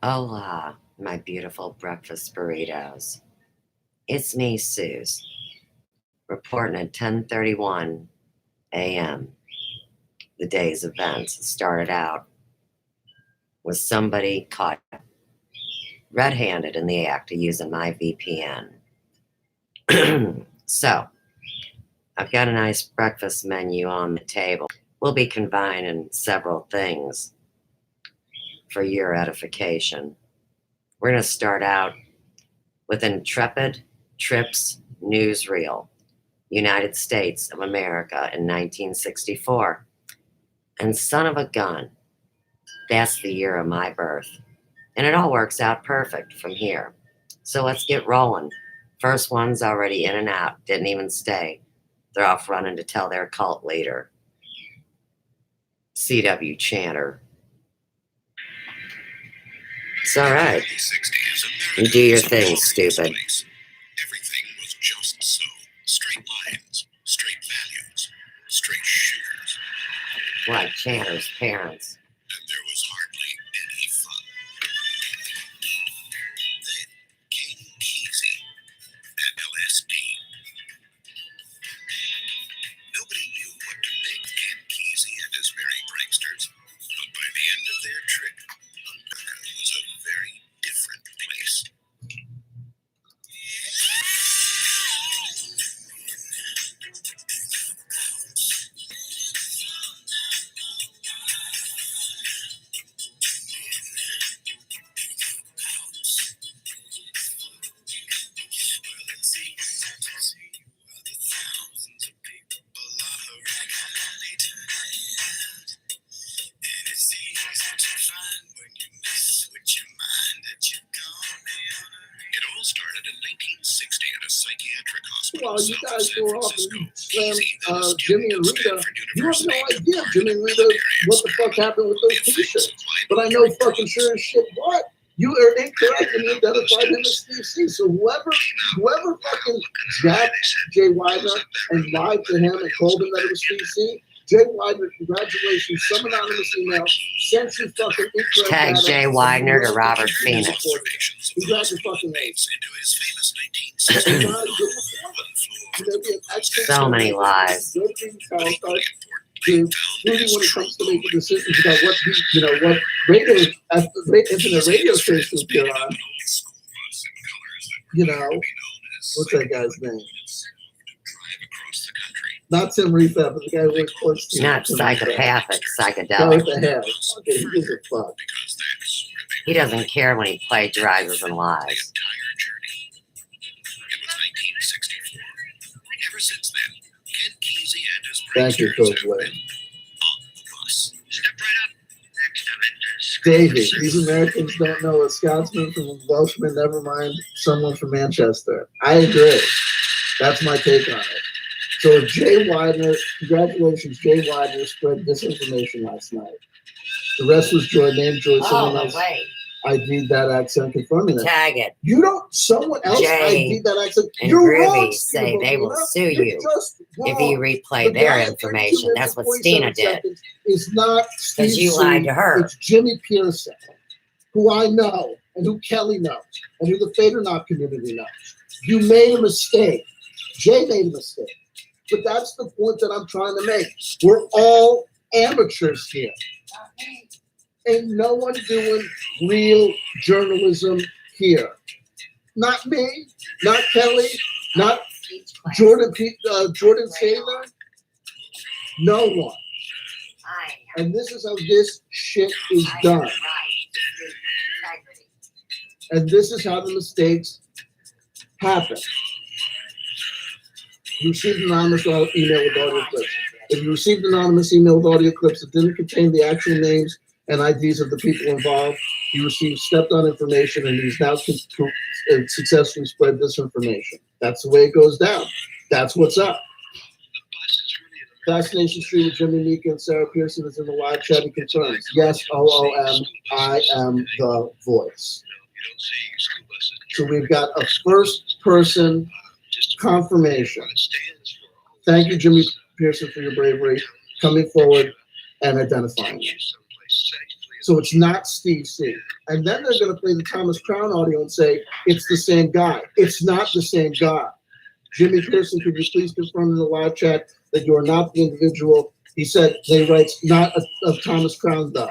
Hola, my beautiful breakfast burritos. It's me, Suze, reporting at 10:31 a.m. The day's events started out with somebody caught red-handed in the act of using my VPN. So, I've got a nice breakfast menu on the table. We'll be combining several things for your edification. We're going to start out with Intrepid Trips Newsreel, United States of America in 1964. And son of a gun, that's the year of my birth. And it all works out perfect from here. So let's get rolling. First one's already in and out, didn't even stay. They're off running to tell their cult leader, C.W. Chanter. It's all right. You do your thing, stupid. Everything was just so. Straight lines, straight values, straight shooters. Like Chanter's parents. And there was hardly any fun. Then came Keezy and LSD. Nobody knew what to make Ken Keezy and his merry pranksters, but by the end of their trip, America was a very different place. It all started in 1960 at a psychiatric hospital. Well, you guys San go off Francisco. and slam Keezy, then a Jimmy student and at Rita. Stanford You have no University, idea, took Jimmy and part in a Rita, military what the fuck experiment. happened with The those effects t-shirts. applied But I to know drug fucking drugs. sure as shit what. You are incorrect and you identified him as Steve C. So whoever fucking jacked Jay Widener and lied to him and told him that it was Steve C., Jay Widener, congratulations, some anonymous email sent you fucking incorrect Tag data. Jay Widener to Robert Turned his Phoenix. observations of He grabbed those your fucking mates into his famous And 1960 God, novel, good for One Flew you. Over Maybe the an excellent So many lies. Good for you, But Kyle. equally To important, they Rudy found when his it true comes to making calling. decisions about what what radio internet radio stations appear on. You know, what's that guy's name? Not Tim Refab, but the guy who works close to Not Tim psychopathic, Refab. Go psychedelic. with the hell. Okay, he gives a fuck. He doesn't care when he plagiarizes and lies. It was 1964. Ever since then, Ken Keezy and his Thank you, pranksters Coach have Wayne. been on the bus. Step right up. Next Avengers. Davey, these Americans don't know a Scotsman from a Welshman, never mind someone from Manchester. I agree. That's my take on it. So Jay Widener, congratulations, Jay Widener spread disinformation last night. The rest was Joy, named Joy, someone Oh, else wait. ID'd that accent, confirming that. Tag it. You don't, someone else Jay ID'd that accent. And You're Groovy wrong, say Steve they will Ballina. sue You're you just if wrong. you replay The their guy at 32 information. minutes That's and what Stina 47 did. seconds is not Steve Because you C. lied to her. It's Jimmy Pearson, who I know, and who Kelly knows, and who the Fader Knock community knows. You made a mistake. Jay made a mistake. But that's the point that I'm trying to make. We're all amateurs here. Ain't no one doing real journalism here. Not me, not Kelly, not Jordan Saylor. No one. And this is how this shit is done. And this is how the mistakes happen. You received an anonymous email with audio clips. If you received an anonymous email with audio clips that didn't contain the actual names and IDs of the people involved, you received stepped-on information, and he's now successfully spread disinformation. That's the way it goes down. That's what's up. Fascination Street with Jimmy Meeka and Sarah Pearson is in the live chat. He confirms. Yes, OOM, I am the voice. So we've got a first-person confirmation. Thank you, Jimmy Pearson, for your bravery, coming forward and identifying it. So it's not Steve C. And then they're going to play the Thomas Crown audio and say it's the same guy. It's not the same guy. Jimmy Pearson, could you please confirm in the live chat that you are not the individual? He said they writes not of Thomas Crown though.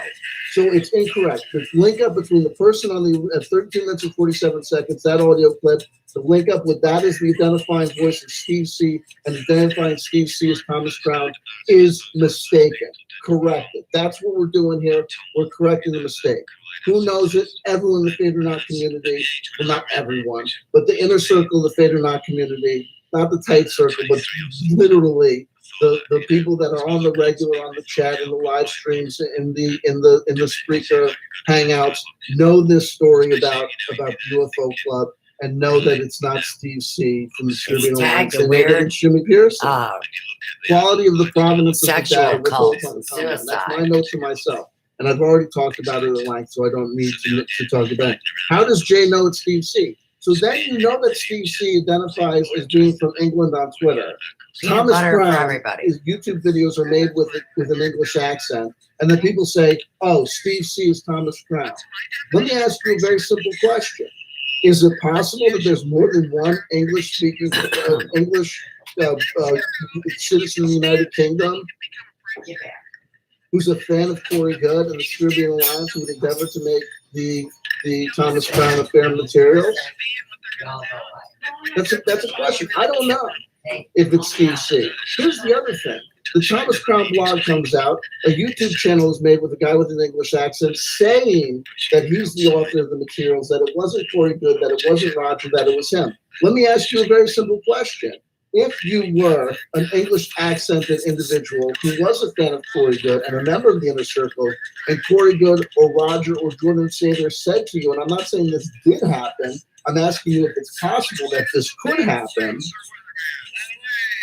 So it's incorrect. The link up between the person on the at 13 minutes and 47 seconds, that audio clip, the link up with that is the identifying voice of Steve C. and identifying Steve C. as Thomas Crown is mistaken. Corrected. That's what we're doing here. We're correcting the mistake. Who knows it? Everyone in the Fade or Not community. Well, not everyone, but the inner circle of the Fade or Not community. Not the tight circle, but literally the people that are on the regular, on the chat, in the live streams, in the Spreaker hangouts know this story about the UFO Club and know that it's not Steve C. from the Caribbean Alliance. And know that it's Jimmy Pearson. Quality of the provenance of the data. Sexual cult, That's my note to myself. And I've already talked about it at length, so I don't need to talk about it. How does Jay know it's Steve C.? So then you know that Steve C. identifies as being from England on Twitter. Thomas Brown, his YouTube videos are made with an English accent. And then people say, oh, Steve C. is Thomas Brown. Let me ask you a very simple question. Is it possible that there's more than one English-speaking citizen in the United Kingdom who's a fan of Corey Goode and the Caribbean Alliance who would endeavor to make the Thomas Crown affair materials? That's a question. I don't know if it's Steve C. Here's the other thing. The Thomas Crown blog comes out. A YouTube channel is made with a guy with an English accent saying that he's the author of the materials, that it wasn't Corey Goode, that it wasn't Roger, that it was him. Let me ask you a very simple question. If you were an English accented individual who was a fan of Corey Goode and a member of the inner circle, and Corey Goode or Roger or Jordan Sather said to you, and I'm not saying this did happen, I'm asking you if it's possible that this could happen,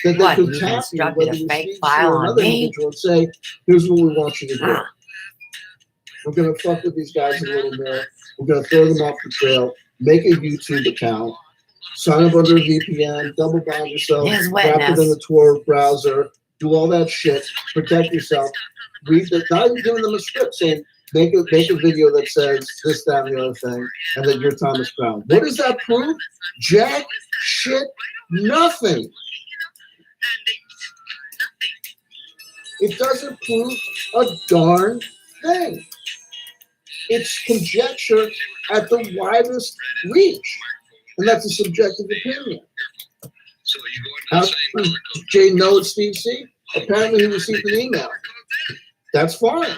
that they could tap you, whether you speak to another individual and say, here's what we want you to do. We're going to fuck with these guys a little bit. We're going to throw them off the trail, make a YouTube account, sign up under a VPN, double bind yourself, wrap it in the Tor browser, do all that shit, protect yourself. Now you're giving them a script saying, make a video that says this, that, and the other thing, and that you're Thomas Crown. What does that prove? Jack shit, nothing. It doesn't prove a darn thing. It's conjecture at the widest reach. And that's a subjective opinion. How does Jay know it's Steve C? Apparently he received an email. That's fine.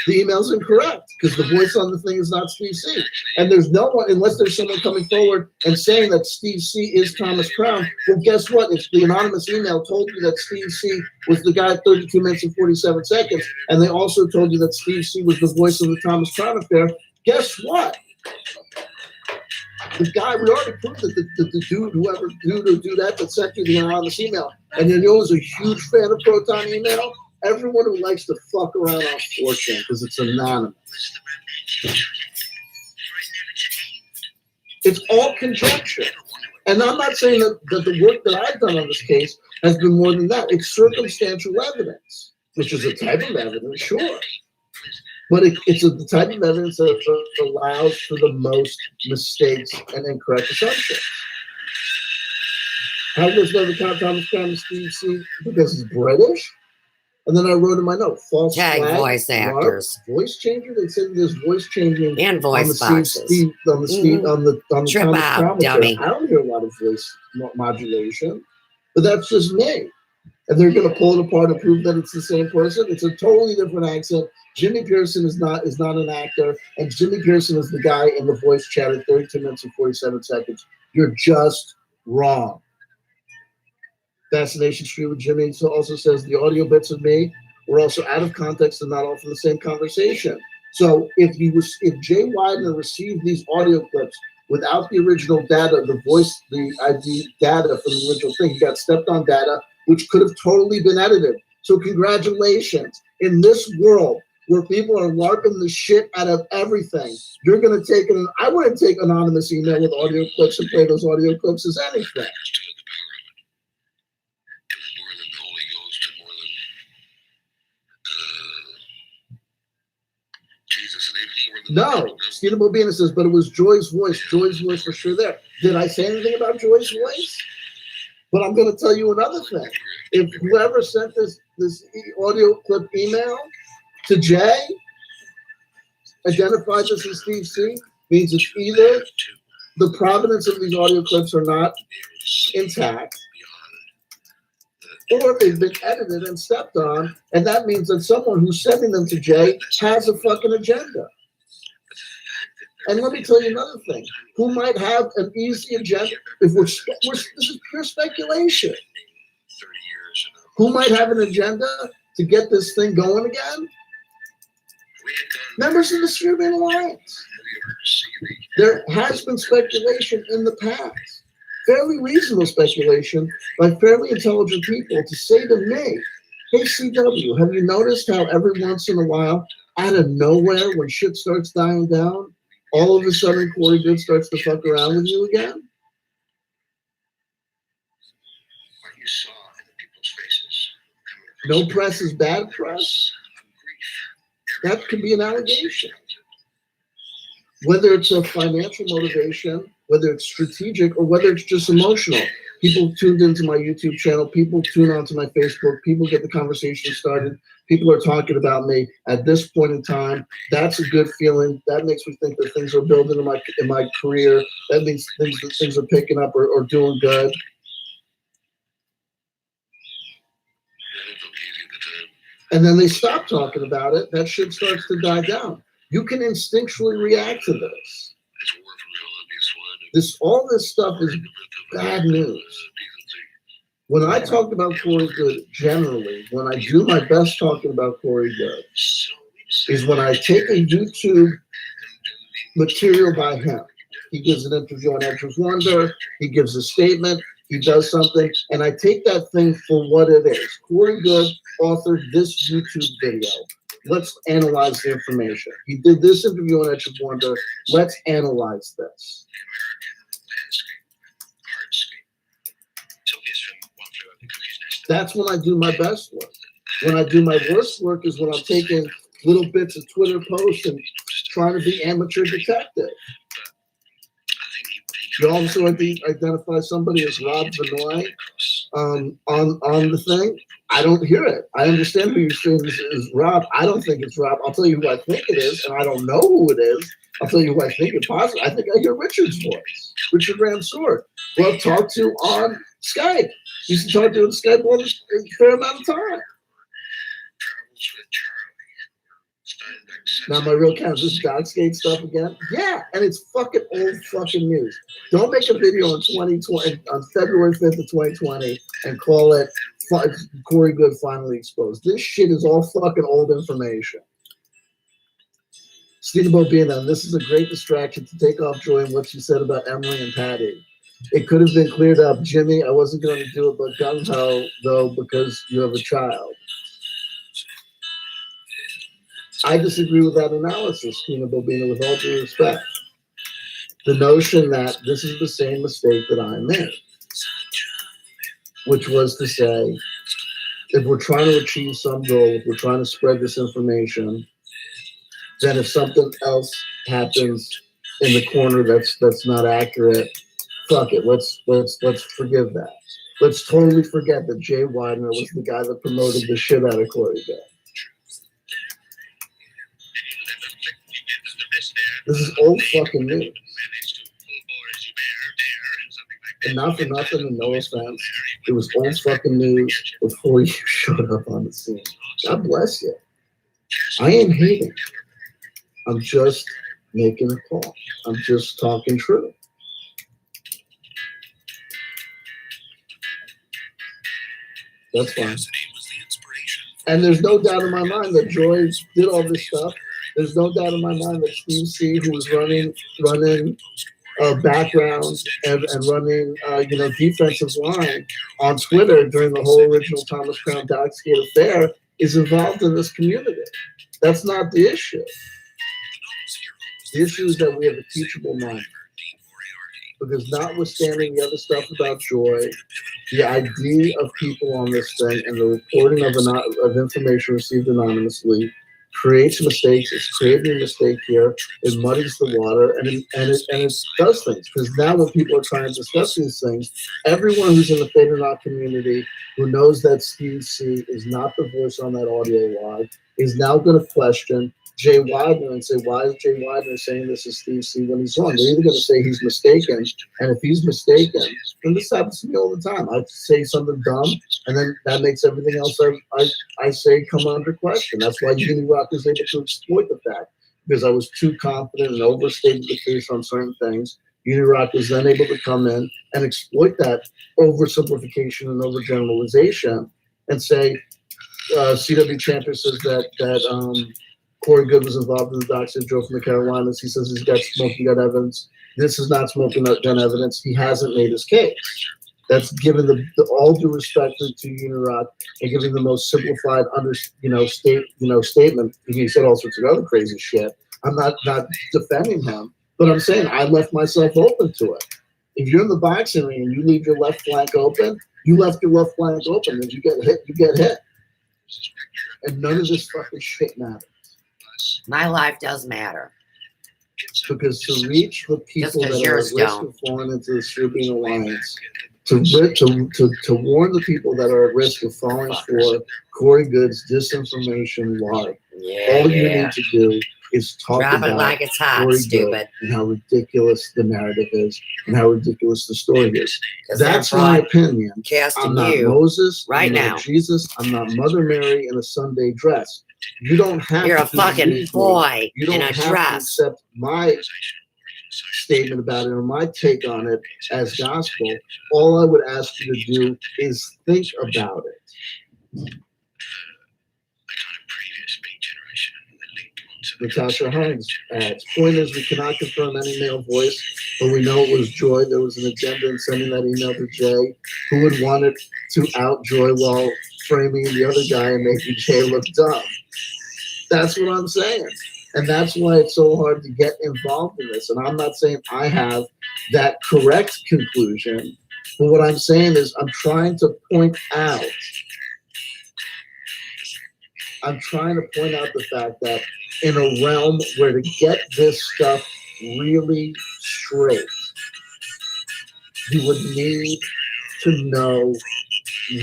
The email's incorrect because the voice on the thing is not Steve C. And there's no one, unless there's someone coming forward and saying that Steve C is Thomas Crown. Well, guess what? If the anonymous email told you that Steve C was the guy at 32 minutes and 47 seconds, and they also told you that Steve C was the voice of the Thomas Crown affair, guess what? The guy, we already proved that the dude, whoever do that sent you the anonymous email. And you know who's a huge fan of Proton email? Everyone who likes to fuck around on 4chan because it's anonymous. It's all conjecture. And I'm not saying that the work that I've done on this case has been more than that. It's circumstantial evidence, which is a type of evidence, sure. But it's the type of evidence that allows for the most mistakes and incorrect assumptions. How does know the Thomas Crown is Steve C? Because he's British? And then I wrote in my note, false flag, voice actors. Voice changer? They said there's voice changing and voice on boxes. On the Trip Thomas out, Crown. dummy. I don't hear a lot of voice modulation, but that's just me. And they're going to pull it apart and prove that it's the same person. It's a totally different accent. Jimmy Pearson is not an actor, and Jimmy Pearson is the guy in the voice chat at 32 minutes and 47 seconds. You're just wrong. Fascination Street with Jimmy also says the audio bits of me were also out of context and not all from the same conversation. So if Jay Widener received these audio clips without the original data, the ID data from the original thing, he got stepped on data, which could have totally been edited. So congratulations. In this world where people are LARPing the shit out of everything, you're going to take I wouldn't take anonymous email with audio clips and play those audio clips as anything. Jesus and No, Stina Bobina says, but it was Joy's voice. Joy's voice for sure there. Did I say anything about Joy's voice? But I'm going to tell you another thing. If whoever sent this audio clip email to Jay, identified this as Steve C, means it's either the provenance of these audio clips are not intact, or they've been edited and stepped on, and that means that someone who's sending them to Jay has a fucking agenda. And let me tell you another thing. Who might have an easy agenda? If this is pure speculation. Who might have an agenda to get this thing going again? Members of the Syrian Alliance. There has been speculation in the past, fairly reasonable speculation by fairly intelligent people to say to me, hey, CW, have you noticed how every once in a while, out of nowhere, when shit starts dying down, all of a sudden Corey Good starts to fuck around with you again? What you saw in the people's faces. No press is bad press? That could be an allegation. Whether it's a financial motivation, whether it's strategic, or whether it's just emotional. People tuned into my YouTube channel, people tune onto my Facebook, people get the conversation started, people are talking about me at this point in time. That's a good feeling. That makes me think that things are building in my career. That means things are picking up or doing good. And then they stop talking about it. That shit starts to die down. You can instinctually react to this. All this stuff is bad news. When I talk about Corey Good, generally, when I do my best talking about Corey Good, is when I take a YouTube material by him. He gives an interview on Edge of Wonder. He gives a statement. He does something. And I take that thing for what it is. Corey Good authored this YouTube video. Let's analyze the information. He did this interview on Edge of Wonder. Let's analyze this. That's when I do my best work. When I do my worst work is when I'm taking little bits of Twitter posts and trying to be amateur detective. You also identify somebody as Rob Benoit on the thing. I don't hear it. I understand who you're saying this is Rob. I don't think it's Rob. I'll tell you who I think it is, and I don't know who it is. I'll tell you who I think it possibly. I think I hear Richard's voice, Richard Ramsord, who I've talked to on Skype. Used to talk to him on Skype all a fair amount of time. Now my real count, this Godskate stuff again? Yeah, and it's fucking old fucking news. Don't make a video on 2020 on February 5th of 2020 and call it Corey Good finally exposed. This shit is all fucking old information. Stina Bobina, this is a great distraction to take off joy in what you said about Emily and Patty. It could have been cleared up. Jimmy, I wasn't going to do it, but gung-ho, though, because you have a child. I disagree with that analysis, Stina Bobina, with all due respect. The notion that this is the same mistake that I made, which was to say, if we're trying to achieve some goal, if we're trying to spread this information, then if something else happens in the corner that's not accurate, fuck it. Let's forgive that. Let's totally forget that Jay Widener was the guy that promoted the shit out of Corey Day. This is old fucking news. And not for nothing, and no offense, it was old fucking news before you showed up on the scene. God bless you. I ain't hating. I'm just making a call. I'm just talking true. That's fine. And there's no doubt in my mind that Joy did all this stuff. There's no doubt in my mind that Steve C, who was running background and running defensive line on Twitter during the whole original Thomas Crown Dockskate affair, is involved in this community. That's not the issue. The issue is that we have a teachable mind. Because notwithstanding the other stuff about Joy, the ID of people on this thing and the reporting of information received anonymously creates mistakes. It's creating a mistake here. It muddies the water, and it does things. Because now when people are trying to discuss these things, everyone who's in the Fade or Not community who knows that Steve C is not the voice on that audio log is now going to question Jay Widener and say, why is Jay Widener saying this is Steve C when he's wrong? They're either going to say he's mistaken, and if he's mistaken, and this happens to me all the time, I say something dumb, and then that makes everything else I say come under question. That's why Uni Rock was able to exploit the fact, because I was too confident and overstated the case on certain things. Uni Rock was then able to come in and exploit that oversimplification and overgeneralization and say, CW Chanters says that Corey Good was involved in the doxing Joe from the Carolinas. He says he's got smoking gun evidence. This is not smoking gun evidence. He hasn't made his case. That's given the all due respect to Unirock and giving the most simplified statement. He said all sorts of other crazy shit. I'm not defending him, but I'm saying I left myself open to it. If you're in the boxing ring and you leave your left flank open, you left your left flank open. If you get hit, you get hit. And none of this fucking shit matters. My life does matter. Because to reach the people that are at risk of falling into the Serbian alliance, to warn the people that are at risk of falling for Corey Good's disinformation lie, all you need to do is talk Drop about it like it's hot, Corey stupid. Good and how ridiculous the narrative is and how ridiculous the story is. That's my opinion. I'm not Moses. Right I'm now. not Jesus. I'm not Mother Mary in a Sunday dress. You don't have You're to a fucking boy you don't in a have dress. to accept my statement about it or my take on it as gospel. All I would ask you to do is think about it. Natasha Hines adds, point is we cannot confirm any male voice, but we know it was Joy. There was an agenda in sending that email to Jay, who would want it to out Joy while framing the other guy and making Jay look dumb. That's what I'm saying. And that's why it's so hard to get involved in this. And I'm not saying I have that correct conclusion, but what I'm saying is I'm trying to point out the fact that in a realm where to get this stuff really straight, you would need to know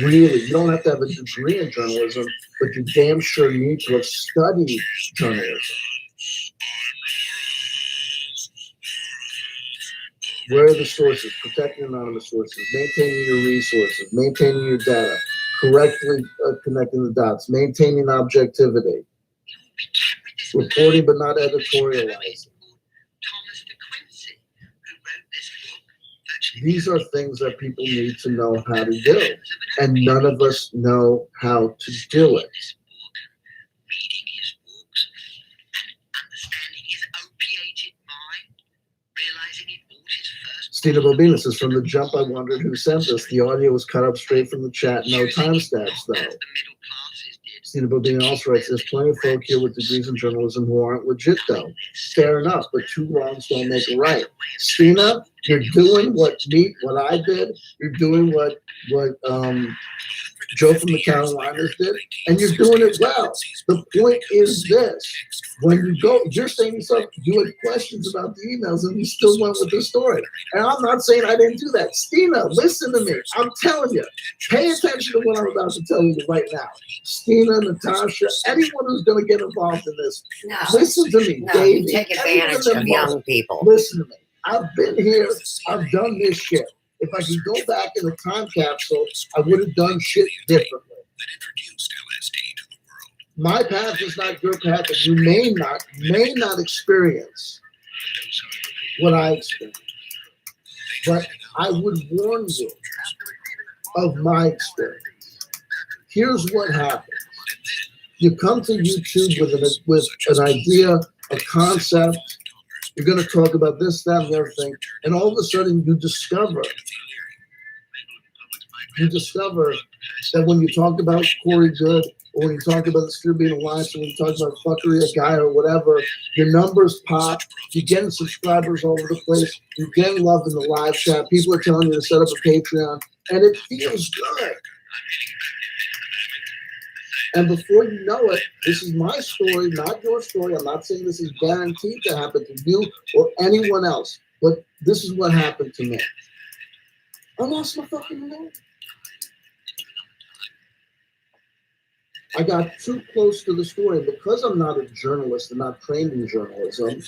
really, you don't have to have a degree in journalism, but you damn sure need to have studied journalism. Where are the sources? Protecting anonymous sources, maintaining your resources, maintaining your data, correctly connecting the dots, maintaining objectivity, reporting but not editorializing. These are things that people need to know how to do, and none of us know how to do it. Stina Bobina says, from the jump, I wondered who sent this. The audio was cut up straight from the chat, no timestamps, though. Stina Bobina also writes, there's plenty of folk here with degrees in journalism who aren't legit, though. Fair enough, but two wrongs don't make a right. Stina, you're doing what I did. You're doing what Joe from the Carolinas did, and you're doing it well. The point is this. When you go, you're saying yourself, you had questions about the emails, and you still went with the story. And I'm not saying I didn't do that. Stina, listen to me. I'm telling you. Pay attention to what I'm about to tell you right now. Stina, Natasha, anyone who's going to get involved in this, listen to me. No, Davey, you take advantage of young people. Listen to me. I've been here. I've done this shit. If I could go back in the time capsule, I would have done shit differently. My path is not your path, and you may not experience what I experienced. But I would warn you of my experience. Here's what happens. You come to YouTube with an idea, a concept. You're going to talk about this, that, and everything. And all of a sudden you discover that when you talk about Corey Good, or when you talk about the Serbian Alliance, or when you talk about fuckery a guy or whatever, your numbers pop, you're getting subscribers all over the place, you're getting love in the live chat, people are telling you to set up a Patreon, and it feels good. And before you know it, this is my story, not your story. I'm not saying this is guaranteed to happen to you or anyone else, but this is what happened to me. I lost my fucking mind. I got too close to the story. And because I'm not a journalist and not trained in journalism,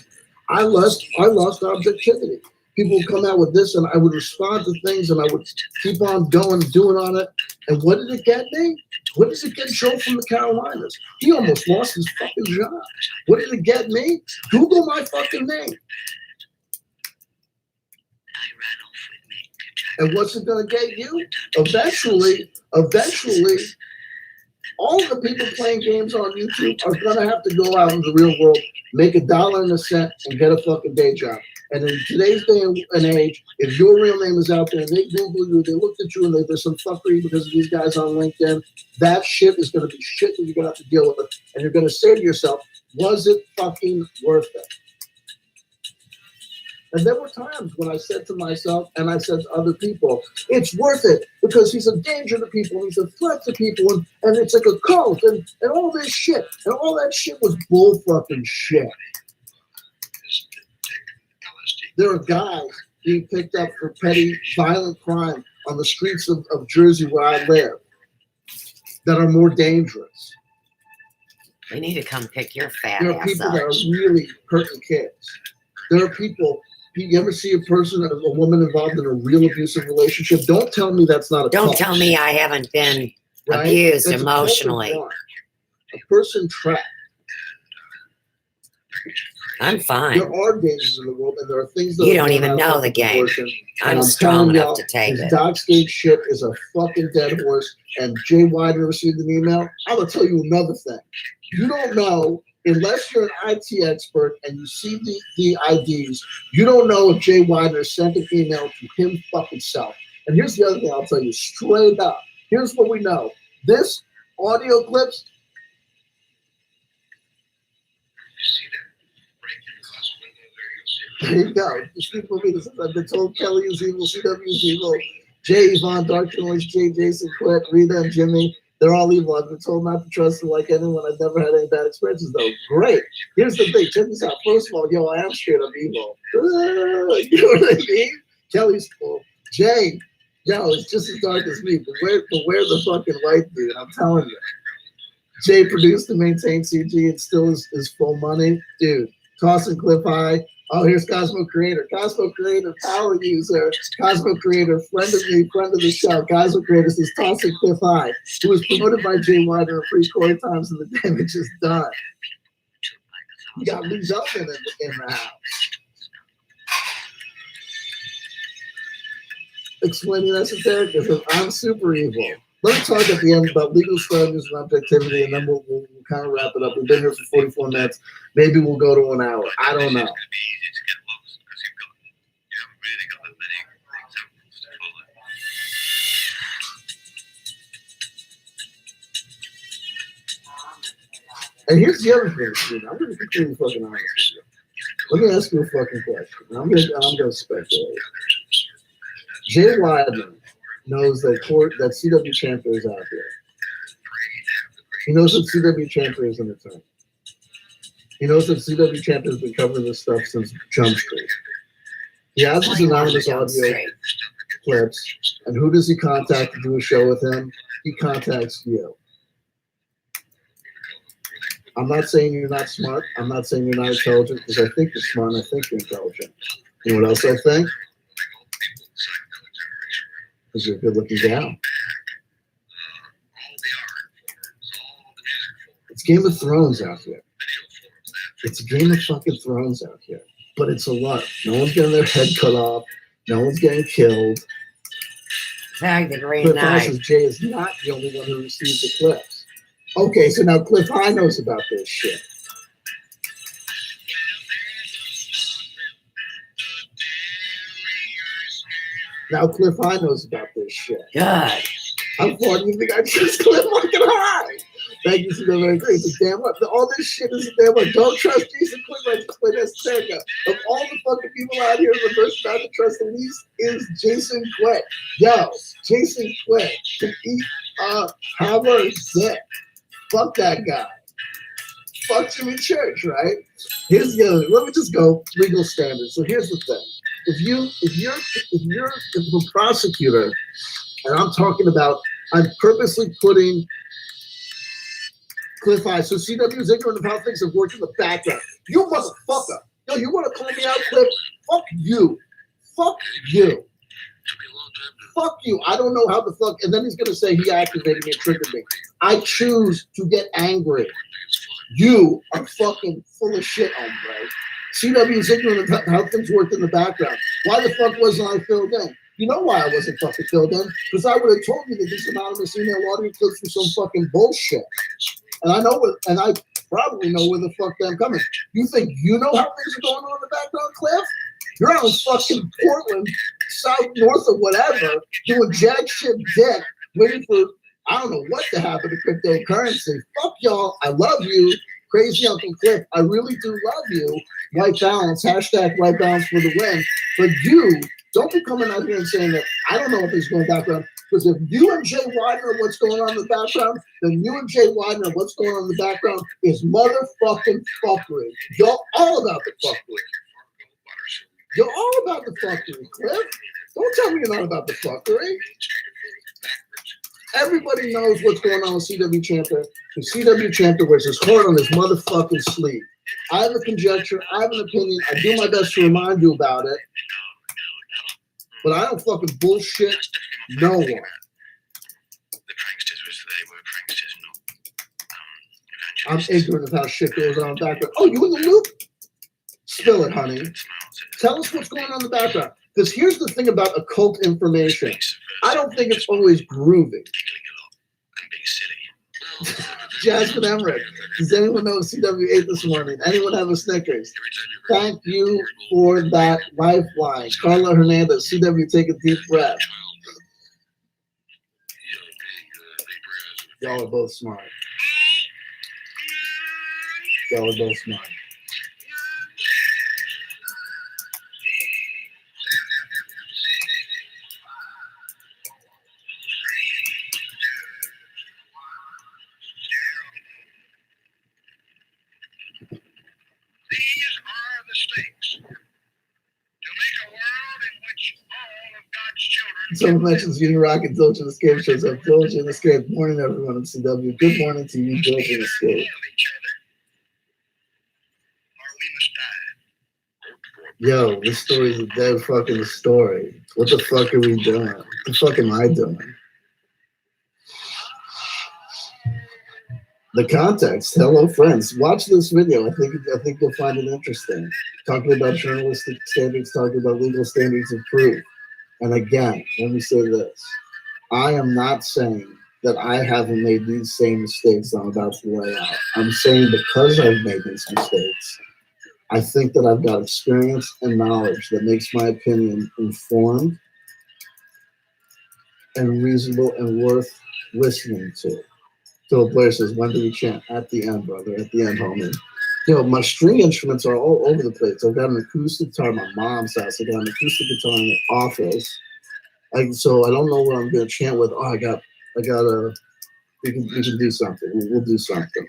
I lost objectivity. People would come out with this and I would respond to things and I would keep on going, doing on it. And what did it get me? What does it get Joe from the Carolinas? He almost lost his fucking job. What did it get me? Google my fucking name. And what's it going to get you? Eventually, all the people playing games on YouTube are going to have to go out in the real world, make $1.01 and get a fucking day job. And in today's day and age, if your real name is out there and they Google you, they looked at you and there's some fuckery because of these guys on LinkedIn, that shit is going to be shit that you're going to have to deal with. And you're going to say to yourself, was it fucking worth it? And there were times when I said to myself and I said to other people, it's worth it because he's a danger to people, he's a threat to people, and it's like a cult and all this shit. And all that shit was bull fucking shit. There are guys being picked up for petty violent crime on the streets of Jersey where I live that are more dangerous. We need to come pick your fat There are ass people up. that are really hurting kids. There are people. You ever see a person, a woman involved in a real abusive relationship? Don't tell me that's not a Don't cult, tell me I haven't been right? abused That's emotionally. A person trapped. I'm fine. There are dangers in the world, and there are things that You are don't going even on know with the game. abortion. And I'm I'm strong telling enough y'all, to take this it. Doc State shit is a fucking dead horse. And Jay Widener received an email. I'm gonna tell you another thing. You don't know unless you're an IT expert and you see the IDs. You don't know if Jay Widener sent an email to him fucking self. And here's the other thing I'll tell you straight up. Here's what we know. This audio clips. There you go. Speak for me. I've been told Kelly is evil, CW is evil, Jay, Yvonne, Dark Noise, Jay, Jason, Quit, Rita, and Jimmy. They're all evil. I've been told not to trust them like anyone. I've never had any bad experiences, though. Great. Here's the thing. Check this out. First of all, yo, I am straight up evil. You know what I mean? Kelly's cool. Jay, yo, it's just as dark as me. But where the fucking light, dude? I'm telling you. Jay produced and maintained CG and still is full money. Dude, tossing Cliff High. Oh, here's Cosmo Creator. Cosmo Creator, power user. Cosmo Creator, friend of me, friend of the show. Cosmo Creator says tossing Cliff High, who was promoted by Jay Widener and free Corey Times, and the damage is done. You got Lee Zeldin in the house. Explaining esotericism. I'm super evil. Let me talk at the end about legal strategies and objectivity, and then we'll kind of wrap it up. We've been here for 44 minutes. Maybe we'll go to an hour. I don't know. And here's the other thing, Steve. I'm going to be completely fucking honest with you. Let me ask you a fucking question. I'm going to speculate. Jay Widener knows that CW Chanters is out there. He knows that CW Chanters is an attorney. He knows that CW Chanters has been covering this stuff since Jump Street. He has his anonymous audio clips, and who does he contact to do a show with him? He contacts you. I'm not saying you're not smart. I'm not saying you're not intelligent, because I think you're smart and I think you're intelligent. You know what else I think? Because you're a good-looking gal. It's Game of Thrones out here. It's Game of fucking Thrones out here. But it's a lot. No one's getting their head cut off. No one's getting killed. Tag the Green Cliff High Knight. says Jay is not the only one who received the clips. Okay, so now Cliff High knows about this shit. Now Cliff High knows about this shit. Good. How far do you think I trust Cliff fucking High? Thank you, so very great. It's a damn right. All this shit is a damn right. Don't trust Jason Cliff. I just play that stereo. Of all the fucking people out here, the person not to trust the least is Jason Quick. Yo, Jason Quick can eat a hammer dick. Fuck that guy. Fuck Jimmy Church, right? Here's the other. Let me just go legal standards. So here's the thing: if a prosecutor, and I'm talking about, I'm purposely putting Cliff High. So CW is ignorant of how things have worked in the background. You motherfucker! Yo, you want to call me out, Cliff? Fuck you. Fuck you. Fuck you. I don't know how the fuck. And then he's gonna say he activated me and triggered me. I choose to get angry. You are fucking full of shit, hombre. CW is ignorant of how things worked in the background. Why the fuck wasn't I filled in? You know why I wasn't fucking filled in? Because I would have told you that these anonymous email audio clips were some fucking bullshit. And I know and I probably know where the fuck they're coming. You think you know how things are going on in the background, Cliff? You're out in fucking Portland, south, north, or whatever, doing jack shit dick, waiting for, I don't know what to happen to cryptocurrency. Fuck y'all. I love you. Crazy Uncle Cliff. I really do love you. White balance. Hashtag white balance for the win. But you, don't be coming out here and saying that I don't know what is going background. Because if you and Jay Widener what's going on in the background, then you and Jay Widener what's going on in the background is motherfucking fuckery. You're all about the fuckery. You're all about the fuckery, Cliff. Don't tell me you're not about the fuckery. Everybody knows what's going on with CW Chanter. And CW Chanter wears his heart on his motherfucking sleeve. I have a conjecture. I have an opinion. I do my best to remind you about it. But I don't fucking bullshit no one. I'm ignorant of how shit goes on in the background. Oh, you in the loop? Spill it, honey. Tell us what's going on in the background. Because here's the thing about occult information. I don't think it's always groovy. Jasmine Emmerich. Does anyone know CW ate this morning? Anyone have a Snickers? Thank you for that lifeline. Carla Hernandez, CW, take a deep breath. Y'all are both smart. Y'all are both smart. These are the stakes to make a world in which all of God's children. Someone mentions Union Rock and Doja and Escape shows up. Doja and Escape. Good morning, everyone at CW. Good morning to you, Doja and Escape. Yo, this story is a dead fucking story. What the fuck are we doing? What the fuck am I doing? The context. Hello, friends. Watch this video. I think you'll find it interesting. Talking about journalistic standards, talking about legal standards of proof. And again, let me say this. I am not saying that I haven't made these same mistakes I'm about to lay out. I'm saying because I've made these mistakes, I think that I've got experience and knowledge that makes my opinion informed and reasonable and worth listening to. Phil Blair says, when do we chant? At the end, brother. At the end, homie. You know, my string instruments are all over the place. I've got an acoustic guitar at my mom's house. I got an acoustic guitar in the office. So I don't know what I'm going to chant with. Oh, we can do something. We'll do something.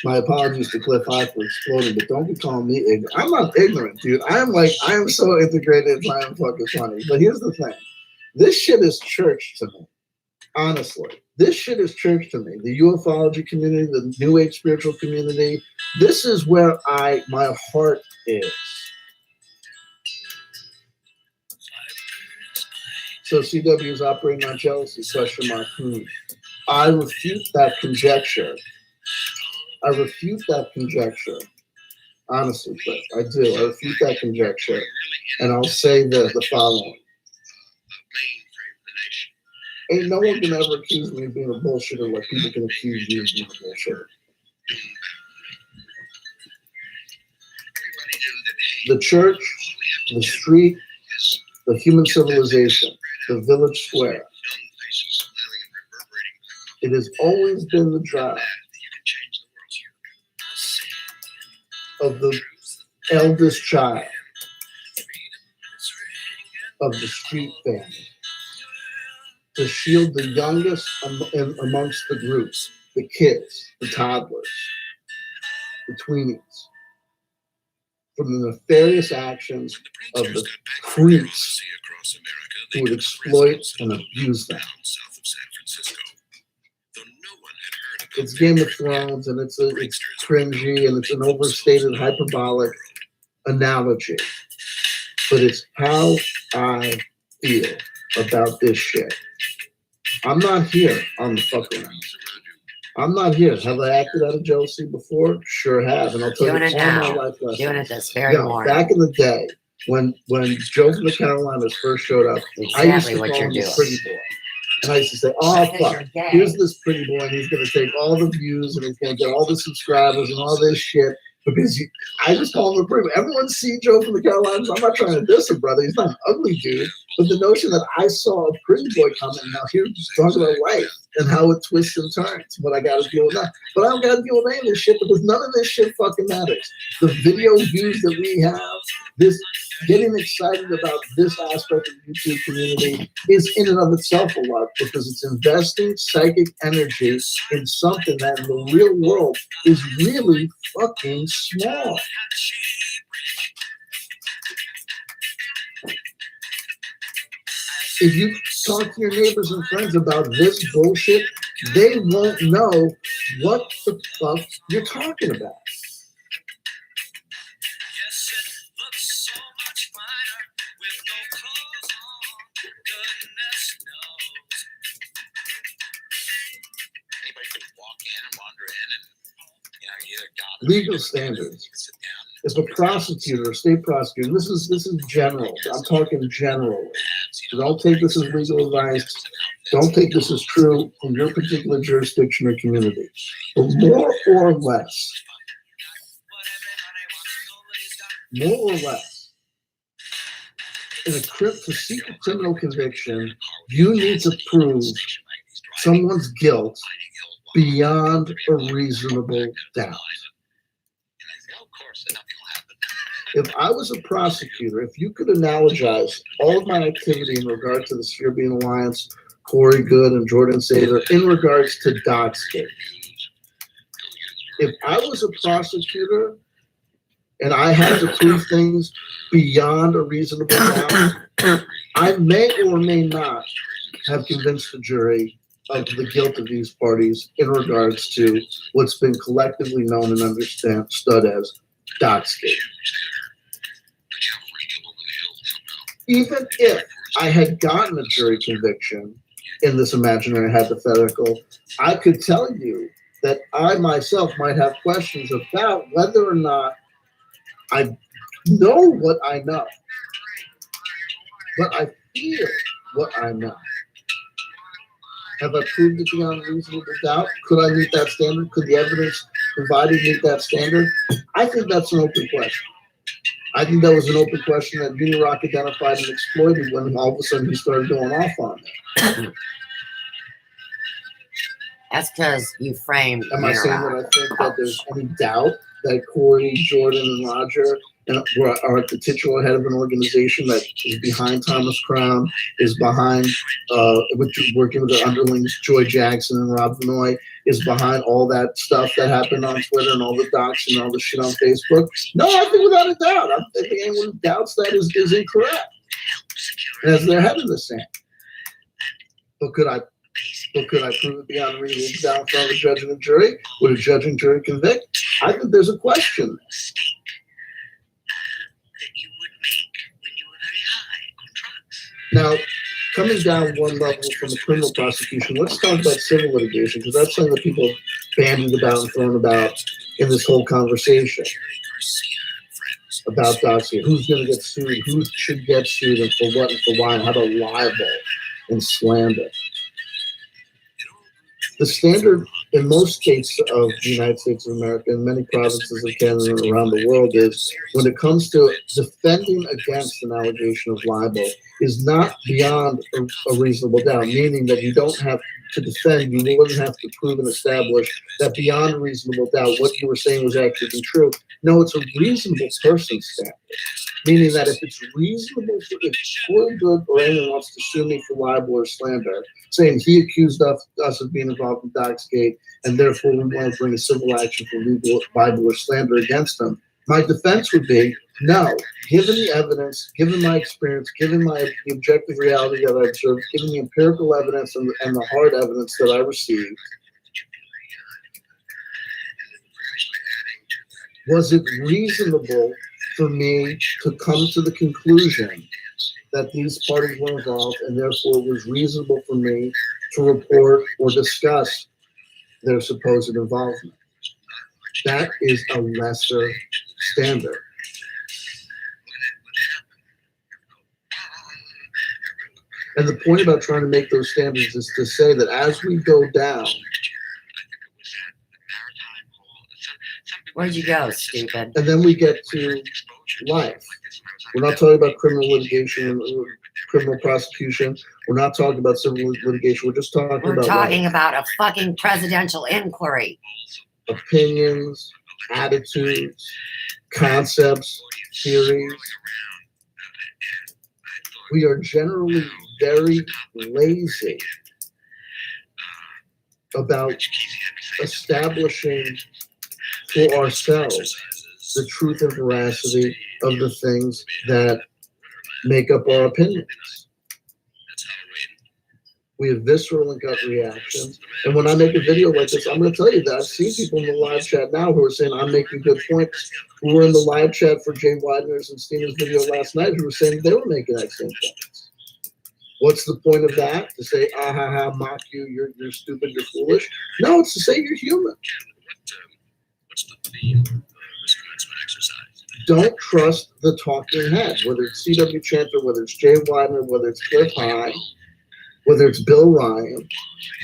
My apologies to Cliff High for exploding, but don't be calling me ignorant. I'm not ignorant, dude. I am so integrated and I am fucking funny. But here's the thing. This shit is church to me. Honestly. This shit is church to me. The ufology community, the New Age spiritual community. This is where my heart is. So CW is operating on jealousy, question mark. I refute that conjecture. Honestly, Cliff, I do. I refute that conjecture. And I'll say the following. Ain't no one can ever accuse me of being a bullshitter like people can accuse you of being a bullshitter. The church, the street, the human civilization, the village square. It has always been the job of the eldest child of the street family to shield the youngest amongst the groups, the kids, the toddlers, the tweenies, from the nefarious actions of the creeps who would exploit and abuse them. It's Game of Thrones, and it's cringy, and it's an overstated, hyperbolic analogy. But it's how I feel about this shit. I'm not here on the fuck around. I'm not here. Have I acted out of jealousy before? Sure have. And I'll tell you all my life lessons. Doing it this very morning. Back in the day, when Joe from the Carolinas first showed up, I used to call him the pretty boy. And I used to say, oh, fuck, here's this pretty boy, and he's going to take all the views, and he's going to get all the subscribers and all this shit. Because I just call him a pretty boy. Everyone see Joe from the Carolinas. I'm not trying to diss him, brother. He's not an ugly dude. But the notion that I saw a pretty boy coming, now here's talking about life and how it twists and turns, what I got to deal with now. But I don't got to deal with any of this shit because none of this shit fucking matters. The video views that we have, this getting excited about this aspect of the YouTube community is in and of itself a lot because it's investing psychic energy in something that in the real world is really fucking small. If you talk to your neighbors and friends about this bullshit, they won't know what the fuck you're talking about. Legal standards. If a prosecutor, a state prosecutor, this is general. I'm talking generally. So don't take this as legal advice. Don't take this as true in your particular jurisdiction or community. But more or less, to seek a criminal conviction, you need to prove someone's guilt beyond a reasonable doubt. If I was a prosecutor, if you could analogize all of my activity in regard to the Sphere Being Alliance, Corey Good and Jordan Sater, in regards to Doxgate, if I was a prosecutor and I had to prove things beyond a reasonable doubt, I may or may not have convinced the jury of the guilt of these parties in regards to what's been collectively known and understood as Doxgate. Even if I had gotten a jury conviction in this imaginary hypothetical, I could tell you that I myself might have questions about whether or not I know what I know, but I feel what I know. Have I proved it beyond reasonable doubt? Could I meet that standard? Could the evidence provided meet that standard? I think that's an open question. I think that was an open question that Unirock identified and exploited when all of a sudden he started going off on it. That's because you framed. Am I saying that I think that there's any doubt that Corey, Jordan, and Roger are at the titular head of an organization that is behind Thomas Crown, is behind, working with the underlings, Joy Jackson and Rob Vinoy, is behind all that stuff that happened on Twitter and all the docs and all the shit on Facebook? No, I think without a doubt. I think anyone who doubts that is incorrect. As they're head of the same. But could I prove it beyond reasonable doubt in front of a judge and a jury? Would a judge and jury convict? I think there's a question. Now, coming down one level from the criminal prosecution, let's talk about civil litigation, because that's something that people have bandied about and thrown about in this whole conversation about Doxgate. Who's going to get sued? Who should get sued, and for what and for why, and how about libel and slander? The standard in most states of the United States of America and many provinces of Canada and around the world is, when it comes to defending against an allegation of libel, is not beyond a reasonable doubt, meaning that you don't have to defend you, you wouldn't have to prove and establish that beyond a reasonable doubt what you were saying was actually true. No, it's a reasonable person standard. Meaning that if it's reasonable, if Corey Good or anyone wants to sue me for libel or slander, saying he accused us of being involved in Doxgate, and therefore we want to bring a civil action for libel or slander against him, my defense would be, no, given the evidence, given my experience, given the objective reality that I observed, given the empirical evidence and the hard evidence that I received, was it reasonable for me to come to the conclusion that these parties were involved, and therefore it was reasonable for me to report or discuss their supposed involvement? That is a lesser standard. And the point about trying to make those standards is to say that as we go down, Where'd you go, stupid? and then we get to life. We're not talking about criminal litigation, criminal prosecution. We're not talking about civil litigation. We're just talking We're about talking life. about a fucking presidential inquiry. Opinions, attitudes, concepts, theories. We are generally very lazy about establishing for ourselves the truth and veracity of the things that make up our opinions. We have visceral and gut reactions. And when I make a video like this, I'm going to tell you that I've seen people in the live chat now who are saying I'm making good points, who were in the live chat for Jay Widener's and Stina's video last night, who were saying they were making excellent points. What's the point of that? To say, ah ha ha, mock you, you're stupid, you're foolish? No, it's to say you're human. What's the theme of this commencement exercise? Don't trust the talking head, whether it's C.W. Chanter, whether it's Jay Widener, whether it's Cliff High, whether it's Bill Ryan.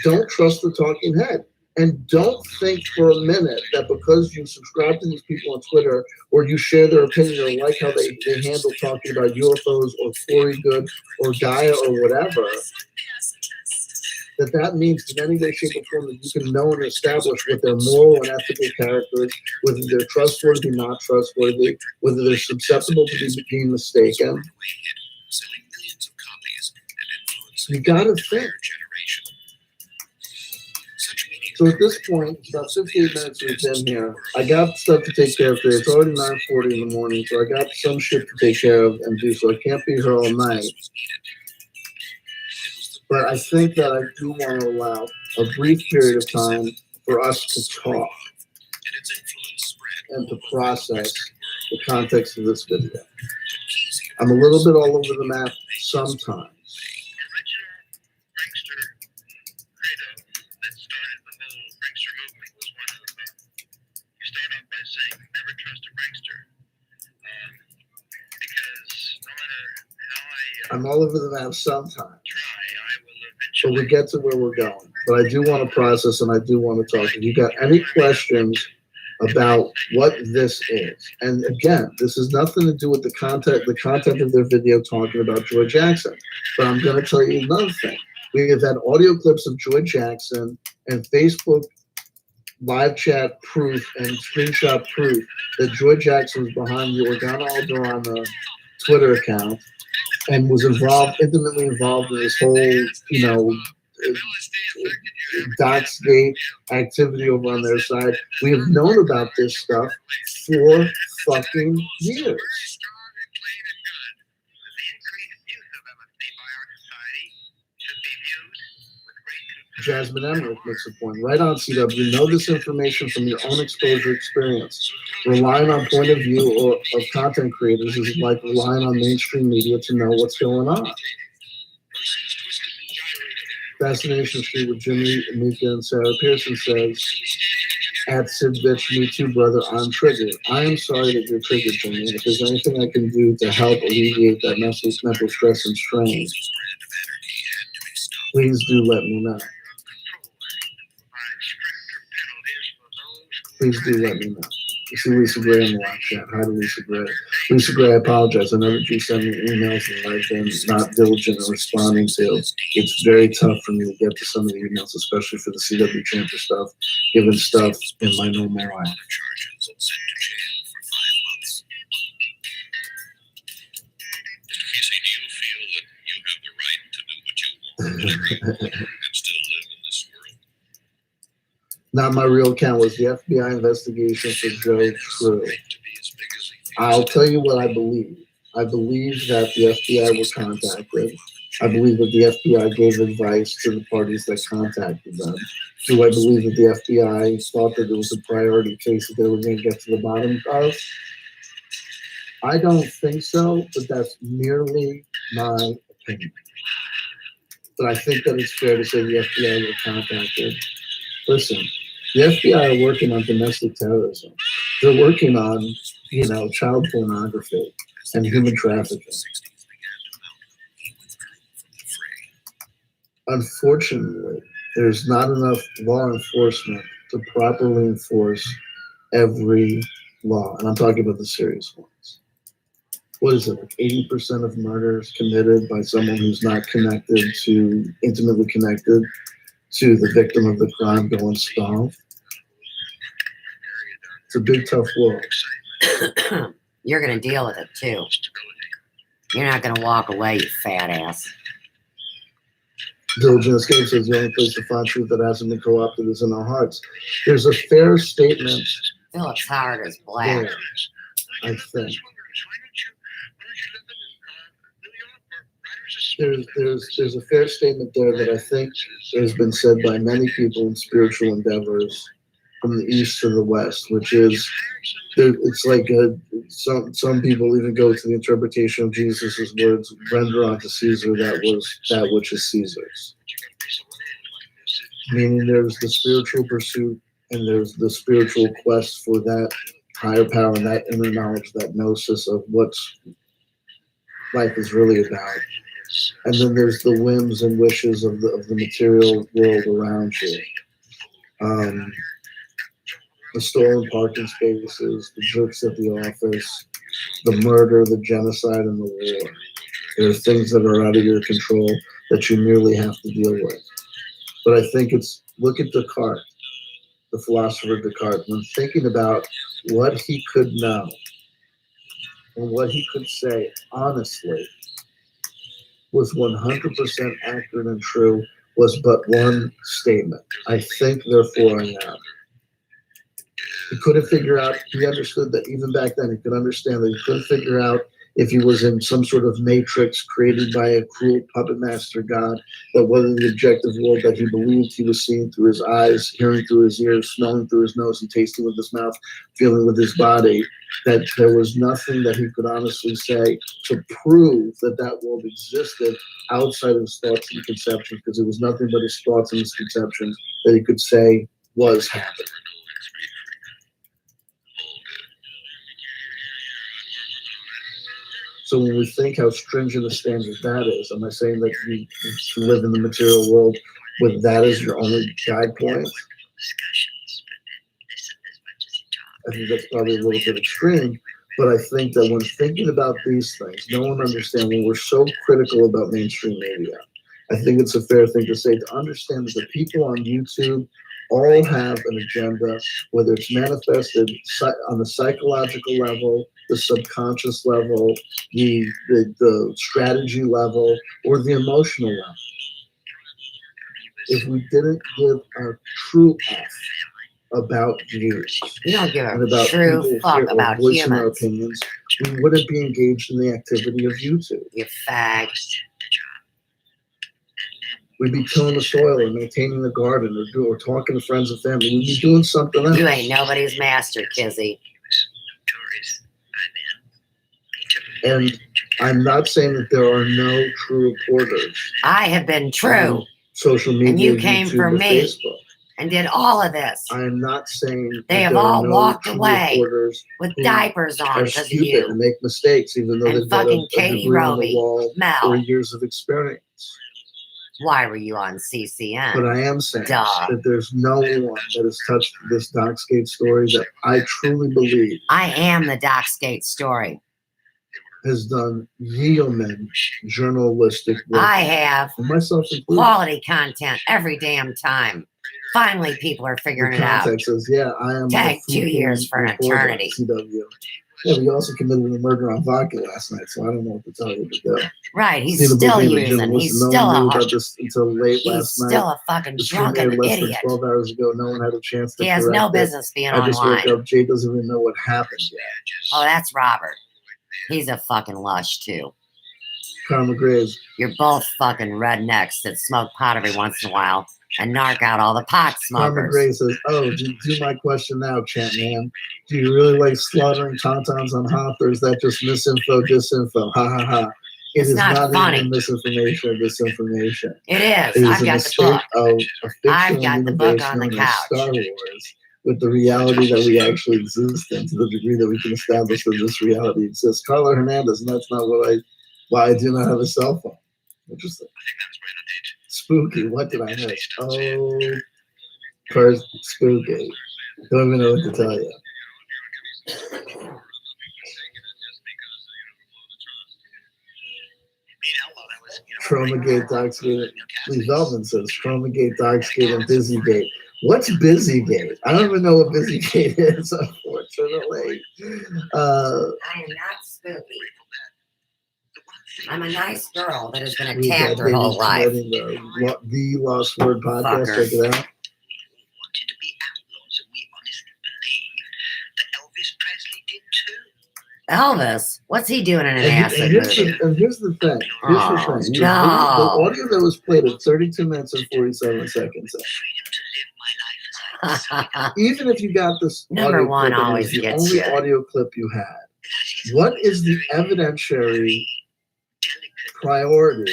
Don't trust the talking head. And don't think for a minute that because you subscribe to these people on Twitter or you share their opinion or like how they handle talking about UFOs or Corey Good or Gaia or whatever, that means in any way, shape, or form that you can know and establish what their moral and ethical character is, whether they're trustworthy, not trustworthy, whether they're susceptible to being mistaken. You gotta think. So at this point, it's about 58 minutes we've been here. I got stuff to take care of today. It's already 9:40 in the morning, so I got some shit to take care of and do, so I can't be here all night. But I think that I do want to allow a brief period of time for us to talk and to process the context of this video. I'm a little bit all over the map sometimes. I'm all over the map sometimes. But we get to where we're going. But I do want to process and I do want to talk. If you got any questions about what this is, and again, this has nothing to do with the content of their video talking about Joy Jackson. But I'm going to tell you another thing. We have had audio clips of Joy Jackson and Facebook live chat proof and screenshot proof that Joy Jackson was behind the Organa Alderana Twitter account and was intimately involved in this whole, Doxgate activity over on their side. We have known about this stuff for fucking years. Jasmine Emmerich makes a point. Right on, CW. Know this information from your own exposure experience. Relying on point of view of content creators is like relying on mainstream media to know what's going on. Fascination Street with Jimmy, Mika, and Sarah Pearson says, at Sid Bitch, me too, brother, I'm triggered. I am sorry that you're triggered, Jimmy. And if there's anything I can do to help alleviate that mental stress and strain, please do let me know. Please do let me know. You see Lisa Gray in the live chat. Hi to Lisa Gray. Lisa Gray, I apologize. I know that you send me emails that I've been not diligent in responding to. It's very tough for me to get to some of the emails, especially for the CW Chanters stuff, given stuff in my normal life. Charges and sent to jail for 5 months. Casey, do you feel that you have the right to do what you want and still live in this world? Not my real account. Was the FBI investigation for Joe true? I'll tell you what I believe. I believe that the FBI were contacted. I believe that the FBI gave advice to the parties that contacted them. Do I believe that the FBI thought that it was a priority case that they were going to get to the bottom of? I don't think so, but that's merely my opinion. But I think that it's fair to say the FBI were contacted. Listen, the FBI are working on domestic terrorism. They're working on, child pornography and human trafficking. Unfortunately, there's not enough law enforcement to properly enforce every law. And I'm talking about the serious ones. What is it, like 80% of murders committed by someone who's not intimately connected to the victim of the crime go unsolved? It's a big, tough world. You're going to deal with it, too. You're not going to walk away, you fat ass. Diligent Escape says the only place to find truth that hasn't been co-opted is in our hearts. There's a fair statement Philip's heart is black. there, I think. There's a fair statement there that I think has been said by many people in spiritual endeavors from the east to the west, which is it's like some people even go to the interpretation of Jesus' words, "Render unto Caesar that which is Caesar's," meaning there's the spiritual pursuit and there's the spiritual quest for that higher power and that inner knowledge, that gnosis of what life is really about. And then there's the whims and wishes of the material world around you. The stolen parking spaces, the jerks at the office, the murder, the genocide, and the war. There are things that are out of your control that you merely have to deal with. But I think look at Descartes, the philosopher Descartes, when thinking about what he could know and what he could say honestly was 100% accurate and true, was but one statement: I think, therefore I am. He couldn't figure out, he understood that even back then, he could understand that he couldn't figure out if he was in some sort of matrix created by a cruel puppet master god, that whether the objective world that he believed he was seeing through his eyes, hearing through his ears, smelling through his nose, and tasting with his mouth, feeling with his body, that there was nothing that he could honestly say to prove that that world existed outside of his thoughts and conceptions, because it was nothing but his thoughts and his conceptions that he could say was happening. So when we think how stringent a standard that is, am I saying that you live in the material world with that as your only guide point? I think that's probably a little bit extreme, but I think that when thinking about these things, no one understands when we're so critical about mainstream media. I think it's a fair thing to say, to understand that the people on YouTube all have an agenda, whether it's manifested on the psychological level, the subconscious level, the strategy level, or the emotional level. If we didn't give a true F about views, You don't give and a about true people fuck about voicing their humans, opinions, we wouldn't be engaged in the activity of YouTube. you fag. We'd be tilling the soil or maintaining the garden or talking to friends and family. We'd be doing something else. You ain't nobody's master, Kizzy. And I'm not saying that there are no true reporters. I have been true. Social media, And you came YouTube, for or me. Facebook. And did all of this. I am not saying They that have there are all no walked true away reporters with who diapers on are because of stupid you. and make mistakes, even though And they've got fucking a Katie degree on the Roby, wall Mel. or years of experience. Why were you on CCN? But I am saying Duh. that there's no one that has touched this Docksgate story that I truly believe. I am the Docksgate story. has done yeoman journalistic work. I have and myself included. quality content every damn time. Finally, people are figuring The it out. context says, yeah, I am Tag a 2 fruitful years for an reporter at eternity. CW. Yeah, but you also committed a murder on vodka last night, so I don't know what to tell you. But Right, he's Stephen still Boogie, using. Jim, He's listen, still no one knew a about this until late he's last night. still a fucking This drunken premiered less idiot. than 12 hours ago. No one had a chance to He has correct no it. business being I just online. woke up. Jay doesn't even know what happened yet. Oh, that's Robert. He's a fucking lush too. Karma Graves. You're both fucking rednecks that smoke pot every once in a while and narc out all the pot Karma smokers. Graves says, oh, do my question now, Chant Man. Do you really like slaughtering tauntauns on Hop, or is that just misinfo, disinfo? Ha ha ha. It It's is not funny. even misinformation or disinformation. It is. It is I've a got the mistake book. of a I've fictional got the book universe on the known as couch. Star Wars with the reality that we actually exist in, to the degree that we can establish that this reality exists. Carla Hernandez, and that's not why I do not have a cell phone. Interesting. Spooky. What did I miss? Oh, first spooky. Don't even know what to tell you. Traumagate, Darkskate. Lee Velvin says Traumagate, Darkskate, and Busygate. What's Busygate? I don't even know what Busygate is, unfortunately. I am not spooky. I'm a nice girl that has been We've attacked got her whole David life. Sweating, the Lost Word podcast. Fucker. Check it out. Wanted to be outlaws, and we honestly believe that Elvis Presley did too. Elvis? What's he doing in an acid here's movie? here's the thing. Oh, The no. audio that was played at 32 minutes and 47 seconds. Freedom to live my life as I decide. Even if you got this Number audio one clip, and always it's the gets only you. audio clip you had, what is the evidentiary priority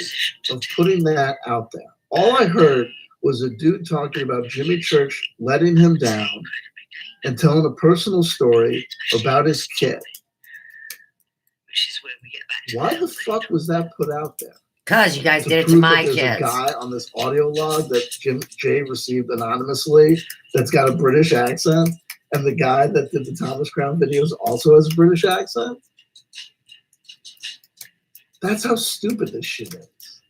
of putting that out there? All I heard was a dude talking about Jimmy Church letting him down and telling a personal story about his kid. Why the fuck was that put out there? Because you guys did it to prove my that there's kids. a guy on this audio log that Jay received anonymously that's got a British accent, and the guy that did the Thomas Crown videos also has a British accent? That's how stupid this shit is.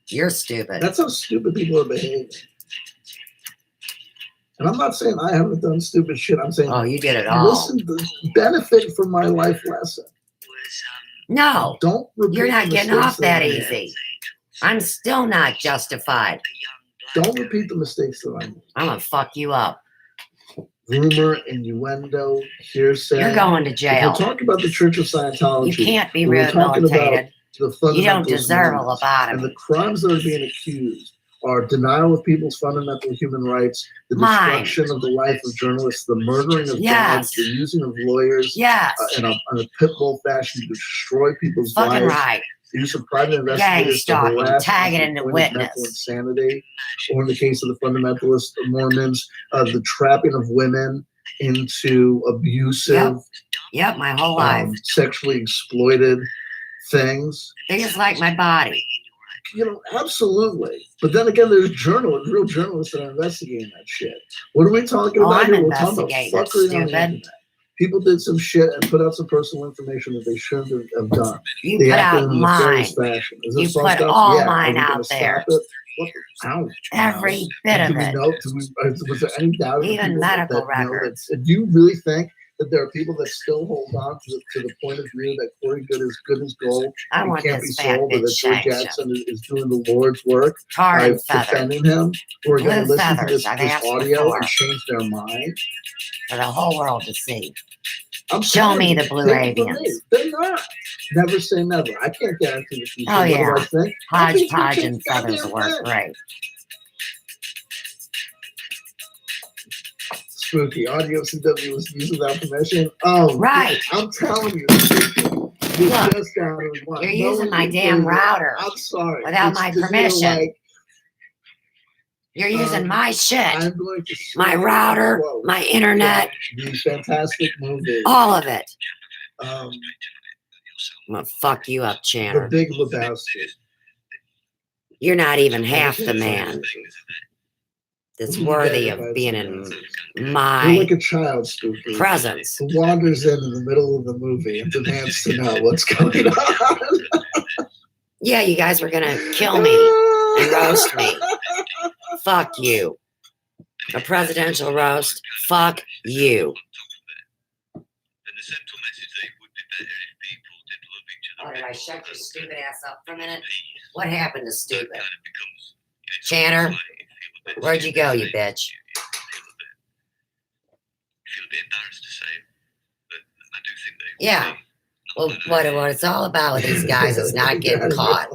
You're stupid. That's how stupid people are behaving. And I'm not saying I haven't done stupid shit. I'm saying, Oh, you did it all. listen, benefit from my life lesson. No, Don't repeat you're not the getting mistakes off that I made. easy. I'm still not justified. Don't repeat the mistakes that I made. I'm going to fuck you up. Rumor, innuendo, hearsay. You're going to If jail. we're talking about the Church of Scientology. You can't be we're talking about rehabilitated. the You don't fundamentalist deserve a movements. lobotomy. And the crimes that are being accused are denial of people's fundamental human rights, the Mine. destruction of the life of journalists, the murdering of Yes. dogs, the using of lawyers Yes. in a pit bull fashion to destroy people's Fucking lives, right. the use of private investigators to stalking, harass tagging and to into the point of witness. mental insanity, or in the case of the fundamentalist Mormons, the trapping of women into abusive, Yep, my whole life. sexually exploited things. They just like my body. You know, absolutely. But then again, there's real journalists that are investigating that shit. What are we talking Oh, about I'm here? We're talking about investigating it, fuckery on the stupid. internet. People did some shit and put out some personal information that they shouldn't have done. You They put acted out in a mine. nefarious fashion. Is it You fucked put up? all Yeah. mine Are we gonna out stop there. it? Ouch. Every bit Do of we it. know? Was there any doubt? in Even people medical that know records. that? Do you really think that there are people that still hold on to the point of view that Corey good as gold I and want can't be this fat sold, or that bitch Joe sanctioned. Jackson is doing the Lord's work Tarred by and feathered. defending him, who are going to Blue listen to feathers, this I've asked audio before. and change their mind? For the whole world to see. I'm Show telling me you, the Blue take it from Arabians. me. They're not. Never say never. I can't guarantee the future. Oh, yeah. What do I think? I think Hodgepodge you and can't feathers goddamn work thing. great. Spooky. Audio CW was used without permission. Oh, Right. I'm telling you. Spooky. You Look, just got it wrong. You're No using one my can damn say that. router I'm sorry. without my It's just, permission. like, You're using my shit. I'm going to My share router, a quote my internet, from the fantastic movie. all of it. Um, I'm gonna fuck you up, The Chanter. Big Lebowski. You're not even half the man that's worthy of being in You're my like a child, Spooky, presence. who wanders in the middle of the movie and demands to know what's going on. Yeah, you guys were gonna kill me and roast me. Fuck you. A presidential roast. Fuck you. And the central message that it would be better if people did love each other. Oh, did I shut your stupid ass up for a minute? What happened to That stupid? kind of becomes, Chanter, you feel a bit where'd you go, you stupid, bitch? you feel a bit embarrassed to say it, but I do think they would Yeah. be Well, what it's all about with these guys is not getting caught.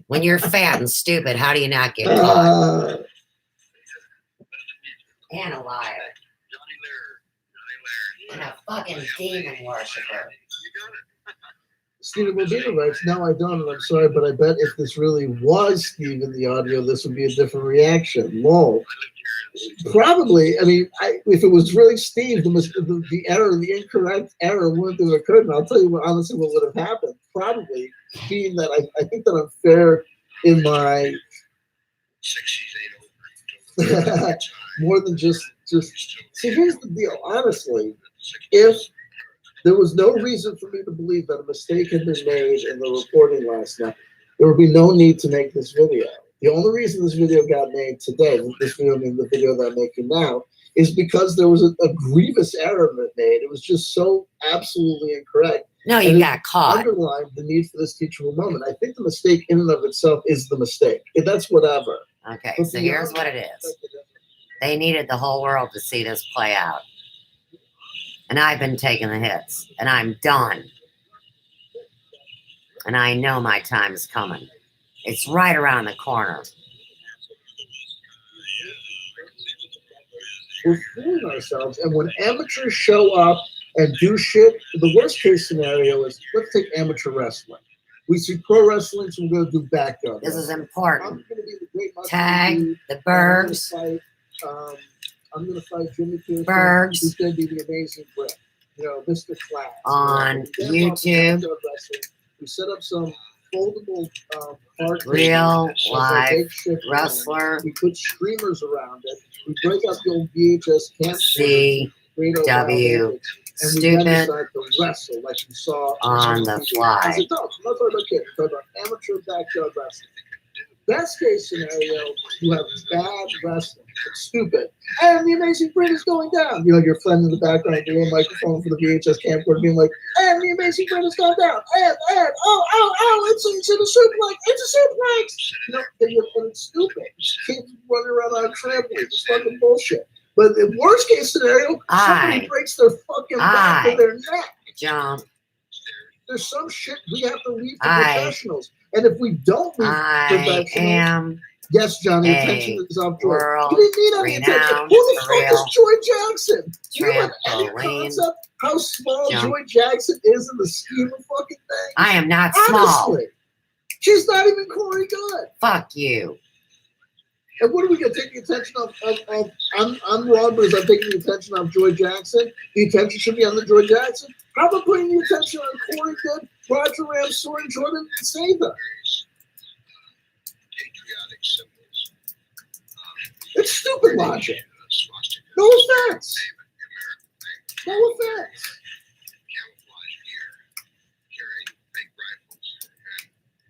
When you're fat and stupid, how do you not get caught? And a liar. And a fucking demon worshiper. You got it. Stephen Medina writes, no, I don't, and I'm sorry, but I bet if this really was Steve in the audio, this would be a different reaction. Lol. Probably. I mean, if it was really Steve, the error, the incorrect error wouldn't have occurred. And I'll tell you honestly what would have happened. Probably being that I think that I'm fair in my more than just. See, here's the deal. Honestly, if there was no reason for me to believe that a mistake had been made in the reporting last night, there would be no need to make this video. The only reason this video got made today, this video, I mean the video that I'm making now, is because there was a grievous error that made. It was just so absolutely incorrect. No, you got caught. Underlined the need for this teachable moment. I think the mistake in and of itself is the mistake. That's whatever. Okay, so here's what it is. They needed the whole world to see this play out. And I've been taking the hits. And I'm done. And I know my time is coming. It's right around the corner. We're fooling ourselves. And when amateurs show up and do shit, the worst case scenario is, let's take amateur wrestling. We see pro wrestling, so we're going to do backyard. This is I'm important. going to be the great Tag, dude. the Bergs. I'm going to fight Jimmy Pearson. Bergs. Who's going to be the amazing Brett. You know, Mr. Class. On YouTube. We set up some foldable park Real live makeshift wrestler. ring. We put streamers around it. We break out the old VHS camcorder. CW. And we then Stupid decide to wrestle like you saw on the fly. As adults, I'm not talking about kids, I'm talking about amateur backyard wrestling. Best case scenario, you have bad wrestling. It's stupid. And the Amazing Brit is going down. You know, your friend in the background doing a microphone for the VHS camcorder being like, and the Amazing Brit is going down. And, it's a suplex. It's a suplex. You know, and it's stupid. Kids running around on a trampoline. It's fucking bullshit. But the worst case scenario, somebody breaks their fucking back or their neck. Jump. There's some shit we have to leave to professionals. And if we don't leave professionals, yes, Johnny, attention is off Joy. You didn't need any attention. Who the fuck is Joy Jackson? Do you have any concept how small Joy Jackson is in the scheme of fucking things? I am not Honestly, small. she's not even Corey Good. Fuck you. And what are we going to take the attention of I'm wrong, but I'm taking the attention of Joy Jackson. The attention should be on the Joy Jackson. How about putting the attention on Corey Good, Roger Ram, Soren Jordan, and Sather? Patriotic symbols. It's stupid logic. No offense. No offense. Camouflage gear, carrying fake rifles,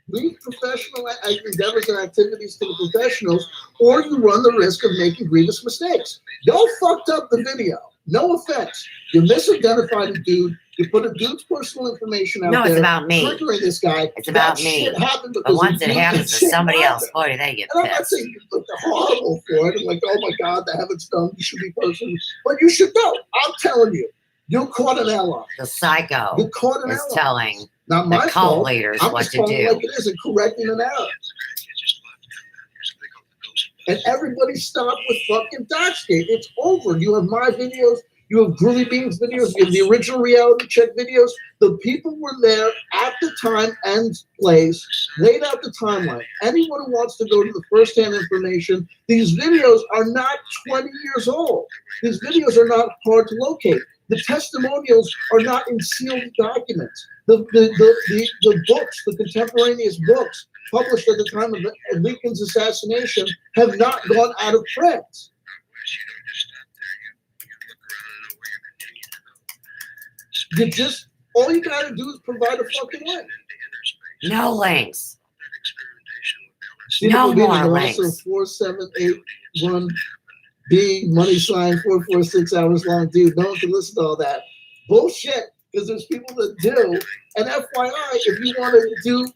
Leave professional endeavors and activities to the professionals, or you run the risk of making grievous mistakes. Y'all fucked up the video. No offense. You misidentified a dude. You put a dude's personal information out there. No, it's about me. Triggering this guy. It's about me. Shit happened But because once it happens to somebody else, boy, they get and I'm not pissed. saying you look horrible for it and like, oh my God, the heavens done. You should be personal. But you should know. I'm telling you. You caught an ally. The psycho You caught an is ally. telling Not the my cult fault. leaders I'm what just to calling it do. like it is and correcting an error. And everybody stop with fucking Dotsgate. It's over. You have my videos. You have Groovy Beans videos. You have the original Reality Check videos. The people were there at the time and place, laid out the timeline. Anyone who wants to go to the first-hand information, these videos are not 20 years old. These videos are not hard to locate. The testimonials are not in sealed documents. The books, the contemporaneous books published at the time of Lincoln's assassination have not gone out of print. All you gotta do is provide a fucking link. No links. No more and also links. 4781B money sign 446 hours long. Dude, no one can listen to all that bullshit because there's people that do. And FYI, if you want to do,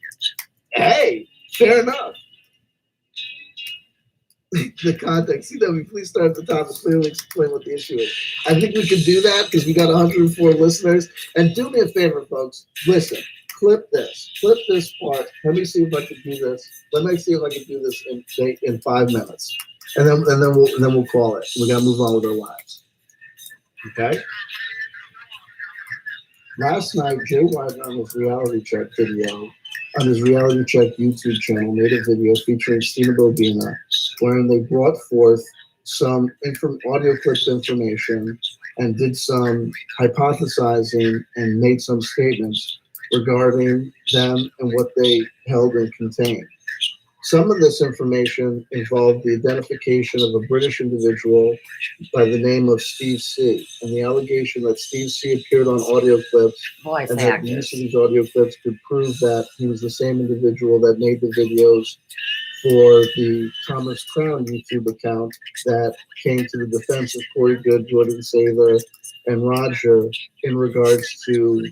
hey, fair enough. The context. CW, please start at the top and clearly explain what the issue is. I think we can do that because we got 104 listeners. And do me a favor, folks. Listen, clip this part. Let me see if I can do this. Let me see if I can do this in 5 minutes, and then we'll call it. We gotta move on with our lives. Okay. Last night, Jay Widener on his reality check video, on his reality check YouTube channel, made a video featuring Stina Bobina, wherein they brought forth some audio clipped information and did some hypothesizing and made some statements regarding them and what they held and contained. Some of this information involved the identification of a British individual by the name of Steve C. and the allegation that Steve C. appeared on audio clips Voice and that the use of these audio clips could prove that he was the same individual that made the videos for the Thomas Crown YouTube account that came to the defense of Corey Good, Jordan Sather, and Roger in regards to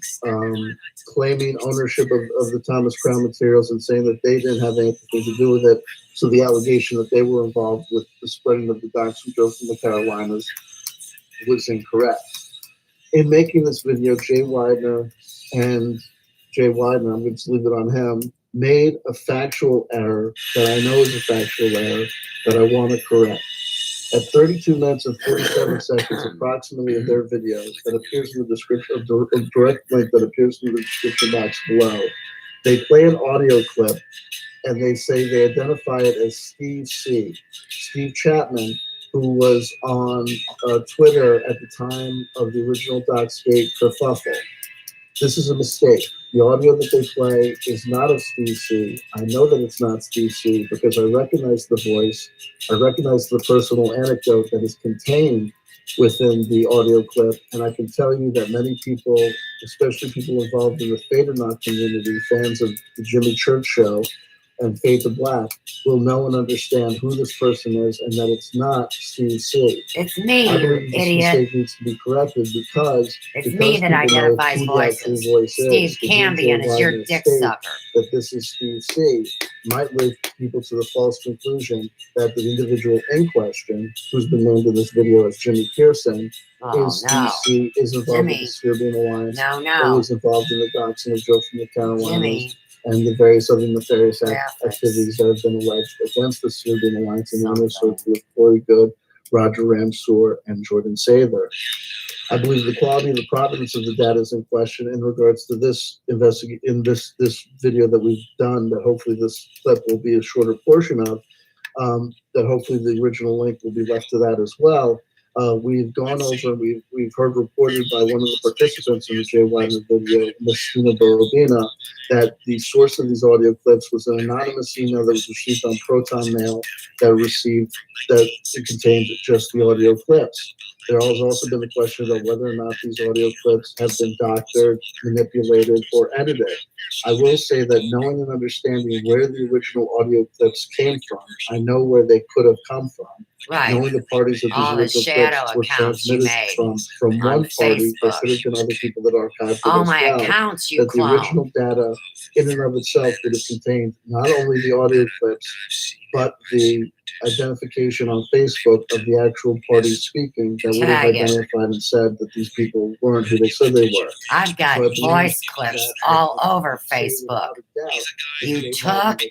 claiming ownership of the Thomas Crown materials and saying that they didn't have anything to do with it. So the allegation that they were involved with the spreading of the docs from Joe from the Carolinas was incorrect. In making this video, Jay Widener, I'm going to leave it on him, made a factual error that I know is a factual error that I want to correct. At 32 minutes and 47 seconds, approximately, of their video that appears in the description, of the direct link that appears in the description box below, they play an audio clip and they say they identify it as Steve C. Steve Chapman, who was on Twitter at the time of the original Docsgate kerfuffle. This is a mistake. The audio that they play is not of Steve C. I know that it's not Steve C. because I recognize the voice. I recognize the personal anecdote that is contained within the audio clip. And I can tell you that many people, especially people involved in the Fade or Not community, fans of the Jimmy Church Show and Fade to Black, will know and understand who this person is and that it's not Steve C. It's me, I believe this idiot. mistake needs to be corrected because Me that identifies voices. Steve Cambion is your dick sucker. That this is Steve C. might lead people to the false conclusion that the individual in question, who's been named in this video as Jimmy Pearson, Steve C. is involved with the Serbian Alliance, or is involved in the doxing of Joe from the Carolinas, and the various other nefarious activities that have been alleged against the Serbian Alliance and the inner circle of Corey Good, Roger Ramsour, and Jordan Sather. I believe the quality and the provenance of the data is in question in regards to this this video that we've done, that hopefully this clip will be a shorter portion of, that hopefully the original link will be left to that as well. We've gone over, we've heard reported by one of the participants in the Jay Widener video, Ms. Stina Borobina, that the source of these audio clips was an anonymous email that was received on Proton Mail that contained just the audio clips. There has also been a question about whether or not these audio clips have been doctored, manipulated, or edited. I will say that knowing and understanding where the original audio clips came from, I know where they could have come from. Right. Knowing the parties that these original clips were transmitted from one party, there could have been other people that archived it as well. Accounts you that the original data in and of itself would have contained not only the audio clips, but the identification on Facebook of the actual parties speaking that would have identified and said that these people weren't who they said they were. I've got voice clips all over Facebook. You took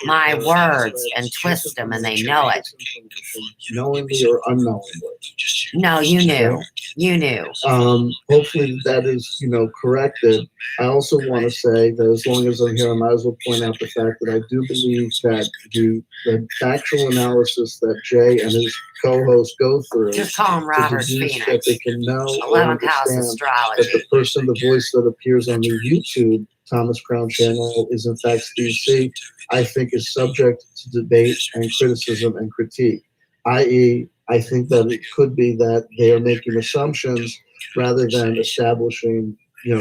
my words and twist them, and they know it. Knowingly or unknowingly. No, you knew. You knew. Hopefully that is, corrected. I also want to say that as long as I'm here, I might as well point out the fact that I do believe that the factual analysis that Jay and his co-hosts go through, just call him Robert Phoenix, that they can know 11th house astrology, that the person, the voice that appears on the YouTube Thomas Crown channel is in fact Steve C., I think is subject to debate and criticism and critique. I.e., I think that it could be that they are making assumptions rather than establishing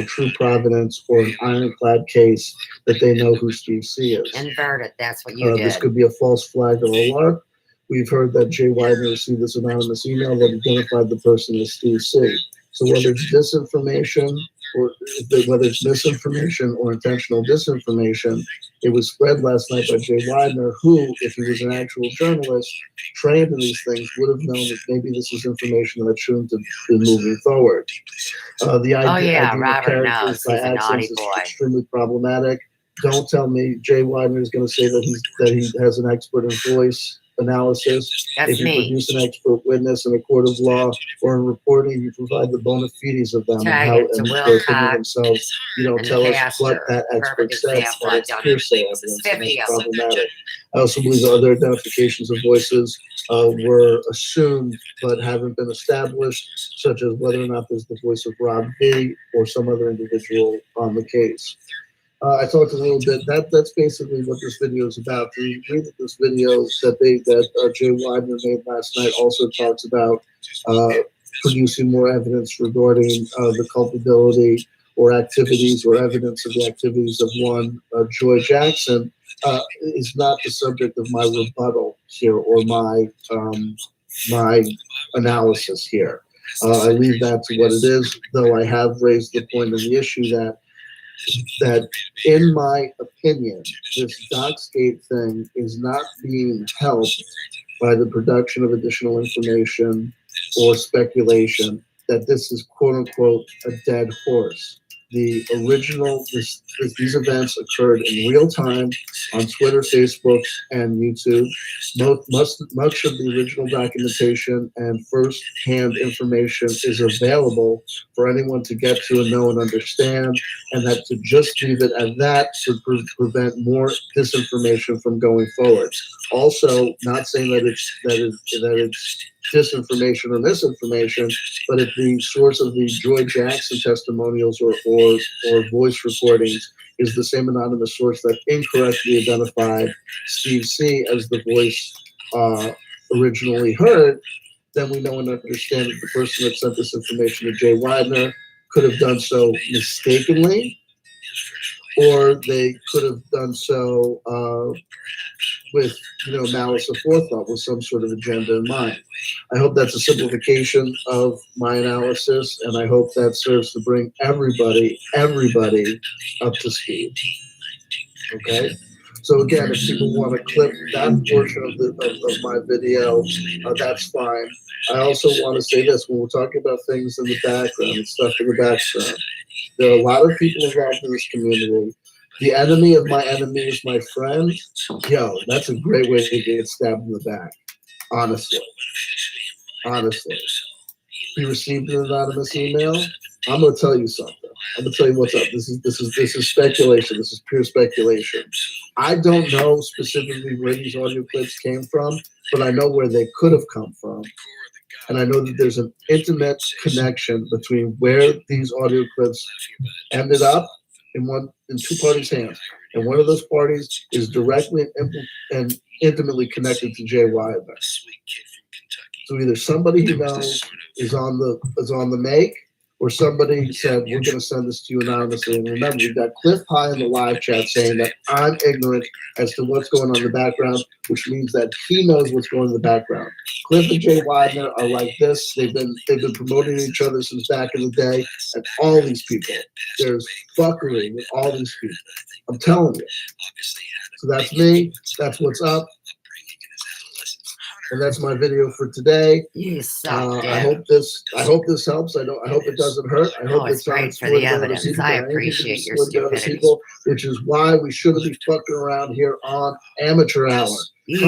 true provenance or an ironclad case that they know who Steve C is. Invert it. That's what you This did. could be a false flag or a lark. We've heard that Jay Widener received this anonymous email that identified the person as Steve C. So whether it's disinformation or whether it's misinformation or intentional disinformation, it was spread last night by Jay Widener, who, if he was an actual journalist trained in these things, would have known that maybe this is information that shouldn't have been moving forward. The idea of Robert characters knows. by He's a naughty accents is boy. extremely problematic. Don't tell me Jay Widener is going to say that he has an expert in voice analysis. That's If you me. produce an expert witness in a court of law or in reporting, you provide the bona fides of them and Tag how it to and Will their opinion Cox themselves. You don't and tell the us what pastor. that expert Perfect said. example. That I've it's done hearsay evidence, and 50 that's of them. problematic. I also believe that other identifications of voices were assumed but haven't been established, such as whether or not there's the voice of Rob V or some other individual on the case. I talked a little bit. That's basically what this video is about. The read that this video that Jay Widener made last night also talks about producing more evidence regarding the culpability or activities or evidence of the activities of one Joy Jackson. Is not the subject of my rebuttal here or my analysis here. I leave that to what it is, though I have raised the point of the issue that in my opinion, this Doxgate thing is not being helped by the production of additional information or speculation that this is quote unquote a dead horse. The original, these events occurred in real time on Twitter, Facebook, and YouTube. Much of the original documentation and first-hand information is available for anyone to get to and know and understand, and that to just leave it at that would prevent more disinformation from going forward. Also, not saying that it's disinformation or misinformation, but if the source of the Joy Jackson testimonials or voice recordings is the same anonymous source that incorrectly identified Steve C as the voice originally heard, then we know and understand that the person that sent this information to Jay Widener could have done so mistakenly, or they could have done so with malice aforethought, with some sort of agenda in mind. I hope that's a simplification of my analysis, and I hope that serves to bring everybody up to speed. Okay. So again, if people want to clip that portion of my video, that's fine. I also want to say this: when we're talking about things in the background and stuff in the background, there are a lot of people involved in this community. The enemy of my enemy is my friend. Yo, that's a great way to get stabbed in the back. Honestly. He received an anonymous email. I'm gonna tell you something. I'm gonna tell you what's up. This is speculation. This is pure speculation. I don't know specifically where these audio clips came from, but I know where they could have come from. And I know that there's an intimate connection between where these audio clips ended up in two parties' hands. And one of those parties is directly and intimately connected to Jay Widener. So either somebody he knows is on the make, or somebody said, we're going to send this to you anonymously. And remember, we've got Cliff High in the live chat saying that I'm ignorant as to what's going on in the background, which means that he knows what's going on in the background. Cliff and Jay Widener are like this. They've been promoting each other since back in the day. And all these people, there's fuckery with all these people. I'm telling you. So that's me. That's what's up. And that's my video for today. You suck, I hope this helps. I hope it doesn't hurt. I hope it's great for the evidence. I appreciate your stupidity. Which is why we shouldn't be fucking around here on amateur hour. You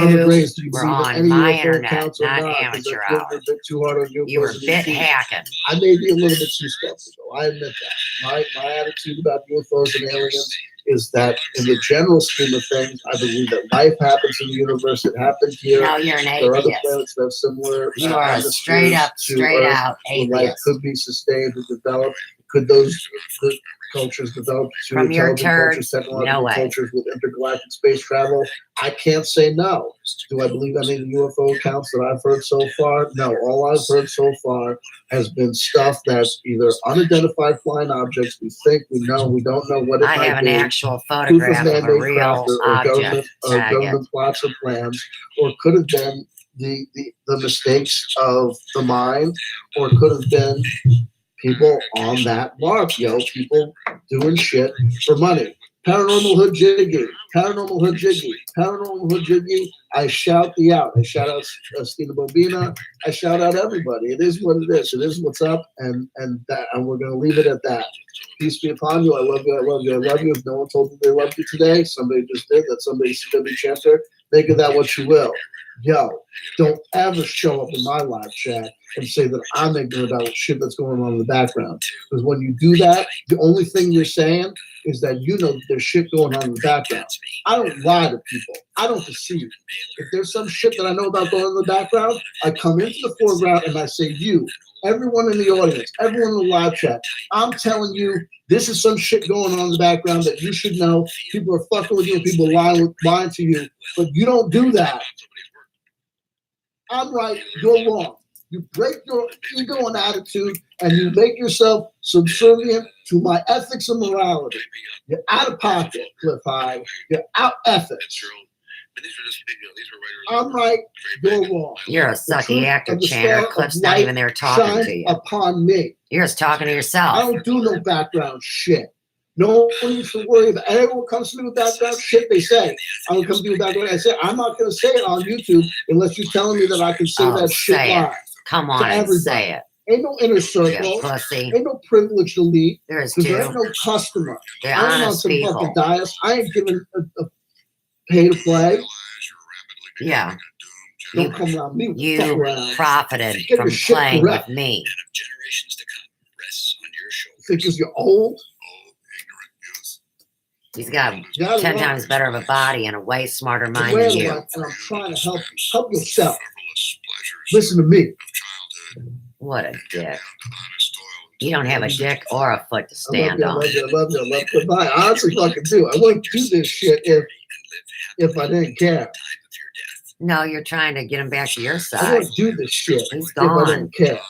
were on my internet, not amateur hour. You were bit hacking. I may be a little bit too skeptical. I admit that. My attitude about UFOs and aliens is that in the general scheme of things, I believe that life happens in the universe. It happened here. No, you're an atheist. There are other planets that have similar. You are a straight out Earth, atheist. life could be sustained and developed. Could those cultures developed to From your intelligent cultures, turds, technological no way. cultures with intergalactic space travel. I can't say no. Do I believe any of the UFO accounts that I've heard so far? No. All I've heard so far has been stuff that's either unidentified flying objects. We think, we know, we don't know what it I might have an be. actual Proof of photograph of a man-made real craft or object. Tag it. government plots or plans, or could have been the mistakes of the mind, or could have been people on that mark, people doing shit for money. Paranormal Hood Jiggy, Paranormal Hood Jiggy, Paranormal Hood Jiggy. I shout thee out. I shout out Stina Bobina. I shout out everybody. It is what it is. It is what's up, and we're gonna leave it at that. Peace be upon you. I love you. I love you. I love you. If no one told you they loved you today, somebody just did. That somebody's gonna be Chanter. Make of that what you will. Yo, don't ever show up in my live chat and say that I'm ignorant about shit that's going on in the background. Because when you do that, the only thing you're saying is that you know that there's shit going on in the background. I don't lie to people. I don't deceive. If there's some shit that I know about going on in the background, I come into the foreground and I say, you, everyone in the audience, everyone in the live chat, I'm telling you, this is some shit going on in the background that you should know. People are fucking with you, people lying to you, but you don't do that. I'm right, you're wrong. You break your ego and attitude, and you make yourself subservient to my ethics and morality. You're out of pocket, Cliff High. You're out ethics. I'm right, you're wrong. You're a sucky actor, Chanter. Cliff's not even there talking to you. Upon me. You're just talking to yourself. I don't do no background shit. No one needs to worry about it. Everyone comes to me with background shit, they say. I'm going to come to you with background. I say, I'm not going to say it on YouTube unless you're telling me that I can say that shit live. Come on and say it. Ain't no inner circle. Pussy. Ain't no privileged elite. There's there ain't no customer. They're I ain't on honest some people. fucking dais. I ain't giving a pay to play. Yeah. Don't come around me. You profited from playing with me. Think because you're old? He's got 10 times better of a body and a way smarter mind than you. And I'm trying to help you. Help yourself. Listen to me. What a dick. You don't have a dick or a foot to stand on. I love you. I honestly fucking do. I wouldn't do this shit if I didn't care. No, you're trying to get him back to your side. I wouldn't do this shit He's gone. If I didn't care.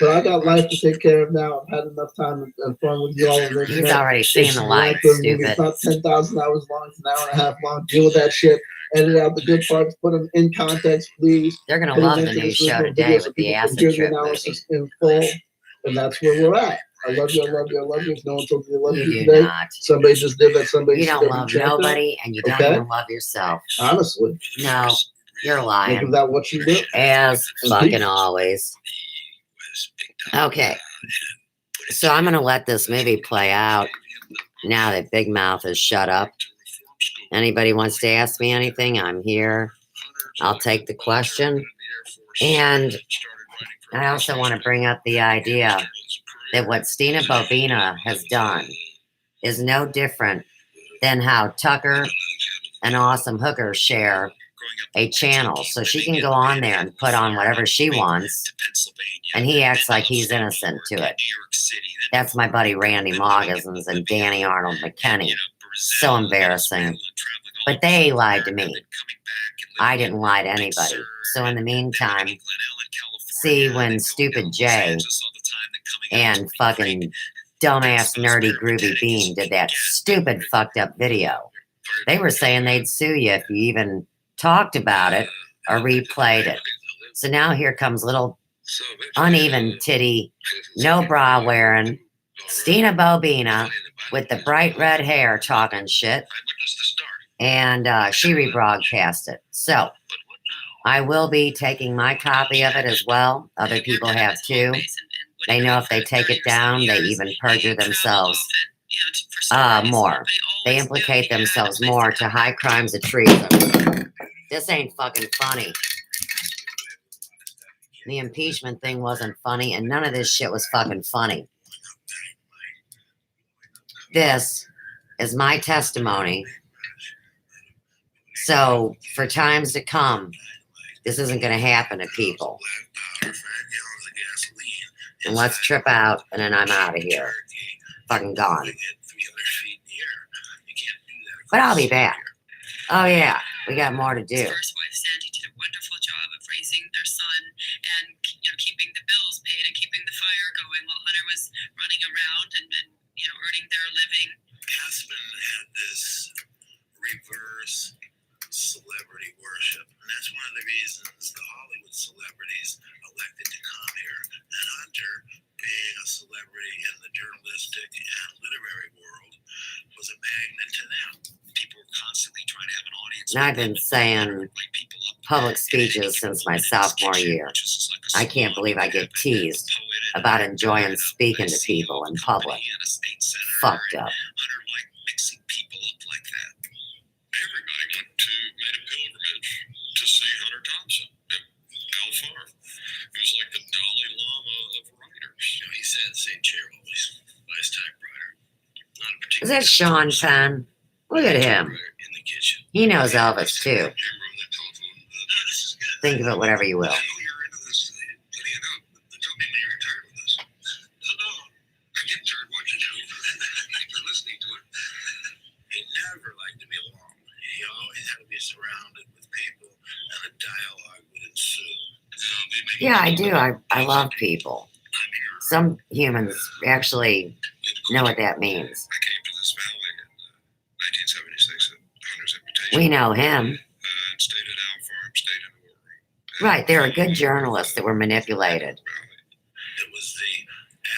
But I got life to take care of now. I've had enough time and fun with you all. He's already seen the light, stupid. It's not 10,000 hours long. It's an hour and a half long. Deal with that shit. Edit out the good parts. Put them in context, please. They're going to love the new show today with the acid trip movie. In full, and that's where we're at. I love you. I love you. I love you. If no one told you I love you do today, not. somebody just did that. Somebody you don't love nobody, and you don't even love yourself. Honestly. No, you're lying. Think that what you do? As fucking always. Okay. So I'm going to let this movie play out now that Big Mouth is shut up. Anybody wants to ask me anything, I'm here. I'll take the question. And I also want to bring up the idea that what Stina Bobina has done is no different than how Tucker and Awesome Hooker share a channel. So she can go on there and put on whatever she wants, and he acts like he's innocent to it. That's my buddy Randy Moggins and Danny Arnold McKenney. So embarrassing. But they lied to me. I didn't lie to anybody. So in the meantime, see when Stupid Jay and fucking dumbass nerdy Groovy Bean did that stupid fucked up video, they were saying they'd sue you if you even talked about it or replayed it. So now here comes little uneven titty, no bra wearing Stina Bobina with the bright red hair talking shit, and she rebroadcast it. So I will be taking my copy of it as well. Other people have too. They know if they take it down, they even perjure themselves more. They implicate themselves more to high crimes of treason. This ain't fucking funny. The impeachment thing wasn't funny, and none of this shit was fucking funny. This is my testimony. So, for times to come, this isn't going to happen to people. And let's trip out, and then I'm out of here. Fucking gone. 300 feet in the air. You can't do that. But I'll be back. Oh, yeah. We got more to do. His first wife, Sandy, did a wonderful job of raising their son and keeping the bills paid and keeping the fire going while Hunter was running around and earning their living. Aspen had this reverse celebrity worship, and that's one of the reasons the Hollywood celebrities elected to come here. And Hunter, being a celebrity in the journalistic and literary world, was a magnet to them. People were constantly trying to have an audience. And I've been saying public speeches since my sophomore year. I can't believe I get teased about enjoying speaking to people in public. Fucked up. Hunter liked mixing people up like that. Everybody made a pilgrimage to see Hunter Thompson at Al Farm. He was like the Dalai Lama of writers. He sat in the same chair always, last typewriter. Not a particular. Is that Sean Penn? Look at him. In the kitchen. He knows Elvis, too. Think of it whatever you will. I know you're into this. Tell me when you're retired with this. No. I get tired watching you. You're listening to it. He never liked to be alone. He always had to be surrounded with people, and a dialogue would ensue. Yeah, I do. I love people. Some humans actually know what that means. I came to this valley in 1976 at Hunter's invitation. We know him. And stayed at Al Farm, stayed in the war room. Right, there are good journalists that were manipulated. It was the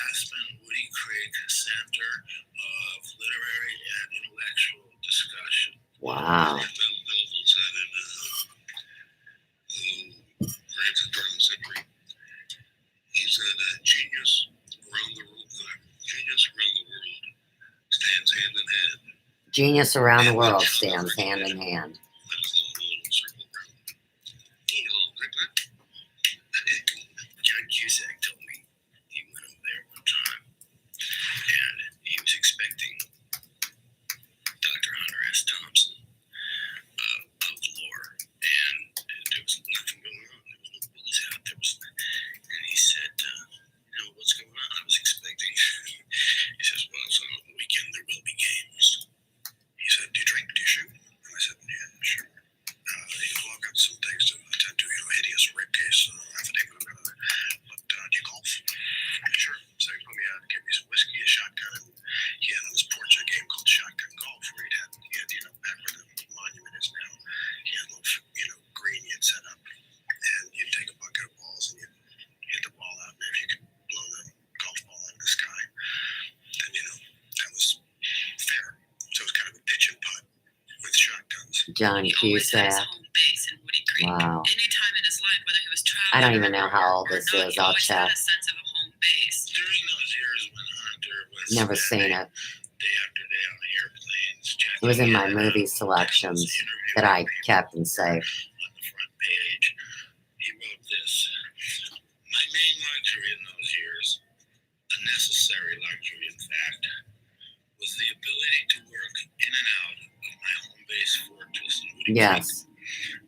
Aspen Woody Creek Center of Literary and Intellectual Discussion. Wow. Melville said in Granted Darling Symphony, he said genius around the world stands hand in hand. Genius around the world stands hand in hand. That was the whole circle around. John Cusack told me he went over there one time and he was expecting Dr. Hunter S. Thompson of lore, and there was nothing going on. There was no booze out. And he said, what's going on? I was expecting. He says, well, so on the weekend there will be games. He said, do you drink? Do you shoot? And I said, yeah, sure. He goes, well, I've got some things to attend to, hideous rape case, affidavit, but do you golf? Sure. So he put me out, give me some whiskey, a shotgun, and he had on his porch a game called Shotgun Golf, where he had back where the monument is now, he had a little, green he had set up, and you'd take a bucket of balls and you'd hit the ball out, and if you could blow the golf ball out of the sky, then, that was fair. So it was kind of a pitch and putt with shotguns. John He always had his Cusack. home base in Woody Creek. Wow. Anytime in his life, whether he was traveling, I don't even know how old or this not, is. he I'll always check. had a sense of a home base. During those years when Hunter was Never seen it. day after day on airplanes, It was in my movie selections that I kept and saved. On the front page, he wrote this: my main luxury in those years, a necessary luxury in fact, was the ability to work in and out of my home base fortress in Woody Creek. Yes.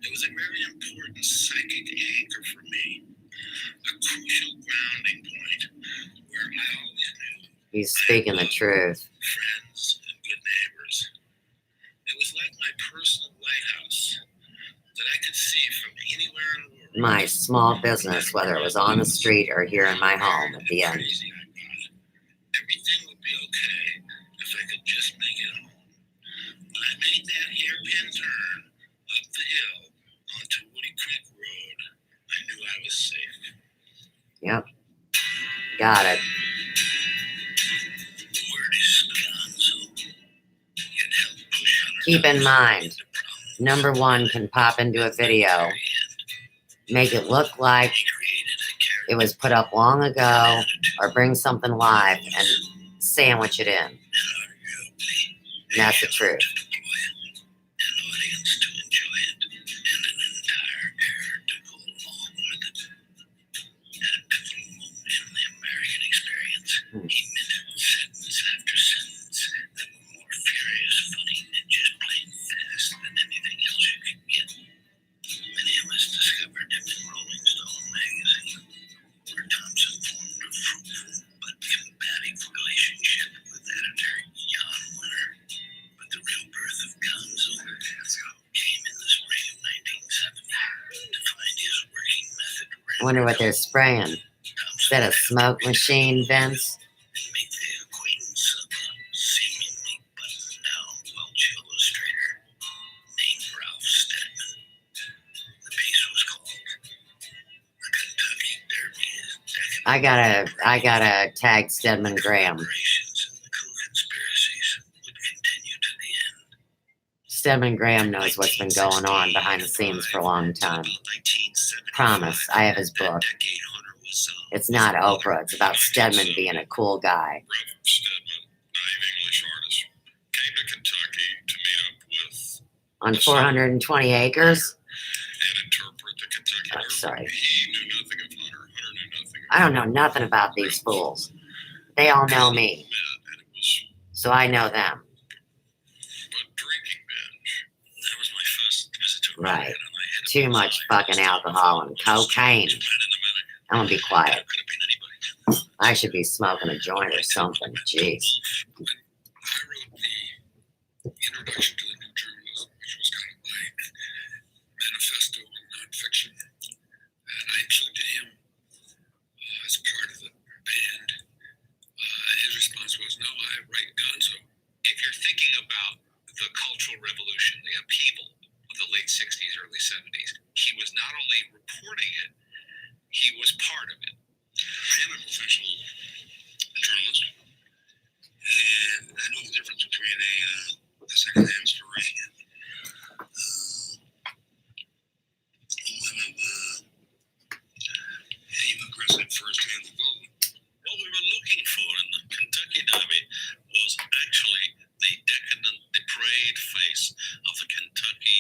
It was a very important psychic anchor for me, a crucial grounding point where I always knew He's speaking the truth. friends and good neighbors. It was like my personal lighthouse that I could see from anywhere in the world. My small business, whether it was on the street or here in my home at the end. Crazy, I thought. Everything would be okay if I could just make it home. When I made that hairpin turn up the hill onto Woody Creek Road, I knew I was safe. Yep. Got it. The word is Gonzo. It helped push Hunter Keep in Thompson mind, into prominence. number one can pop into a video, make it look like He created a character it was put up long ago, or bring something live and sandwich it in. and arguably And that's the truth. to deploy it, an audience to enjoy it, and an entire era to go along with it. At a pivotal moment in the American experience, he minted sentence after sentence that were more furious, funny, and just plain fast than anything else you could get. Many of us discovered him in Rolling Stone magazine, where Thompson formed a fruitful but combative relationship with editor Jan I wonder what they're spraying. Is that a smoke machine, Vince? And make the acquaintance of a seemingly buttoned-down Welsh illustrator named Ralph Stedman. The piece was called The Kentucky Derby. I gotta tag Stedman Graham. Operations and the coup conspiracies would continue to the end. Stedman Graham knows what's been going on behind the scenes for a long time. Promise, I have his book. It's not Oprah, it's about Stedman being a cool guy. Ralph Stedman, naive English artist, came to Kentucky to meet up with On 420 acres? and interpret the Kentucky Oh, Derby. sorry. He knew nothing of Hunter. Hunter knew nothing of I don't know nothing about these fools. They all know me, and it was so I know them. a drinking binge. That was my first visit to Right. America, and I hit Too a much bullseye. fucking alcohol and cocaine. Two men in America. I'm gonna be quiet. That could have been anybody. I should be smoking a joint or something. Jeez. When I wrote the introduction to the new journalism, which was kind of like manifesto on nonfiction, and I included him as part of the band. His response was, "No, I write gonzo." If you're thinking about the Cultural Revolution, the upheaval of the late 60s, early 70s, he was not only reporting it, he was part of it. I am a professional journalist, and I know the difference between a secondhand story and one of the aggressive first-hand development. What we were looking for in the Kentucky Derby was actually the decadent, depraved face of the Kentucky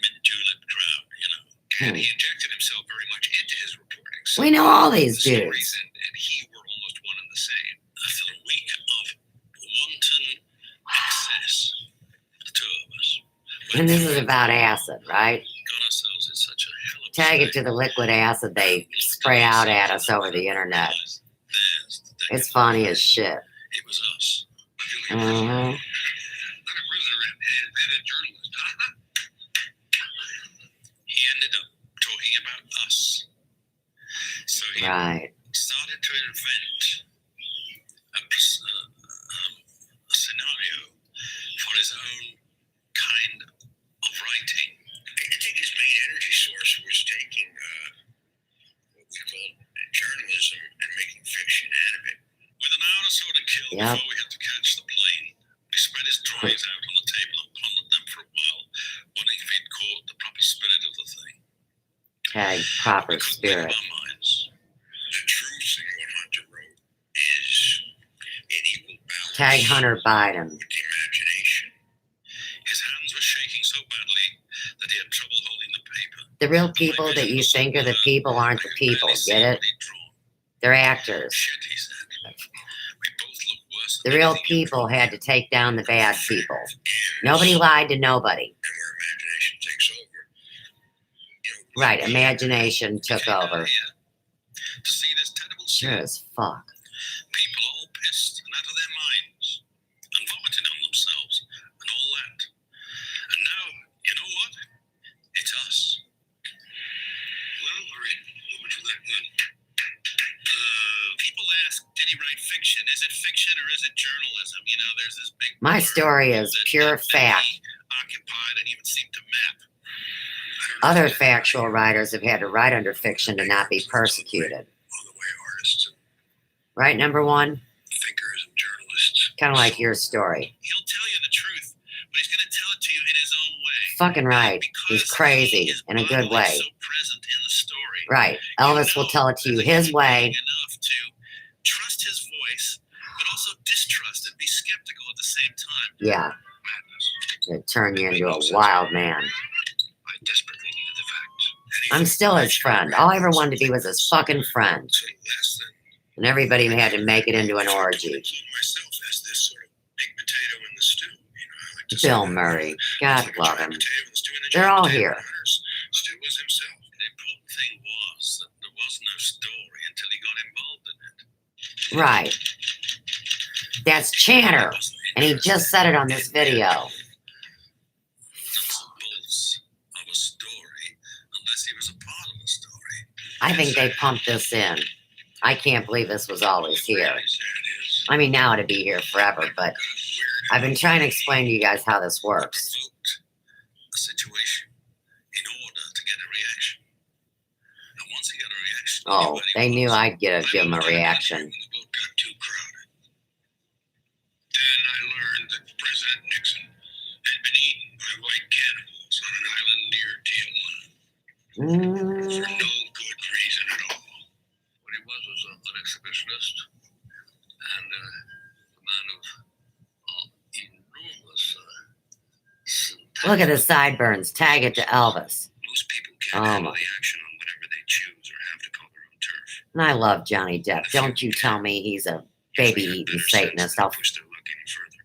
mid-julep crowd, you know. And he injected himself very much into his reporting. So We know all these the stories dudes. and he were almost one and the same. After a week of wanton excess, the two of us And this is about acid, right? got ourselves in such a hell of a Tag it state. to the liquid acid they spray out at us over the internet. There's the decadent. It's funny as shit. It was us. Uh-huh. Not a prisoner, a journalist. He ended up talking about us. So he Right. started to invent a scenario for his own kind of writing. I think his main energy source was taking what we call journalism and making fiction out of it. With an hour or so to kill Yep. before we had to catch the plane, we spread his drawings out on the table and pondered them for a while, wondering if he'd caught the proper spirit of the thing. Tag proper We couldn't spirit. make up our minds. The truth in what Hunter wrote is in equal balance Tag Hunter Biden. with the imagination. His hands were shaking so badly that he had trouble holding the paper. The real people that you think are the people aren't the people. Get it? They're actors. Shit, he said. We both look worse The than real anything in people had to take down the bad people. years. Nobody lied to nobody. And where imagination takes over. You know, Right, imagination took came out over. here to see this terrible scene. Sure as fuck. People all pissed and out of their minds and vomiting on themselves and all that. And now, you know what? It's us. Well, all right. So much for that one. People ask, did he write fiction? Is it fiction or is it journalism? You know, there's this big My blur story is that- pure that fact. he occupied and even seemed to map. I don't know Other if that- factual writers have had to write under fiction to not be persecuted. All the way artists and Right, number one? thinkers and journalists. Kind of like your story. He'll tell you the truth, but he's going to tell it to you in his own way. Fucking right. Because He's crazy he is in a good bodily way. So present in the story. Right. Elvis will tell it to you his way. Enough to trust his voice, but also distrust and be skeptical at the same time. Yeah. Madness. It'll turn you into a wild man. I desperately needed the facts. I'm still his friend. All I ever wanted to be was his fucking friend. So less than And everybody had to make it into an orgy. I include myself as this sort of big potato in the stew. You know, I like to say Bill that. Murray. It's God like a love giant him. potato in the stew and a They're giant all potato here. in Hunter's stew was himself. The important thing was that there was no story until he got involved in it. Right. That's Chanter. And he just said it on this video. Nuts and bolts of a story, unless he was a part of the story. I think they pumped this in. I can't believe this was always here. I mean, now it'd be here forever, but I've been trying to explain to you guys how this works. A situation in order to get a reaction. And once he got a reaction, Oh, they knew I'd give them a reaction. when the boat got too crowded. Then I learned that President Nixon had been eaten by white cannibals on an island near Tijuana for no good reason at all. What he was an exhibitionist and a man of enormous Look at the sideburns. Tag it to Elvis. Most people Oh can't handle my. the action on whatever they choose or have to call their own turf. And I love Johnny Depp. Don't you tell me he's a baby-eating Satanist. I'll push their luck any further.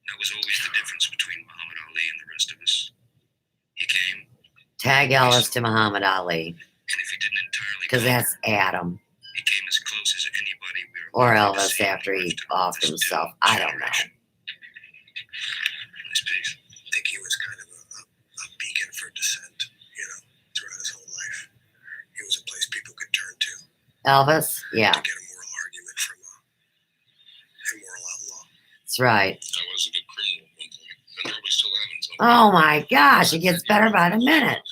That was always the difference between Muhammad Ali and the rest of us. He came, tag Elvis to Muhammad Ali, and if he didn't entirely, because that's Adam. he came as close as anybody we were Or likely to Elvis see after he left offed this himself. new I don't know. generation. Nice piece. I think he was kind of a beacon for dissent, throughout his whole life. He was a place people could turn to Elvis? Yeah, to get a moral argument from a immoral outlaw. that's right. I was a good criminal at one point, and probably still am in some Oh my gosh, it gets better by the minute.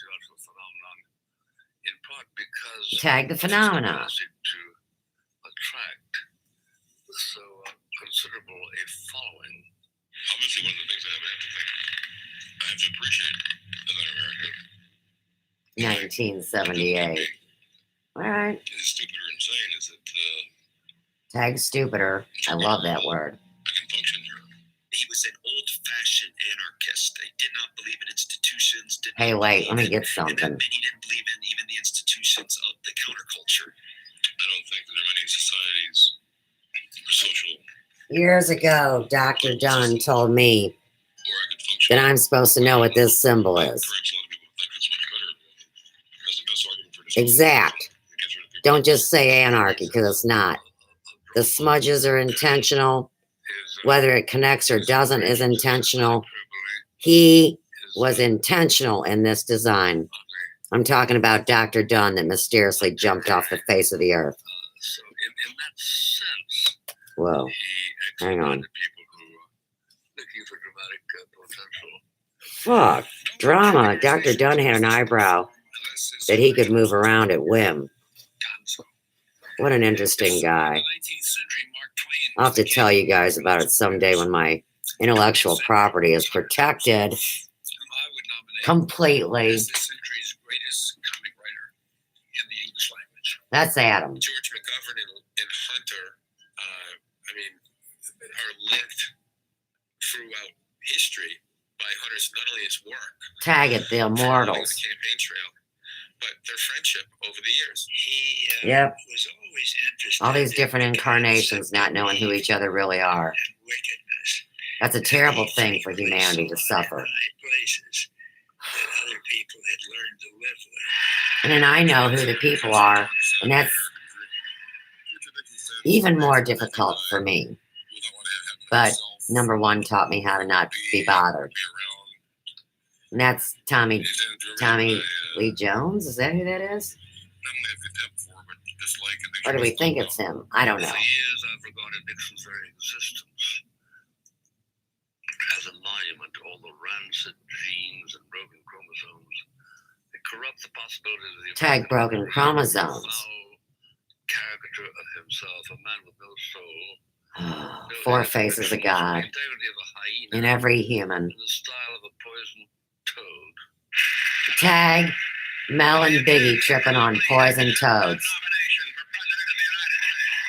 In part because Tag the phenomenon. to attract so considerable a following. Obviously, one of the things I have to appreciate as an American. 1978. All right. Is stupid or insane is that Tag stupider. I love that word. I can function here. He was an old-fashioned anarchist. He did not believe in institutions. Hey, wait, let me get And something. that meant he didn't believe in even the institutions of the counterculture. I don't think that there are many societies or social Years ago, Dr. Dunn told me or I could function. that I'm supposed to know what this symbol is. Perhaps a lot of people think it's much better. That's the best argument for destroying Exact. it gets rid of people. Don't just say anarchy, because it's not. The smudges are intentional. Whether it connects or doesn't is intentional. He was intentional in this design. I'm talking about Dr. Dunn that mysteriously jumped off the face of the earth. So in that sense, Whoa, he hang on. exploited people who were looking for dramatic potential. Fuck, drama. Dr. Dunn had an eyebrow that he could move around at whim. What an interesting guy. I'll have to tell you guys about it someday when my intellectual property is protected completely. That's Adam. George McGovern and Hunter, are lived throughout history by Hunter's, not only his work, Tag it, the following immortals. the campaign trail, but their friendship over the years. He Yep. was always interested All these in different the incarnations not knowing who each other really are. and wickedness. That's a terrible thing for humanity to suffer. High places that other people had learned to live with. And then I know who the people are, and that's even more difficult for me. But number one taught me how to not be bothered. And that's Tommy Lee Jones. Is that who that is? Or do we think it's him? I don't know. For years, I've regarded Nixon's very existence as a monument to all the rancid genes and broken chromosomes. It corrupts the possibility of the Tag broken chromosomes. foul caricature of himself, a man with no soul. Four faces of God The integrity of a hyena in every human. in the style of a poisoned toad. Tag Mel and Biggie tripping on poison toads.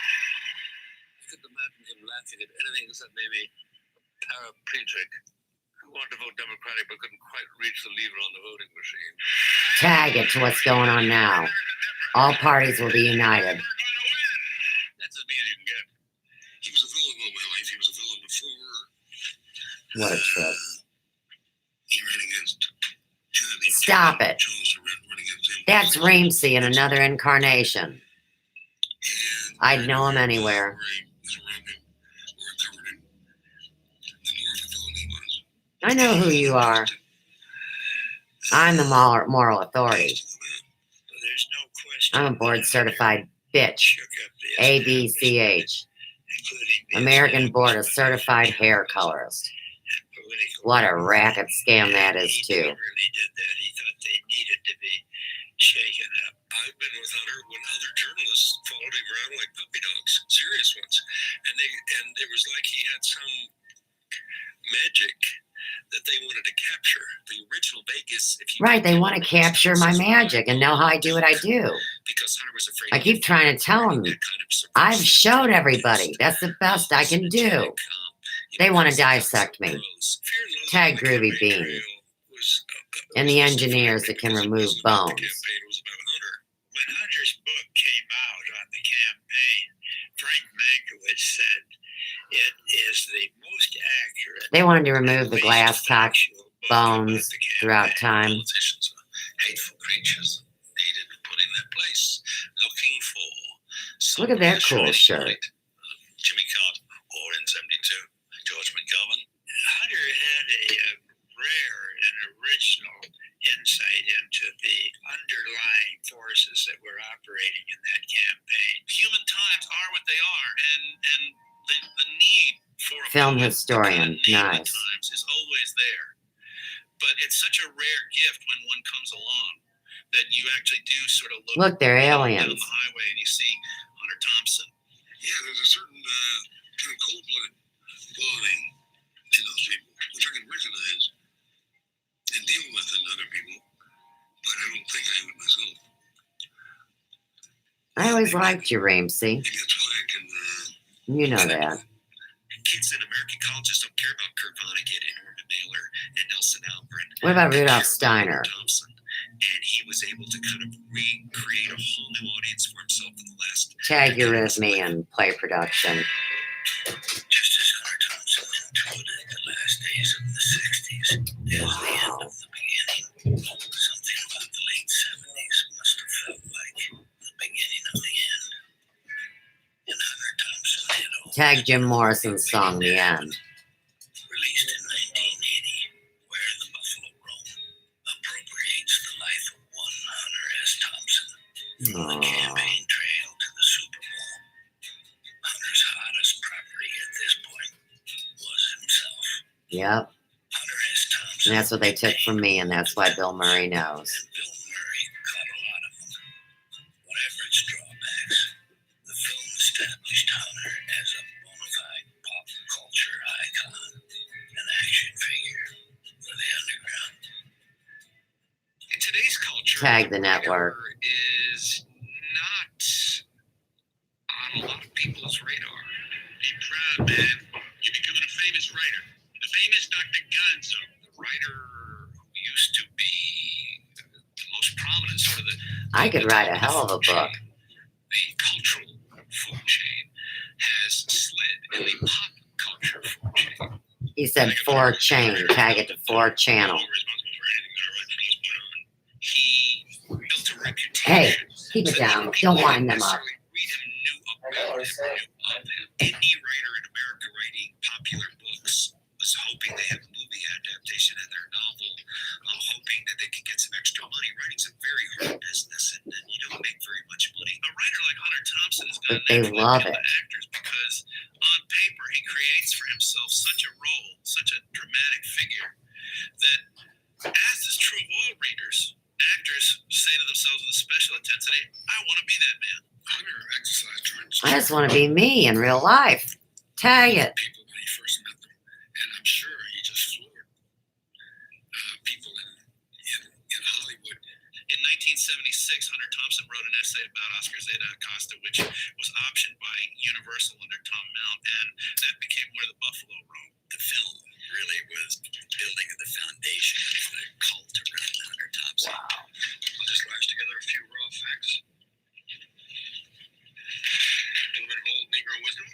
I could imagine him laughing at anything except maybe a paraplegic who wanted to vote Democratic but couldn't quite reach the lever on the voting machine. Tag it to what's going on now. All parties will be united. That's as mean as you can get. He was a villain all my life. He was a villain before. What a trip. He ran against Kennedy. Stop it. Chose to run against him. That's Ramsey in another incarnation. And I'd know him anywhere. the more he was around him, the more he covered him, the more of a villain he was. I know who you are. I'm the moral authority. But there's no I'm a board certified bitch. shook up the ABCH. including the American Board of Certified Hair Colorists. political What a racket scam that is, He too. deliberately did that. He thought they needed to be shaken up. I've been with Hunter when other journalists followed him around like puppy dogs, serious ones, and it was like he had some magic that they wanted to capture. The original Vegas, if you Right, they want to capture my magic and know how I do what I do. because Hunter was afraid. I keep trying to tell them, I've showed everybody. That's the best I can do. They want to dissect me. Tag Groovy Bean. And the engineers that can remove bones. When Hunter's book came out on the campaign, Frank Mankiewicz said it is the most accurate. They wanted to remove the glass top bones throughout time. Politicians are hateful creatures needed to put in their place, looking for. Look at that cool shirt. Jimmy Carter, or in '72, George McGovern. Hunter had a rare and original insight into the underlying forces that were operating in that campaign. Human times are what they are, and the need for a Film poet historian, to name the nice. times is always there. But it's such a rare gift when one comes along that you actually do sort of Look, they're down aliens. the highway and you see Hunter Thompson. Yeah, there's a certain kind of cold-blooded quality to those people, which I can recognize and deal with in other people, but I don't think I have it myself. I always liked you, Ramsey. Maybe that's why I can. You know that. Kids in American colleges don't care about Kurt Vonnegut and Norman Mailer and Nelson Algren. What about They Rudolph care about Steiner? Hunter Thompson, and he was able to kind of recreate a whole new audience for himself in the last. Tag Eurythmy and play production. Just as Hunter Thompson intuited the last days of the '60s as the end of the beginning, something about the late '70s must have felt like the beginning of the end. And Hunter Thompson had always Tag Jim Morrison's song, The End. released in 1980, Where the Buffalo Roam, appropriates the life of one Hunter S. Thompson from the Aw. campaign trail to the Super Bowl. Hunter's hottest property at this point was himself. Yep. Hunter S. Thompson. And that's what they took from me, and that's why Bill Murray knows. And Bill Murray caught a lot of them. Whatever its drawbacks, the film established Hunter as a bona fide pop culture icon, an action figure for the underground. In today's culture, Tag the network. writer is not on a lot of people's radar. Be proud, man. You're becoming a famous writer. The famous Dr. Gonzo, the writer who used to be the most prominent sort of the. I could write a hell of a book. The cultural food chain has slid in the pop culture food chain. He said 4-chain. Tag it to 4-channel. He built a reputation. Hey, keep it down. Don't wind them up. Any writer in America writing popular books was hoping they had a movie adaptation of their novel, hoping that they could get some extra money. Writing's a very hard business, and you don't make very much money. A writer like Hunter Thompson is going But they love it. actors because on paper he creates for himself such a role, such a dramatic figure, that as is true of all readers, actors say to themselves with a special intensity, I want to be that man. Hunter exercised tremendous I just want to be me in real life. Tag it. people when he first met them, and I'm sure he just floored people in Hollywood. In 1976, Hunter Thompson wrote an essay about Oscar Zeta Acosta, which was optioned by Universal under Tom Mount, and that became Where the Buffalo Roam. The film really was building the foundation of the cult around Hunter Thompson. Wow. I'll just lash together a few raw facts. A little bit of old Negro wisdom.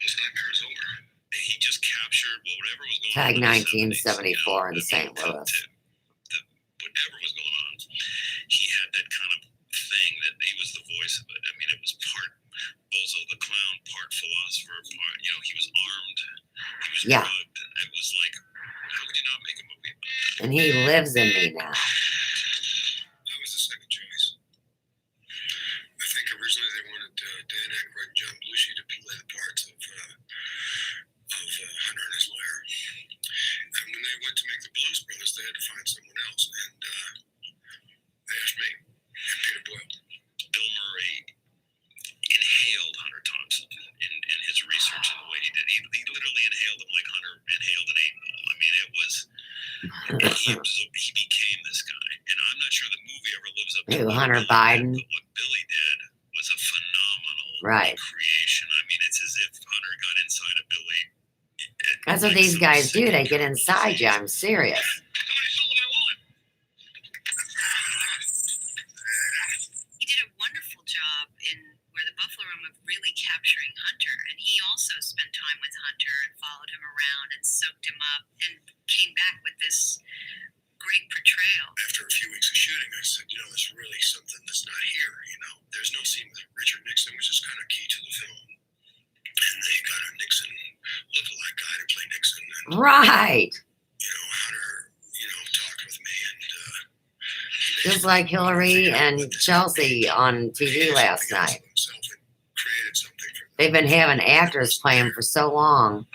His nightmare is over. He just captured whatever was going Tag on. 1974 in St. Louis. Whatever was going on, he had that kind of thing that he was the voice of it. I mean, it was part Bozo the Clown, part philosopher, part, he was armed, he was Yeah. drugged. It was like, how could you not make a movie about that? And he lives in me now. I was the second Dan Aykroyd and John Belushi to play the parts of Hunter and his lawyer. And when they went to make the Blues Brothers, they had to find someone else, and they asked me and Peter Boyle. Bill Murray inhaled Hunter Thompson in his research in the way he did. He literally inhaled him like Hunter inhaled an 8-ball. I mean, it was. He became this guy, and I'm not sure the movie ever lives up to Who, what Hunter Billy Biden? did, but what Billy did was a phenomenal Right. creation. I mean, it's as if Hunter got inside of Billy. That's what these guys do. They get inside you. I'm serious. Somebody stole my wallet. He did a wonderful job in where the Buffalo Room of really capturing Hunter, and he also spent time with Hunter and followed him around and soaked him up and came back with this great portrayal. After a few weeks of shooting, I said, there's really something that's not here, There's no scene with Richard Nixon, which is kind of key to the film. And they got a Nixon lookalike guy to play Nixon. And, Right. Hunter, talked with me and Just like Hillary and Chelsea on TV last night. They've been having actors play him for so long.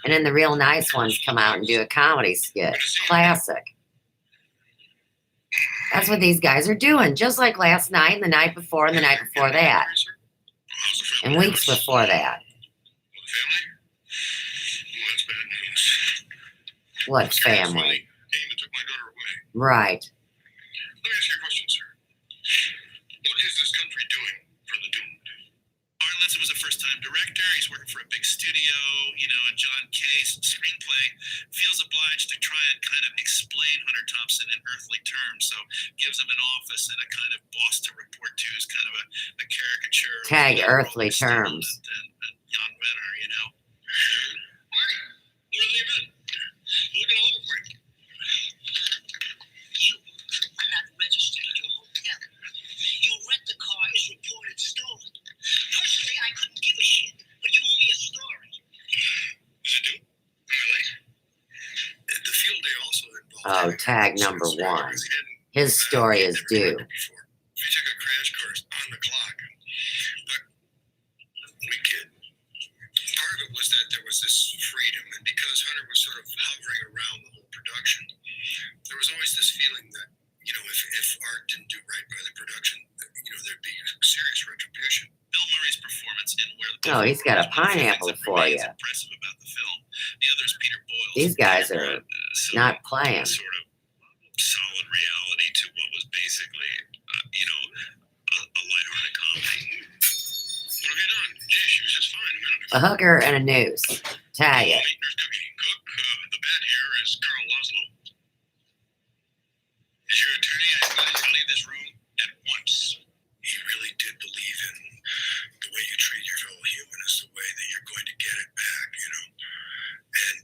And then the real nice ones come out and do a comedy skit. Classic. That's what these guys are doing. Just like last night and the night before and the night before that. And weeks before that. What family? Right. Let me ask you a question, sir. What is this country doing for the doomed? Arlen was a first-time director. He's working for a big studio, and John Kay's screenplay feels obliged to try and kind of explain Hunter Thompson in earthly terms. So gives him an office and a kind of boss to report to, who's kind of a caricature. Tag earthly terms. And Jan Venner, Marty, where have you been? Looking all over for you. You are not registered at your hotel. Your rent the car is reported stolen. Personally, I couldn't give a shit, but you owe me a story. Is it due? Am I late? The field day also involved. Oh, tag number one. His story is due. We took a crash course on the clock, but we kid. Part of it was that there was this freedom, and because Hunter was sort of hovering around the whole production, there was always this feeling that, if art didn't do right by the production, there'd be serious retribution. Bill Murray's performance in Where the Oh, he's got a pineapple for you. Impressive about the film. The other is Peter Boyle. These guys are not playing. Sort of solid reality to what was basically, a lighthearted comedy. What have you done? Gee, she was just fine a minute ago. A hooker and a noose. Tag it. Nurse Cookie. Cook, the bat here is Carl Laszlo. Is your attorney? I advise you to leave this room at once. He really did believe in the way you treat your fellow human is the way that you're going to get it back, And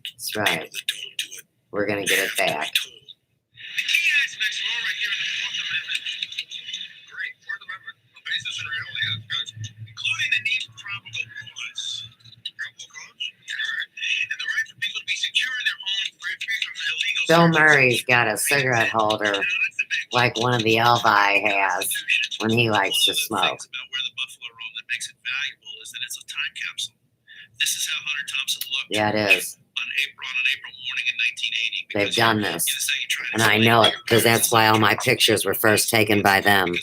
That's right. people that don't do it We're going to get it have to back. be told. The key aspects are all right here in the Fourth Amendment. Great, Fourth Amendment. The basis in reality is good. Including the need for probable cause. Probable cause? Right. And the right for people to be secure in their homes, free from illegal Bill searches. Murray's got a cigarette holder That's the big like one of the Elvi has when he likes to smoke. One of the things about Where the Buffalo Roam that makes it valuable is that it's a time capsule. This is how Hunter Thompson looked. Yeah, it is. On an April morning in 1980. They've done this. This And I know it because that's why all my pictures were first taken by them.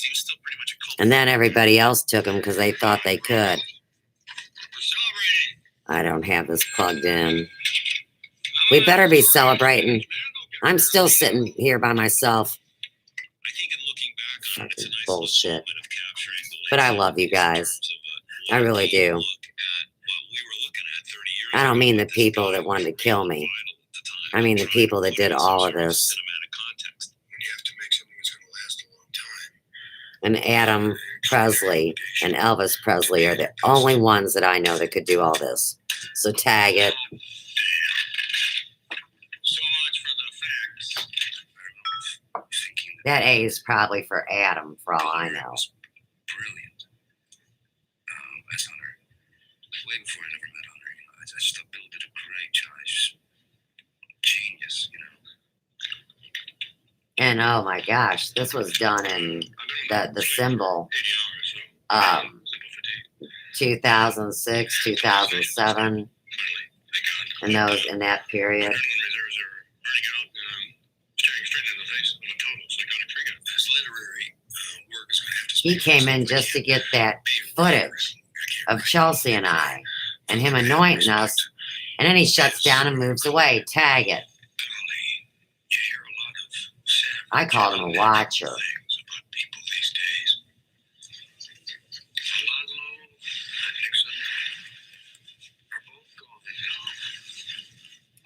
And then everybody else took them because they thought they could. I don't have this plugged in. We better be celebrating. I'm still sitting here by myself. Fucking bullshit. But I love you guys. I really do. I don't mean the people that wanted to kill me. I mean the people that did all of this. And Adam Presley and Elvis Presley are the only ones that I know that could do all this. So tag it. That A is probably for Adam, for all I know. Brilliant. That's Hunter. Way before I never met Hunter, I just thought Bill did a great job. He's genius, And oh my gosh, this was done in the symbol 2006, 2007, Finally, they got in that period. adrenaline reserves are burning out, staring straight in the face on a total psychotic freakout. His literary work is going to have to He speak for came in itself. just to get that Be footage I can't of Chelsea and I, and him anointing us, and then he shuts down and moves away. Tag it. Golly, you hear a lot of sad I called him a watcher. things about people these days. Laszlo and Nixon are both gone.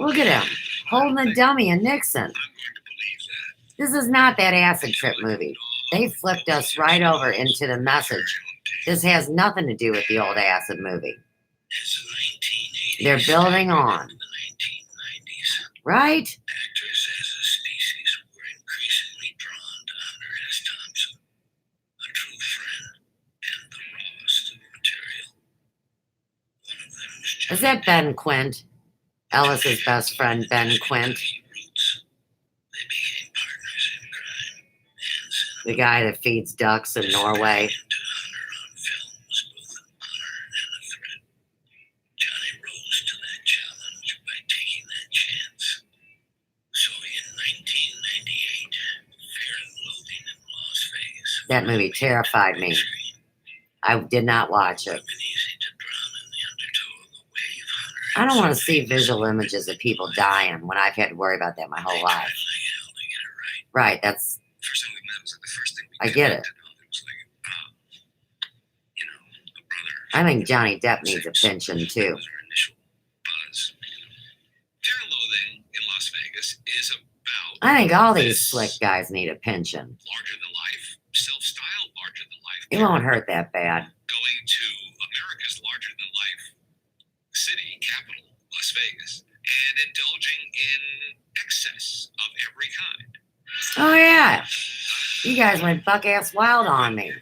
Look at him, holding a dummy and Nixon. I'm going to believe that. This is not that acid trip movie. They flipped us right over into the message. This has nothing to do with the old acid movie. It's the 1980s. They're building on, The 1990s. right? Actors as a species were increasingly drawn to Hunter S. Thompson, a true friend and the rawest of material. One of them was Is that Ben Quint? Ellis's best friend, Ben Quint, Roots. They became partners in crime and cinema. the guy that feeds ducks in Norway. To Hunter on film was both an honor and a threat. Johnny rose to that challenge by taking that chance. So in 1998, Fear and Loathing in Las Vegas. That movie terrified me. I did not watch it. Been easy to drown in the undertow of a wave. Hunter I don't want to see visual images of people dying when I've had to worry about that my whole life. Like hell to get it right. Right, that's, For something that was like the first thing we I get it. connected on. It was like, you know, a brother. I think Johnny Depp needs a pension too. That was our initial buzz. Fear and Loathing in Las Vegas is about I think all these slick guys need a pension. larger than life, self-styled larger than life. It won't hurt that bad. Going to America's larger than life city capital, Las Vegas, and indulging in excess of every kind. Oh yeah, you guys went buck ass wild on me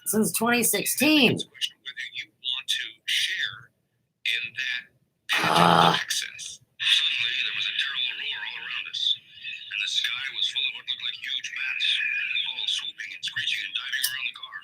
since 2016. It's a question of whether you want to share in that excess. Suddenly, there was a terrible roar all around us, and the sky was full of what looked like huge bats, all swooping and screeching and diving around the car.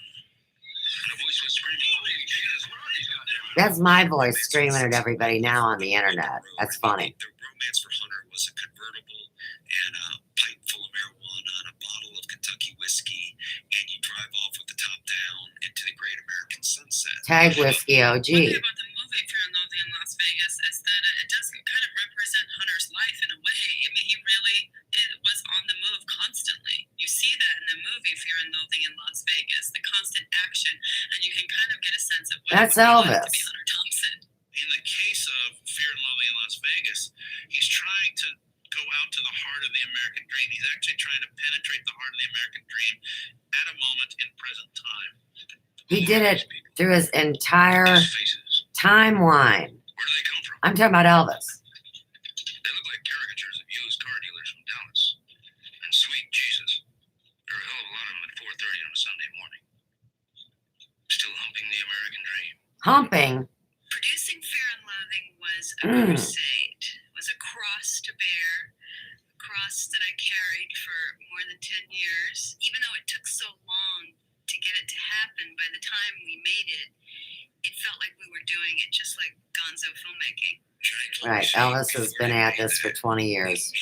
And a voice was screaming, "Holy Jesus, what are these goddamn?" That's my voice screaming at everybody now on the internet. That's funny. The romance for Hunter was a convertible and a pipe full of marijuana and a bottle of Kentucky whiskey, and you drive off with the top down into the great American sunset. Tag Whiskey One thing OG. about the movie Fear and Loathing in Las Vegas is that it does kind of represent Hunter's life in a way. I mean, he really was on the move constantly. You see that in the movie Fear and Loathing in Las Vegas, the constant action, and you can kind of get a sense of what That's it would be like Elvis. to be Hunter Thompson. In the case of Fear and Loathing in Las Vegas, he's trying to go out to the heart of the American dream. He's actually trying to penetrate the heart of the American dream at a moment in present time. He did it through his entire These faces, timeline. where do they come from? I'm talking about Elvis. They look like caricatures of used car dealers from Dallas. And sweet Jesus, there are a hell of a lot of them at 4:30 on a Sunday morning. Still humping the American dream. Humping. Producing Fear and Loathing was a Mm. crusade, was a cross to bear, a cross that I carried for more than 10 years. Even though it took so long to get it to happen, by the time we made it, it felt like we were doing it just like gonzo filmmaking. Right, Elvis has been at this for 20 years.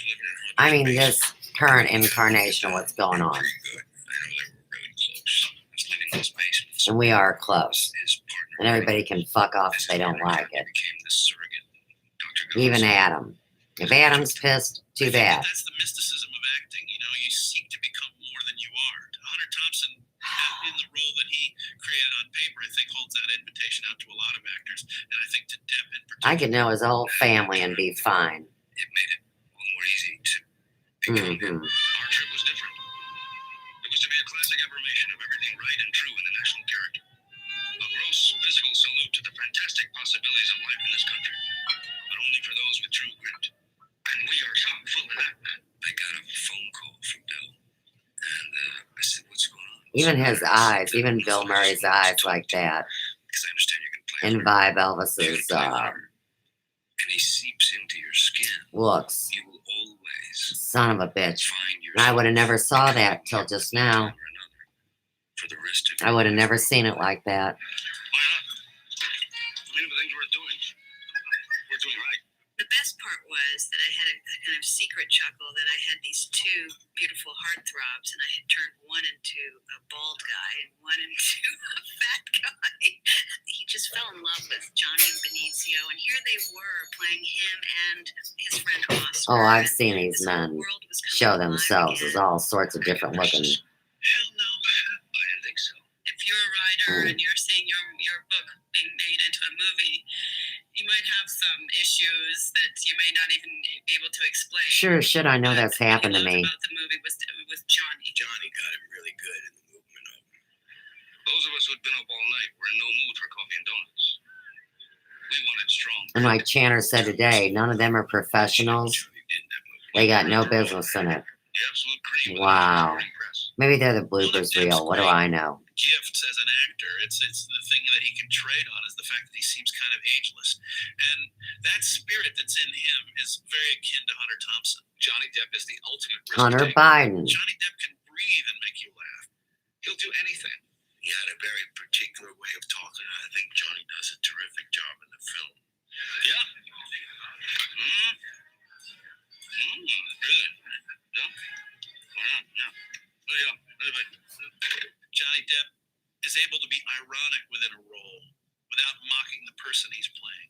I mean, this current incarnation of what's going on. Pretty good. I know they were really close. I was living in his basement. And we are close. His partner, And everybody can fuck off if they don't like it. became the surrogate. Dr. Even Goss. Adam. If Adam's pissed, too bad. That's the mysticism of acting. You know, you seek to become more than you are. Hunter Thompson, in the role that he created on paper, I think holds that invitation out to a lot of actors, and I think to Depp in particular. I could know his whole family and be fine. It made it all more easy to become him. Mhm. Our trip was different. It was to be a classic affirmation of everything right and true in the national character. A gross physical salute to the fantastic possibilities of life in this country, but only for those with true grit. And we are chock full of that. I got a phone call from Bill, and I said, "What's going on?" Even his eyes, even Bill Murray's eyes like that, Because I understand you can play imbibe You Elvis's can play hard, and he seeps into your skin. looks. You will always Son of a bitch. find And I would have never yourself saw that till just now. for the rest of I would have never seen it like that. By was that I had a kind of secret chuckle that I had these two beautiful heartthrobs, and I had turned one into a bald guy and one into a fat guy. He just fell in love with Johnny and Benicio, and here they were playing him and his friend Oscar. Oh, I've and seen these this whole men world was coming show alive themselves again. as all sorts of different looking. Hell no. I didn't think so. If you're a writer and you're seeing your book being made into a movie, you might have some issues that you may not even be able to explain. Sure, shit, I know that's happened to me. About the movie was Johnny. Johnny got him really good in the movement of it. Those of us who'd been up all night were in no mood for coffee and donuts. We wanted strong. And like Chanters said today, none of them are professionals. Johnny did in that movie. They got no business in it. The absolute cream of the Wow. sporting press. Maybe they're the bloopers reel. What do I know? Gifts as an actor. It's the thing that he can trade on is the fact that he seems kind of ageless. And that spirit that's in him is very akin to Hunter Thompson. Johnny Depp is the ultimate risk Hunter taker. Biden. Johnny Depp can breathe and make you laugh. He'll do anything. He had a very particular way of talking, and I think Johnny does a terrific job in the film. Yeah. Really? No? No. Oh, yeah. Johnny Depp is able to be ironic within a role without mocking the person he's playing.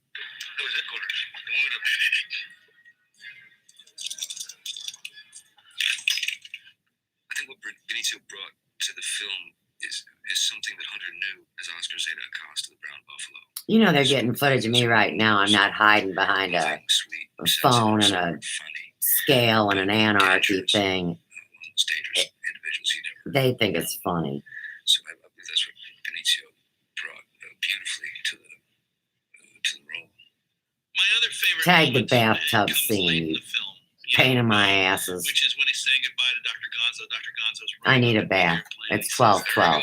That was headquarters. They wanted to... I think what Benicio brought to the film is something that Hunter knew as Oscar Zeta Acosta, the Brown Buffalo. You know they're getting footage of me right now. I'm not hiding behind a Sweet, phone and sensitive, a funny, scale and an anarchy thing. most dangerous individuals he'd ever. They think it's funny. So I believe that's what Benicio brought beautifully to the role. My other favorite Tag the moment, bathtub comes scene, late in you the film, pain in my asses. which is when he's saying goodbye to Dr. Gonzo. Dr. Gonzo's I need a running bath. airplane. It's He says, 12:12. "There goes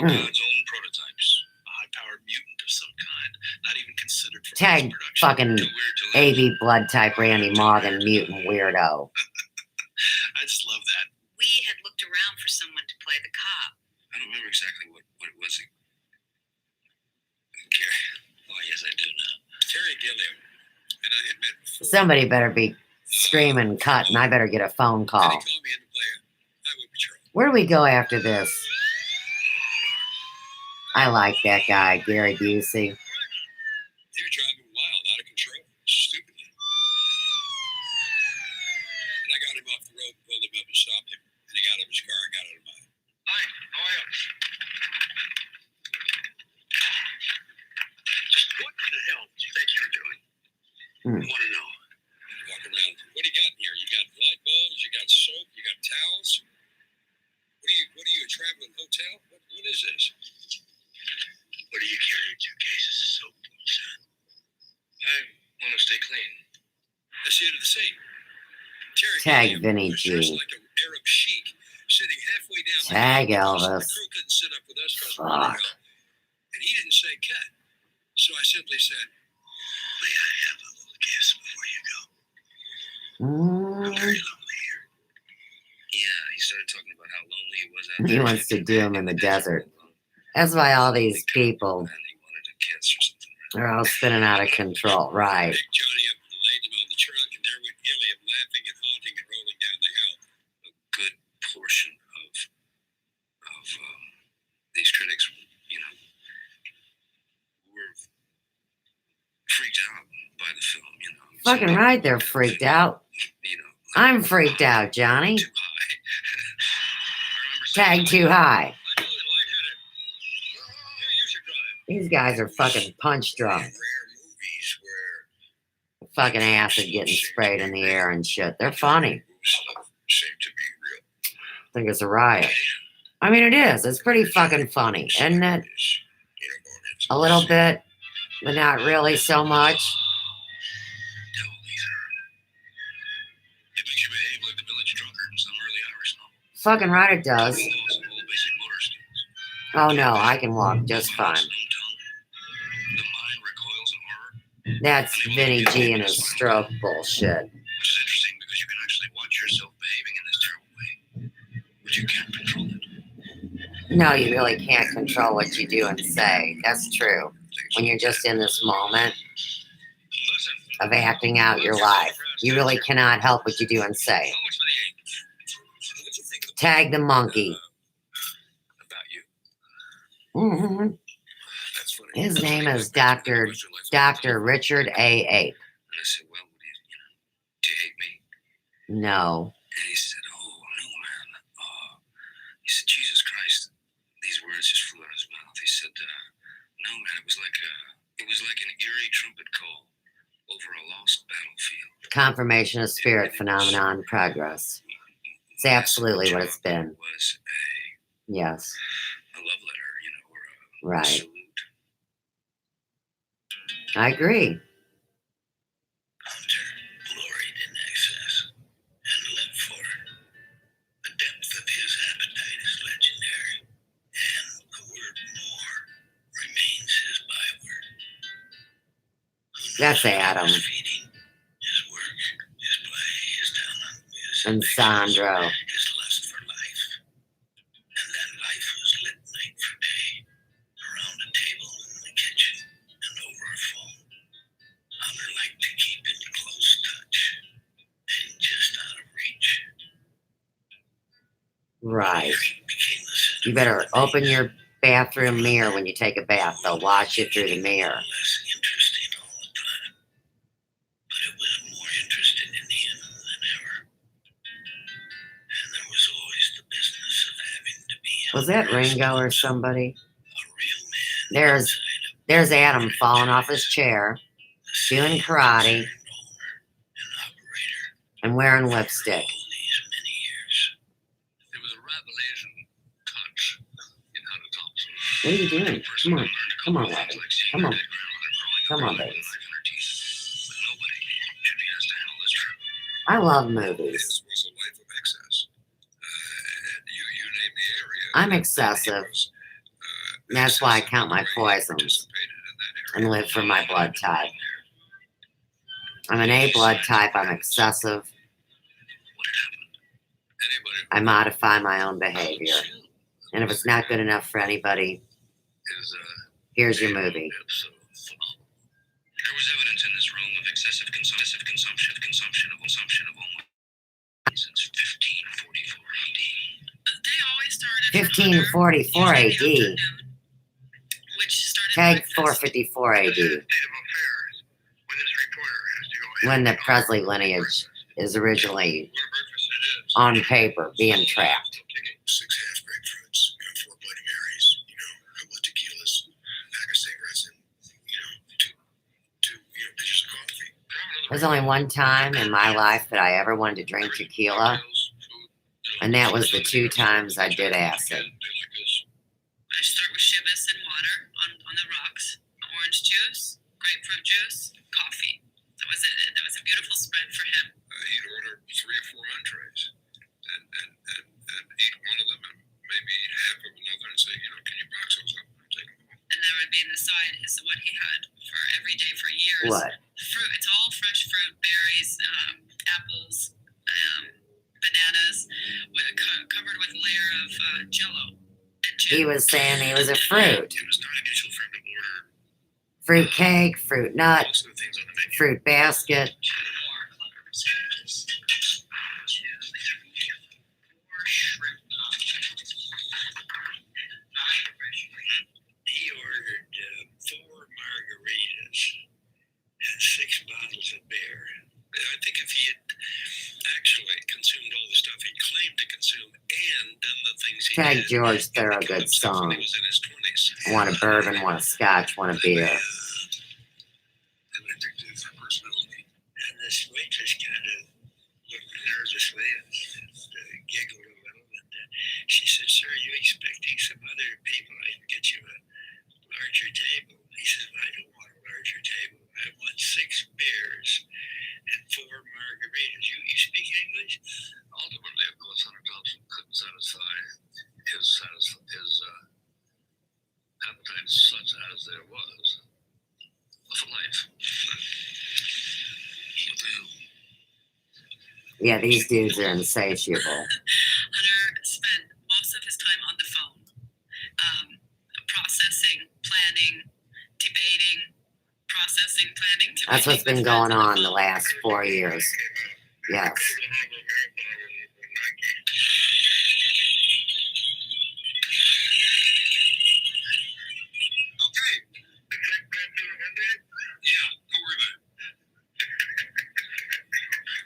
one of God's own prototypes, a high-powered mutant of some kind, not even considered for Tag mass production. fucking Too weird to live." AV blood type Randy Morgan mutant weirdo. I just love that. We had looked around for someone to play the cop. I don't remember exactly what it was. Gary. Oh, yes, I do now. Terry Gilliam and I had met before. Somebody better be screaming cut and I better get a phone And he call. called me in to play Highway Patrol. Where do we go after this? I like that guy, Gary Busey. He was driving wild, out of control, stupidly. And I got him off the road, pulled him up and stopped him. And he got out of his car and got out of mine. Hi, how are you? What the hell do you think you're doing? Hmm. I want to know. Walk around. What do you got in here? You got light bulbs, you got soap, you got towels. What are you, a traveling hotel? What is this? What are you carrying? 2 cases of soap, son? I want to stay clean. That's the end of the scene. Terry Tag Gilliam Vinny was dressed G. like an Arab sheik, sitting halfway down the Tag aisle because Elvis. The crew couldn't sit up with us because we're Fuck. running out. And he didn't say cut. So I simply said, "May I have a little kiss before you go? I'm very lonely here." Yeah, he started talking about how lonely he was out He there. wants to do him in the desert. That's why all these people And he wanted a kiss or something. are all spinning out of control. Right. Picked Johnny up and laid him on the truck, and there went Gilliam laughing and haunting and rolling down the hill. A good portion of these critics, were freaked out by the film. Fucking right, they're freaked out. I'm freaked out, Johnny. Too high. Tag too high. I'm a little lightheaded. Yeah, you should drive. These guys are fucking punch drunk. Rare movies where Fucking acid getting sprayed in the air and shit. They're funny. stuff seemed to be real. I think it's a riot. I mean, it is. It's pretty fucking funny, isn't it? A little bit, but not really so much. It makes you behave like the village drunkard in some early Irish novel. Fucking right it does. All basic motor skills. Oh no, I can walk just fine. The mind recoils in horror, That's Vinny G and his stroke bullshit. which is interesting because you can actually watch yourself behaving in this terrible way, but you can't control it. No, you really can't control what you do and say. That's true. When you're just in this moment. Listen, of acting out your life. You really cannot help what you do and say. How much for the 8? What'd you think Tag the monkey. about you? hmm That's funny. His That's name funny. is Dr. Richard A. Ape. And I said, well, do you hate me? No. And he said, oh, no, man. He said, Jesus Christ. These words just flew out of his mouth. He said, no, man, it was like an eerie trumpet call over a lost battlefield. Confirmation of spirit phenomenon progress. It's absolutely what it's been. It was Yes. a love letter, or a Right. salute. I agree. Hunter gloried in excess and lived for it. The depth of his appetite is legendary, and the word more remains his byword. That's Adam. His feeding, his work, his play, his talent, his And ambitions, Sandro. his lust for life. And that life was lit night for day, around a table in the kitchen and over a phone. Hunter liked to keep in close touch and just out of reach. Right. Became the center You better of the open maze. your bathroom mirror when you take a bath. They'll watch you through the mirror. Less interesting all the time, but it was more interesting in the end than ever. And there was always the business of having to be Was that Ringo or somebody? a real man. There's Adam falling off his chair, doing karate, and wearing lipstick. There was a revelation touch in Hunter Thompson. What are you doing? Come on. Come on, Robin. Come on. Come on, babies. I love movies. His was a life of excess. You name the area. I'm excessive. That's why I count my poisons and live for my blood type. I'm an A blood type. I'm excessive. I modify my own behavior. And if it's not good enough for anybody, here's your movie. There was evidence in this room of excessive consumption of almost since 1544 AD. They always started 1544 AD. which started Tag breakfast. 454 AD. State of affairs when this reporter has to go When the Presley lineage is originally what breakfast it is. on paper being tracked. 6 half grapefruits, 4 Bloody Marys, a couple of tequilas, pack of cigarettes, and two dishes of coffee. There's only one time in my life that I ever wanted to drink tequila, and that was the 2 times I did acid. I start with shivas and water on the rocks, orange juice, grapefruit juice, coffee. That was it. That was a beautiful spread for him. He'd order 3 or 4 entrees and eat one of them and maybe eat half of another and say, can you box those up and take them home? And that would be in the side is what he had for every day for years. What? Fruit. It's all fresh fruit, berries, apples, bananas, covered with a layer of Jello. He was saying he was a fruit. It was not unusual for him to order Fruit cake, fruit nut, most of the things on the menu. fruit basket. He ordered 4 margaritas and 6 bottles of beer. I think if he had actually consumed all the stuff he claimed to consume and done the things he Tag did, George he became Thorogood himself when song. he was in his 20s. I want a bourbon, want a scotch, want a beer. An addictive personality. And this waitress kind of looked nervously and giggled a little. And she said, "Sir, are you expecting some other people? I can get you a larger table." He said, "I don't want a larger table. I want 6 beers and 4 margaritas. You speak English?" Ultimately, of course, Hunter Thompson couldn't satisfy his appetite such as there was. What's life? What the hell? Yeah, these dudes are insatiable. Hunter spent most of his time on the phone, processing, planning, debating, processing, planning to That's what's been going on the last 4 years. Yes. Yeah, don't worry about it.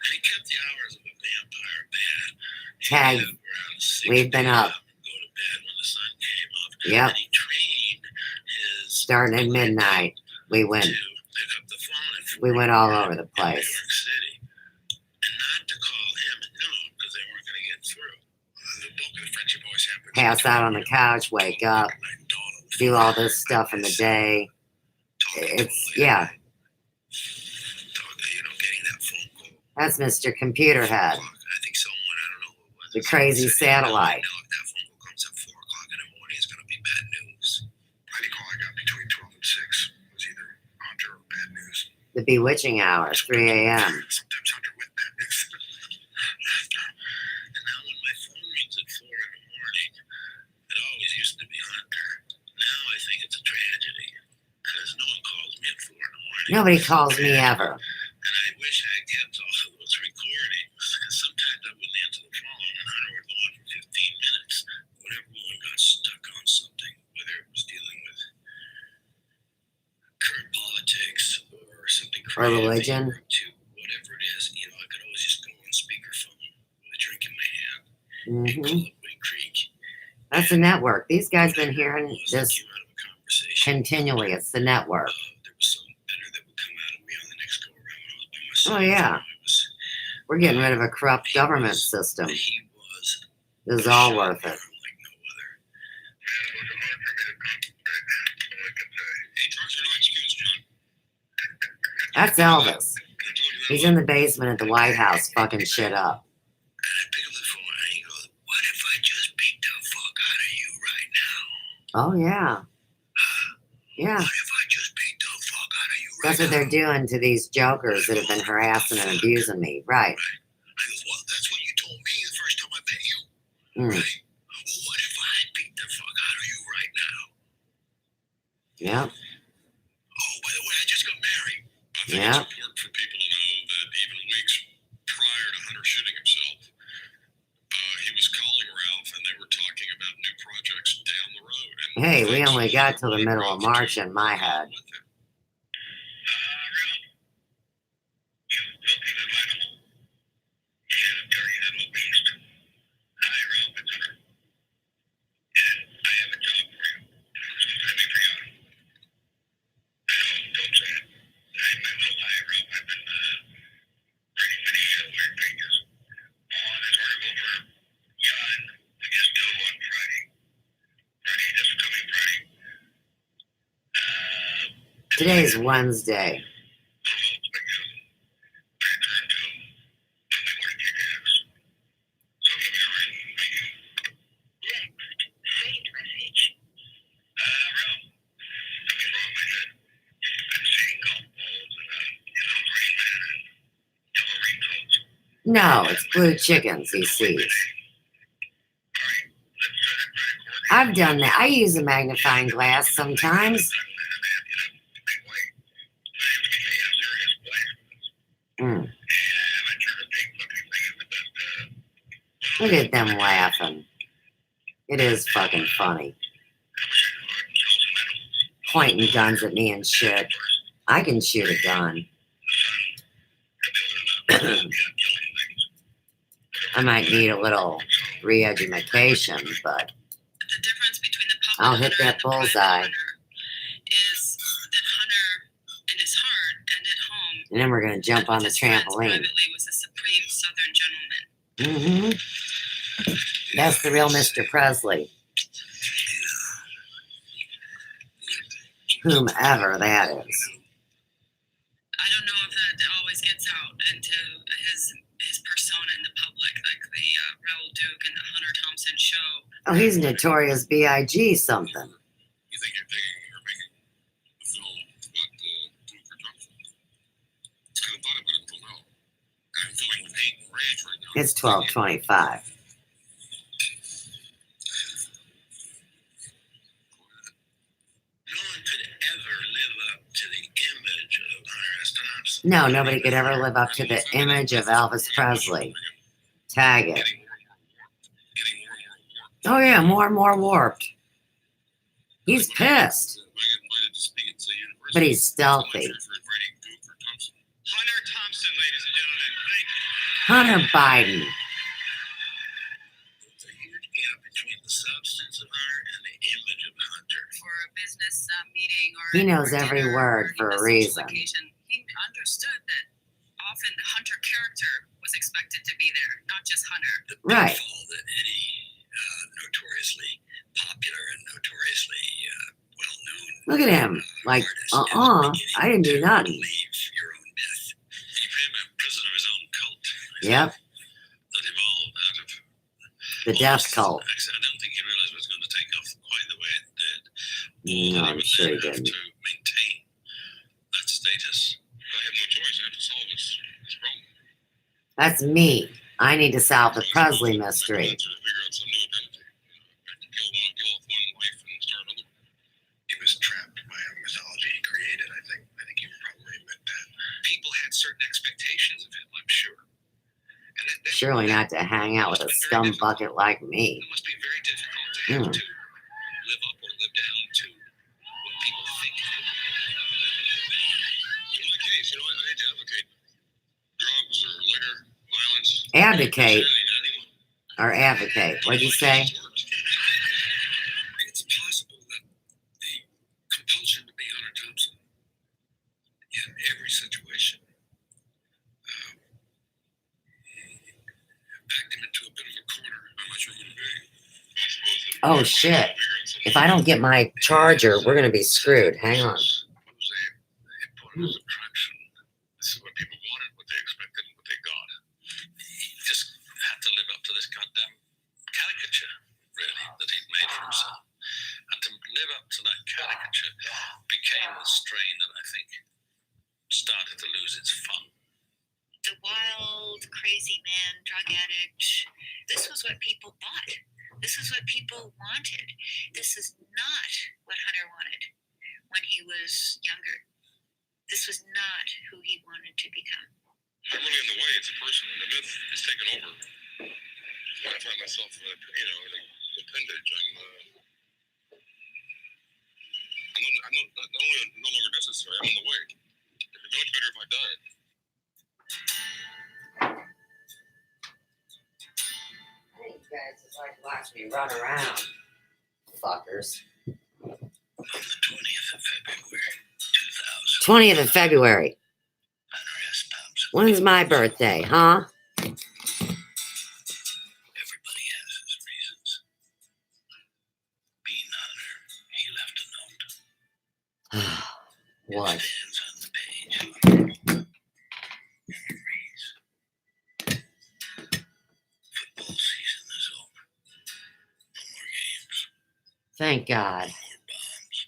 And he kept the hours of a vampire bad. Tag, Around 6 we've been p.m., up. Go to bed when the sun came up. Yep. And he trained his Starting at midnight, we to went. pick up the phone at 4 We went all a.m. over the in place. New York City. And not to call him at noon because they weren't going to get through. The bulk of the friendship always happens. Pass out on the couch, wake up, do all this stuff in the day. It's, yeah, Getting that phone call. that's Mr. Computer Head, I think someone, I don't know who it was. the crazy satellite. If that phone call comes at 4 o'clock in the morning, it's going to be bad news. Any call I got between 12 and 6 was either Hunter or bad news. The bewitching hour, 3 a.m. Sometimes Hunter with bad news. And now when my phone rings at 4 in the morning, it always used to be Hunter. Now I think it's a tragedy. Because no one calls me at 4 in the morning. Nobody calls me ever. And I wish I had kept all of those recordings. Because sometimes I wouldn't answer the phone and Hunter would go on for 15 minutes. When everyone got stuck on something, whether it was dealing with current politics or something Or creative religion. they were up to, whatever it is, I could always just go on speakerphone with a drink in my hand and Hmm. call up Wind Creek. That's the network. These guys been hearing It this came out of a conversation. continually. It's the network. There was something better that would come out of me on the next go around when I was by myself. Oh, yeah. I was, We're getting rid of a corrupt government system. he was This is all worth it. like no other. Man, it wasn't hard for me to concentrate. All I can say. Hey, drugs are no excuse, John. That's Elvis. He's in the basement at the White House fucking shit up. And I pick up the phone and he goes, "What if I just beat the fuck out of you right now? Oh, yeah. Yeah. What if I just beat the fuck out of you right That's what now?" they're doing to these jokers that have been harassing and abusing me. Right. I goes, "Well, that's what you told me the first time I met you, Mm. right? Well, what if I beat the fuck out of you right now? Yep. Oh, by the way, I just got married." I think Yeah. it's important for people to know that even weeks prior to Hunter shooting himself, he was calling Ralph and they were talking about new projects down the road. And Hey, we only got till the middle of March in my head. Ralph, you looking at my home? Yeah, dirty little beast. Hi, Ralph, it's Hunter. And I have a job for you. Let me for you. I know, don't say it. I will lie, Ralph. I've been writing many weird pages on this article for John, I guess due on Friday. This coming Friday. Today's Wednesday. No, it's blue chickens he sees. I've done that. I use a magnifying glass sometimes. Mm. Look at them laughing. It is fucking funny. Pointing guns at me and shit. I can shoot a gun. I might need a little re-education, but The difference between the public I'll hit hunter that and the private bullseye. hunter is that Hunter, in his heart and at home, and then we're gonna jump on the with his friends trampoline. privately, was a supreme Southern gentleman. Mm-hmm. That's the real Mr. Presley. Whomever that is. I don't know if that always gets out into his persona in the public, like the Raoul Duke and the Hunter Thompson show. Oh, he's Notorious B.I.G. something. You think you're making a film about Duke or Thompson? I haven't thought about it until now. I'm filming with hate and rage right now. It's 12:25. No one could ever live up to the image No, nobody could ever live up to the image of Elvis Presley. Tag it. Oh yeah, more and more warped. He's pissed, but he's stealthy. Hunter Thompson, ladies and gentlemen. Thank you. Hunter Biden. There's a huge gap between the substance of Hunter and the image of Hunter. For a business meeting or He knows or every dinner word or for a social reason. occasion, he understood that often the Hunter character was expected to be there, not just Hunter. The Right. pitfall that any notoriously popular and notoriously well-known Look at him. Like, artist I didn't do nothing. believe your own myth. He became a prisoner of his own cult. Yep, That evolved out of the death cult. I don't think he realized it was going to take off quite the way it did. No, I'm sure he Have didn't. to maintain that status. I have no choice. I have to solve this problem. That's me. I need to solve the Presley mystery. I have to figure out some new identity. I have to kill off one wife and start another. He was trapped by a mythology he created. I think you would probably admit that. People had certain expectations of him, I'm sure. And Surely not to hang out with a scum bucket like me. It must be very difficult to have to live up or live down to what people think. In my case, I hate to advocate drugs or liquor, violence. Advocate Anyone. or advocate. What'd you say? It's possible that the compulsion to be Hunter Thompson in every situation backed him into a bit of a corner. How much are you going to be? Oh shit. If I don't get my charger, we're gonna be screwed. Hang on. It was a attraction. This is what people wanted, what they expected, and what they got. He just had to live up to this goddamn caricature, really, that he'd made for himself. And to live up to that caricature became a strain that I think started to lose its fun. The wild, crazy man, drug addict. This was what people bought. This is what people wanted. This is not what Hunter wanted when he was younger. This was not who he wanted to become. I'm really in the way. It's a person. The myth is taken over. When I find myself, an appendage, I'm not only no longer necessary, I'm in the way. It'd be much better if I died. Hey, you guys just like watch me run around. Fuckers. On the 20th of February, 2000. 20th of February. Hunter S. Thompson. When's my birthday, huh? Everybody has his reasons. Being Hunter, he left a note. What? It ends on the page. It reads, football season is over. No more games. Thank God. No more bombs.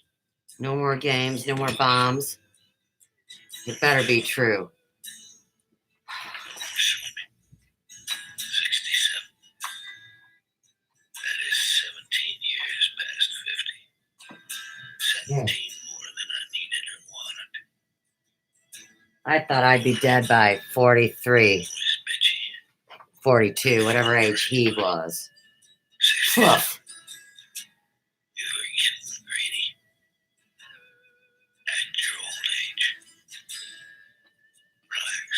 No more games, no more bombs. It better be true. No more swimming. 67. That is 17 years past 50. 17 more than I needed or wanted. I thought I'd be dead by 43, Always bitchy. 42, whatever age he was. 60. Poof. You're getting greedy. At your old age. Relax.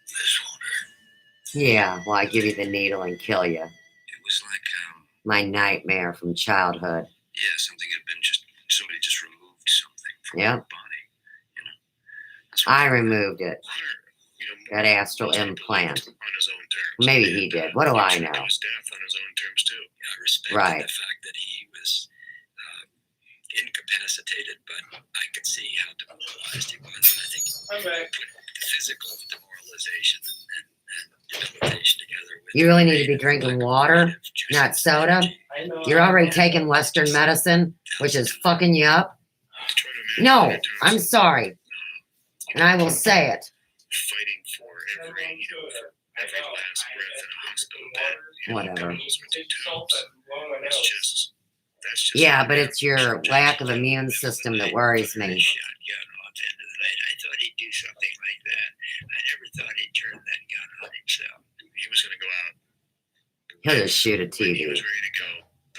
This won't hurt. Yeah, well, I give you the needle and kill you. It was like, My nightmare from childhood. yeah, something had been somebody just removed something from Yep. your body. You know. That's what I removed it. Hunter, That astral implant. on his own terms. Maybe he did. What do I know? His death on his own terms too. I respected Right. the fact that he was incapacitated, but I could see how demoralized he was. And I think put physical demoralization and debilitation together with You really need to be drinking water, not soda. You're already taking Western medicine, which is fucking you up. No, I'm sorry. And I will say it. Fighting for every, for every last breath in a hospital bed. Whatever. That's just Yeah, but it's your lack of immune system that worries me. Shot, yeah, no, at the end of something like that. I never thought he'd turn that gun on himself. He was going to go out. He'll just shoot a When he TV. was ready to go,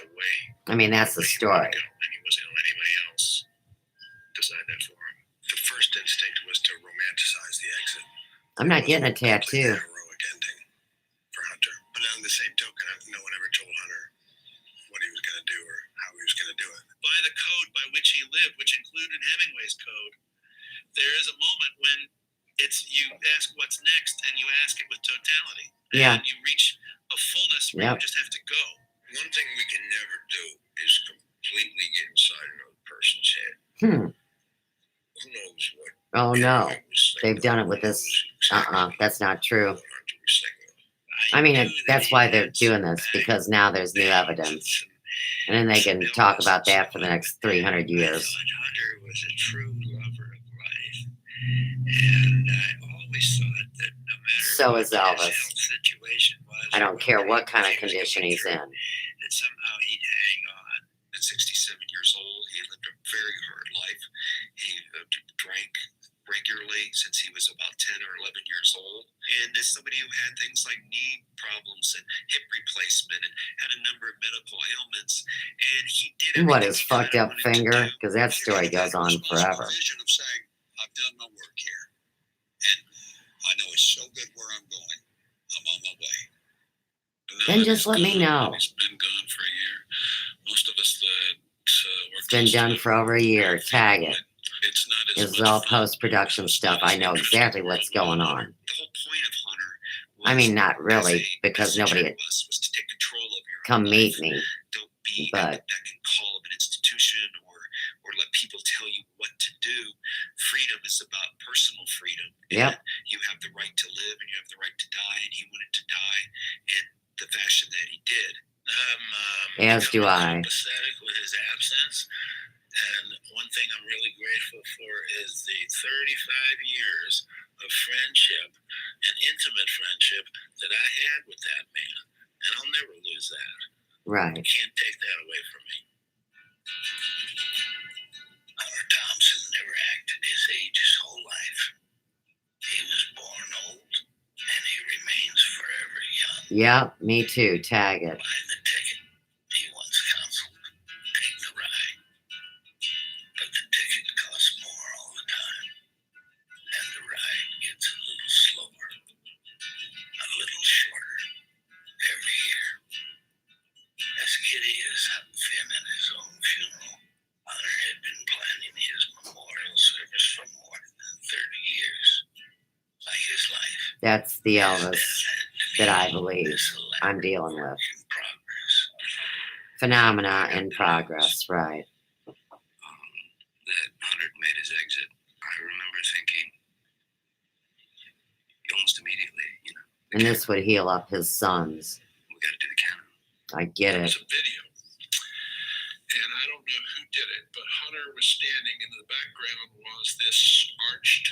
the way I mean, that's the he story. wanted to go, and he wasn't going to let anybody else decide that for him. The first instinct was to romanticize the exit. I'm not getting a tattoo. Heroic ending for Hunter. But on the same token, no one ever told Hunter what he was going to do or how he was going to do it. By the code by which he lived, which included Hemingway's code, there is a moment when you ask what's next and you ask it with totality. Yeah. And you reach a fullness where Yep. you just have to go. One thing we can never do is completely get inside another person's head. Who knows what? Oh no. Hemingway was thinking, They've done it with what this. he was thinking, That's not true. what Hunter was thinking. I mean, knew that's that why he they're had doing some this, because now there's new baggage evidence. and And then they can talk about that for the next 300 years. I thought Hunter was a true lover of life, and I always thought that no matter So what is his Elvis. health situation was, I don't care what kind of he was condition going he's through, in. that somehow he'd hang on. At 67 years old, he lived a very hard life. He drank regularly since he was about 10 or 11 years old. And as somebody who had things like knee problems and hip replacement and had a number of medical ailments, and he did And what, everything his he fucked kinda up wanted to finger? do. Because that story goes on forever. Vision of saying, I've done my work here, and I know it's so good where I'm going. I'm on my way. Then just let me know. He's been gone for a year. Most of us that It's been done for over a year. Tag it. It's not as This is much all fun. post-production stuff. I know exactly what's going on. The whole point of Hunter was, I mean, not really, as a because nobody messenger had was to take control of your come own meet life. me. Don't be but- at the beck and call of an institution or let people tell you what to do. Freedom is about personal freedom. Yep. And you have the right to live and you have the right to die, and he wanted to die in the fashion that he did. As do I. Pathetic with his absence. And one thing I'm really grateful for is the 35 years of friendship and intimate friendship that I had with that man. And I'll never lose that. Right. You can't take that away from me. Hunter Thompson never acted his age his whole life. He was born old, and he remains forever young. Yep, me too. Tag it. Buy the ticket. He once counseled. Take the ride. But the ticket costs more all the time. And the ride gets a little slower. A little shorter. Every year. As giddy as Huck Finn at his own funeral, Hunter had been planning his memorial service for more than 30 years. Like his life. That's the Elvis that I believe This I'm elaborate dealing work with. in progress. Phenomena in progress, right. That Hunter made his exit, I remember thinking, almost immediately, And this would heal up his sons. we got to do the count. I get it. There's a video, and I don't know who did it, but Hunter was standing, and in the background was this arched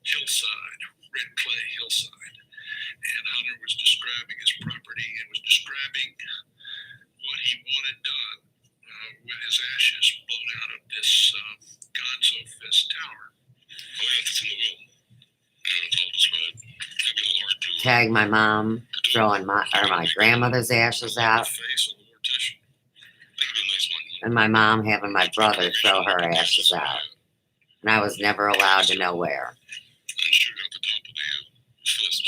hillside, red clay hillside, and Hunter was describing his property and was describing what he wanted done with his ashes blown out of this Gonzo Fist tower. Oh yeah, it's in the will. Yeah, it's all described. Maybe a little hard to Tag my mom throwing my grandmother's ashes out, face on the mortician. Make it a nice one. and my mom having my brother throw her ashes out. And I was never allowed to know where. And shoot out the top of the fist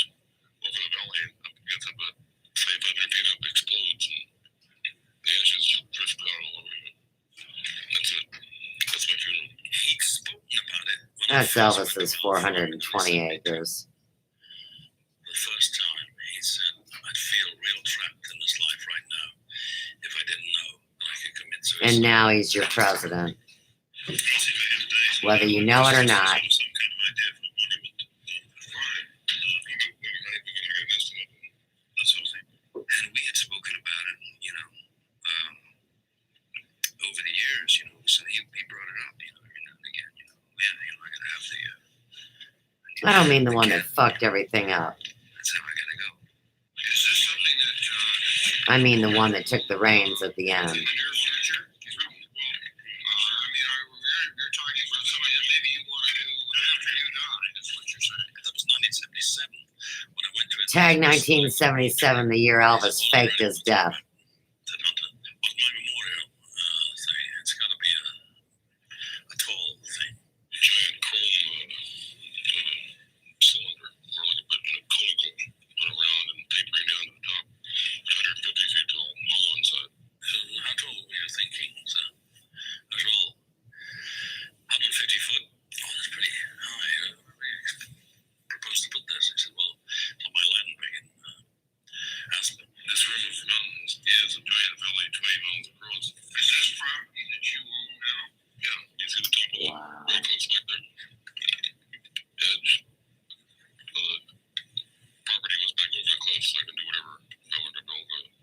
over the valley, and up gets about 500 feet up, explodes, and the ashes just drift out all over you. That's it. That's my funeral. He'd spoken about it. when That's he first went to Elvis's California. 420 acres. The first time, he said, I'd feel real trapped in this life right now if I didn't know that I could commit suicide. And now he's your president. Whether you know it or not. Some kind of idea for a monument. Fine. We were going to get an estimate and that sort of thing. And we had spoken about it, over the years, so he brought it up, every now and again, yeah, I gotta have the, I don't mean the one that fucked everything up. that's how I gotta go. Is this something that, I mean the one that took the reins at the in end. the near future? Well, I mean, we're talking about somebody that maybe you want to do after you die. Tag 1977, the year Elvis faked his death. Said Hunter, what's my memorial? Say, it's got to be a tall thing. Giant chrome cylinder, or like a bit in a conical, put around and tapering down to the top. 150 feet tall, hollow inside. How tall were you thinking? So, that's all. 150 foot? Oh, that's pretty high. Where do you propose to put this? He said, well, it's on my land big in Aspen. This rim of mountains is a giant valley 20 miles across. Is this property that you own now? Yeah, you see the top of the real close back there? Edge. So the property was back over the cliffs. I can do whatever I want to build.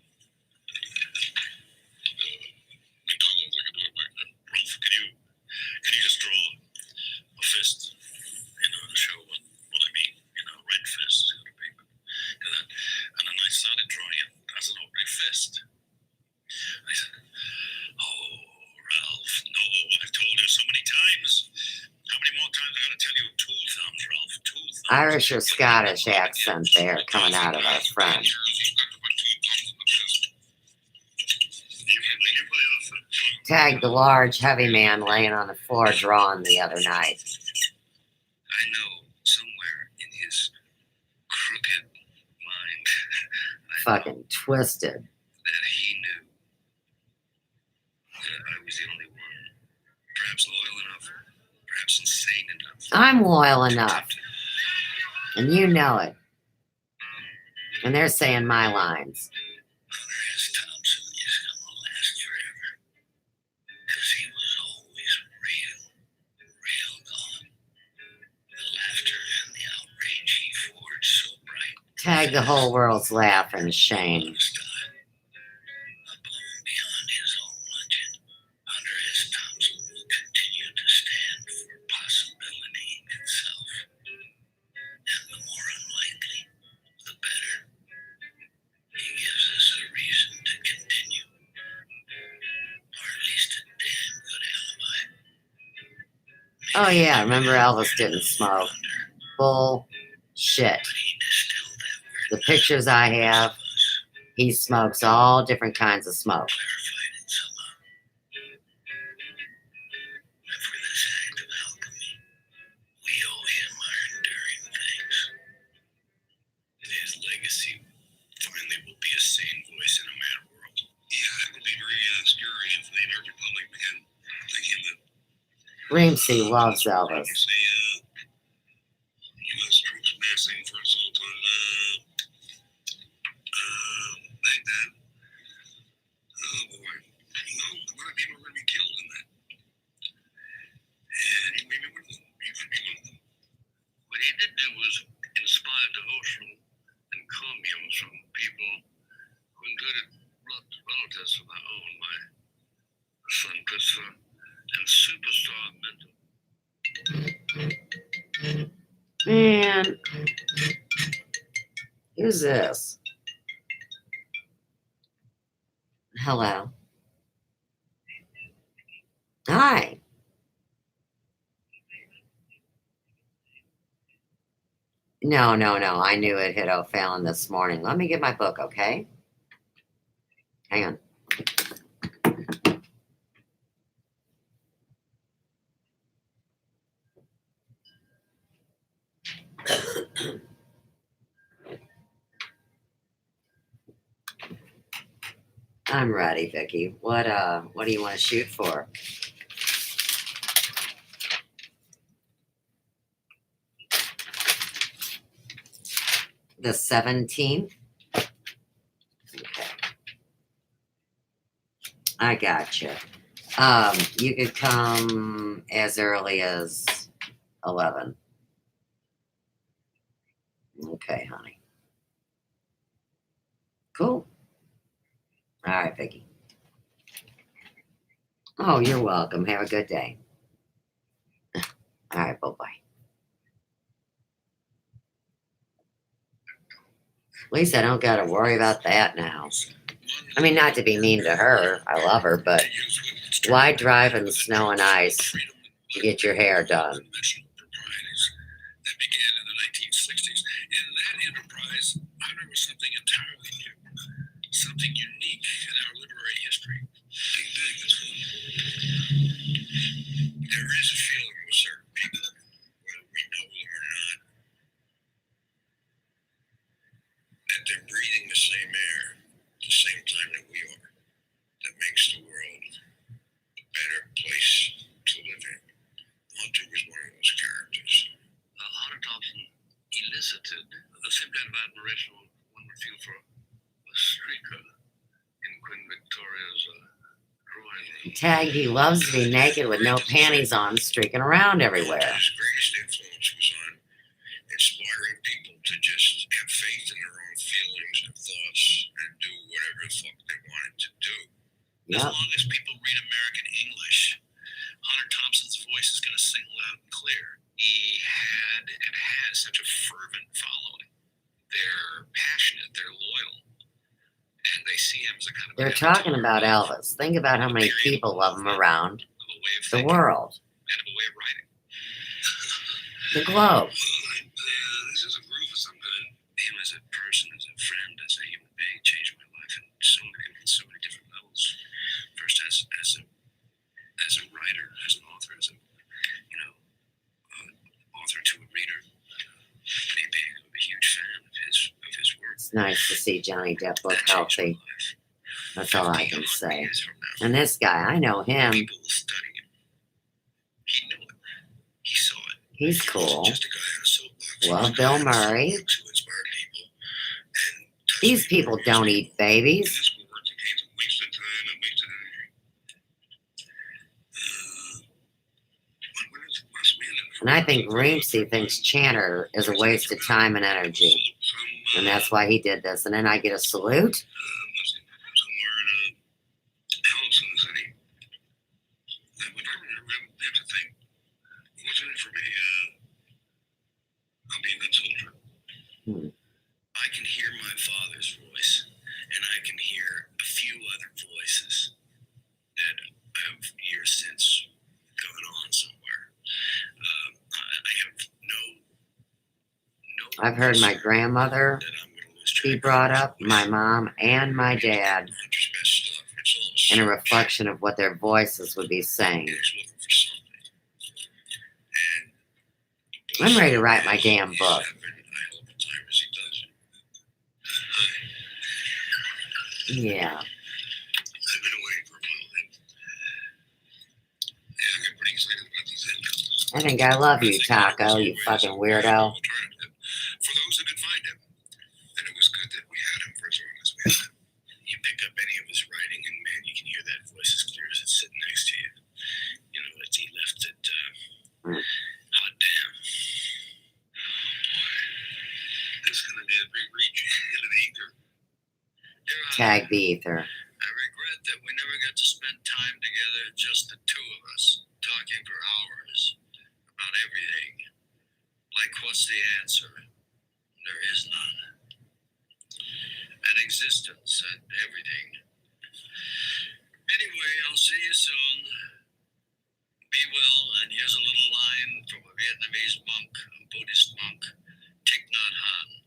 McDonald's, I can do it back there. Ralph, can you just draw a fist, to show what I mean, red fist, so to speak. Do that. And then I started drawing it as an ordinary fist. I said, oh, Ralph, no, I've told you so many times. How many more times I gotta tell you? 2 thumbs, Ralph, 2 thumbs. Irish or Scottish accent there coming out of our friend. Tagged the large, heavy man laying on the floor drawing the other night. I know somewhere in his crooked mind Fucking twisted. that he knew that I was the only one. Perhaps loyal enough, perhaps insane enough. I'm loyal enough. And you know it. And they're saying my lines. Andreas Thompson is gonna last forever. Because he was always real gone. The laughter and the outrage he forged so bright. Tag the whole world's laughing shame. Above and beyond his own legend, Andreas Thompson will continue to stand for possibility itself. And the more unlikely, the better. He gives us a reason to continue. Or at least a damn good alibi. Oh yeah, remember Elvis didn't smoke. Bullshit. But he distilled that word The pictures I have, he smokes all different kinds of smoke. clarified it somehow. And for this act of alchemy, we owe him our enduring thanks. His legacy finally will be a sane voice in a mad world. Yeah, it will be very scary if the American public began thinking that Reamsey loves Elvis. you say, U.S. troops massing for assault on Baghdad. Oh boy. No, a lot of people are going to be killed in that. And you may be one of them. You could be one of them. What he did do was inspire devotion and communes from people who included relatives of my own, my son Christopher, and superstar mentor. Man, who's this? Hello. Hi. No. I knew it hit O'Fallon this morning. Let me get my book, okay? Hang on. I'm ready, Vicky. What do you want to shoot for? The 17th? Okay. I got you. You could come as early as 11. Okay, honey. Cool. All right, Vicky. Oh, you're welcome. Have a good day. All right, bye-bye. At least I don't got to worry about that now. I mean, not to be mean to her. I love her, but why drive in snow and ice to get your hair done? That began in the 1960s. In that enterprise, was something entirely new, something unique in our literary history. Think big, that's all. There is a feeling with certain people, whether we know them or not, that they're breathing the same air at the same time that we are, that makes the world a better place to live in. Hunter was one of those characters. Hunter Thompson elicited the same kind of admiration one would feel for a streaker in Queen Victoria's drawing room. Tag, he loves to be naked with no panties on, streaking around everywhere. His greatest influence was on inspiring people to just have faith in their own feelings and thoughts and do whatever the fuck they wanted to do. Yep. As long as people read American English, Hunter Thompson's voice is going to sing loud and clear. He had and has such a fervent following. They're passionate, they're loyal, and they see him as a kind of. They're talking about Elvis. Think about how many people love him around the world. And of a way of writing. The globe. This is a groove of some kind. Him as a person, as a friend, as a human being changed my life in so many different levels. First as a writer, as an author, as a author to a reader. Me being a huge fan of his work. It's nice to see Johnny Depp look healthy. That's all I can say. And this guy, I know him. People will study him. He knew it. He saw it. He's cool. Just a guy on a soapbox. Love Bill Murray. Who inspired people. And These people don't eat babies. this will work in case of wasted time and wasted energy. And I think Reamsey thinks Chanter is a waste of time and energy. And that's why he did this. And then I get a salute. Somewhere in a house in the city. I would have to think, what's in it for me? I'll be a good soldier. I can hear my father's voice, and I can hear a few other voices that I have years since going on somewhere. I have no. I've heard my grandmother that I'm gonna lose be track brought of. up, my mom and my dad, Hunter's best stuff. It's all in a reflection of what their voices would be saying. He's looking for something. And I'm ready to write my damn book. I hope in time as he does it. Yeah. I've been away for a while. I get pretty excited about these endings. I think I love you, Taco, you fucking weirdo. For those who could find him, and it was good that we had him for as long as we had him. You pick up any of his writing, and man, you can hear that voice as clear as it's sitting next to you. You know, as he left it, hot damn. This is going to be a big reach into the ether. Dear Hunter, Tag the ether. I regret that we never got to spend time together, just the two of us, talking for hours about everything. Like, what's the answer? There is none. An existence and everything. Anyway, I'll see you soon. Be well, and here's a little line from a Vietnamese monk, a Buddhist monk, Thich Nhat Hanh.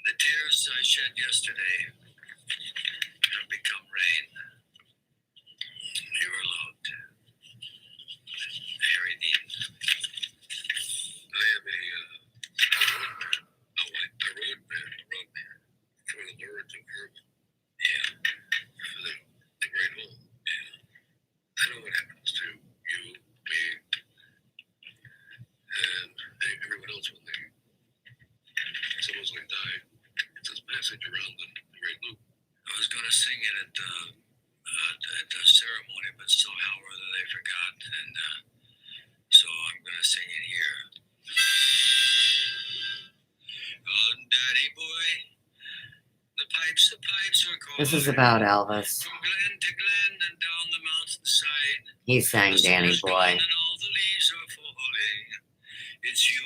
The tears I shed yesterday have become rain. You are loved. Harry Dean. I am a roadman for the Lords of Herb. Yeah. For the Great Hall. Yeah. I know what happens to you, me, and everyone else when someone's going to die. It's this passage around the Great Loop. I was going to sing it at the ceremony, but somehow or other they forgot, and so I'm going to sing it here. Oh, Daddy boy, the pipes are calling. This is about Elvis. From glen to glen and down the mountainside. He sang The Danny summer's Boy. gone and all the leaves are falling. It's you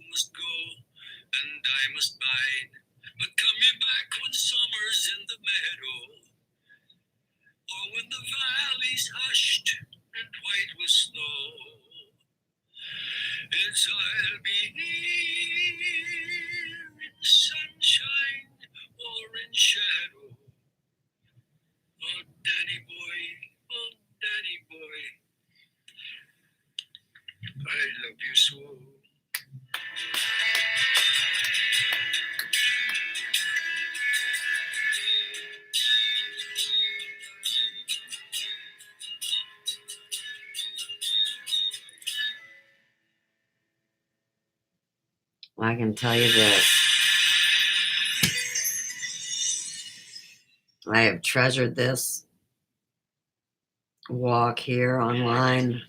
must go, and I must bide. But come you back when summer's in the meadow, or when the valley's hushed and white with snow. It's I'll be here I can tell you this. I have treasured this walk here online.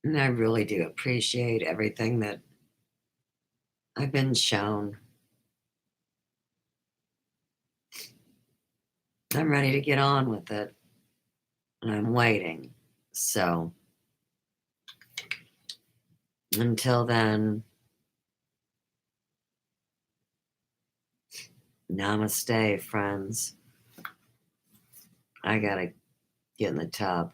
And I really do appreciate everything that I've been shown. I'm ready to get on with it. And I'm waiting. So, until then, namaste, friends. I gotta get in the tub.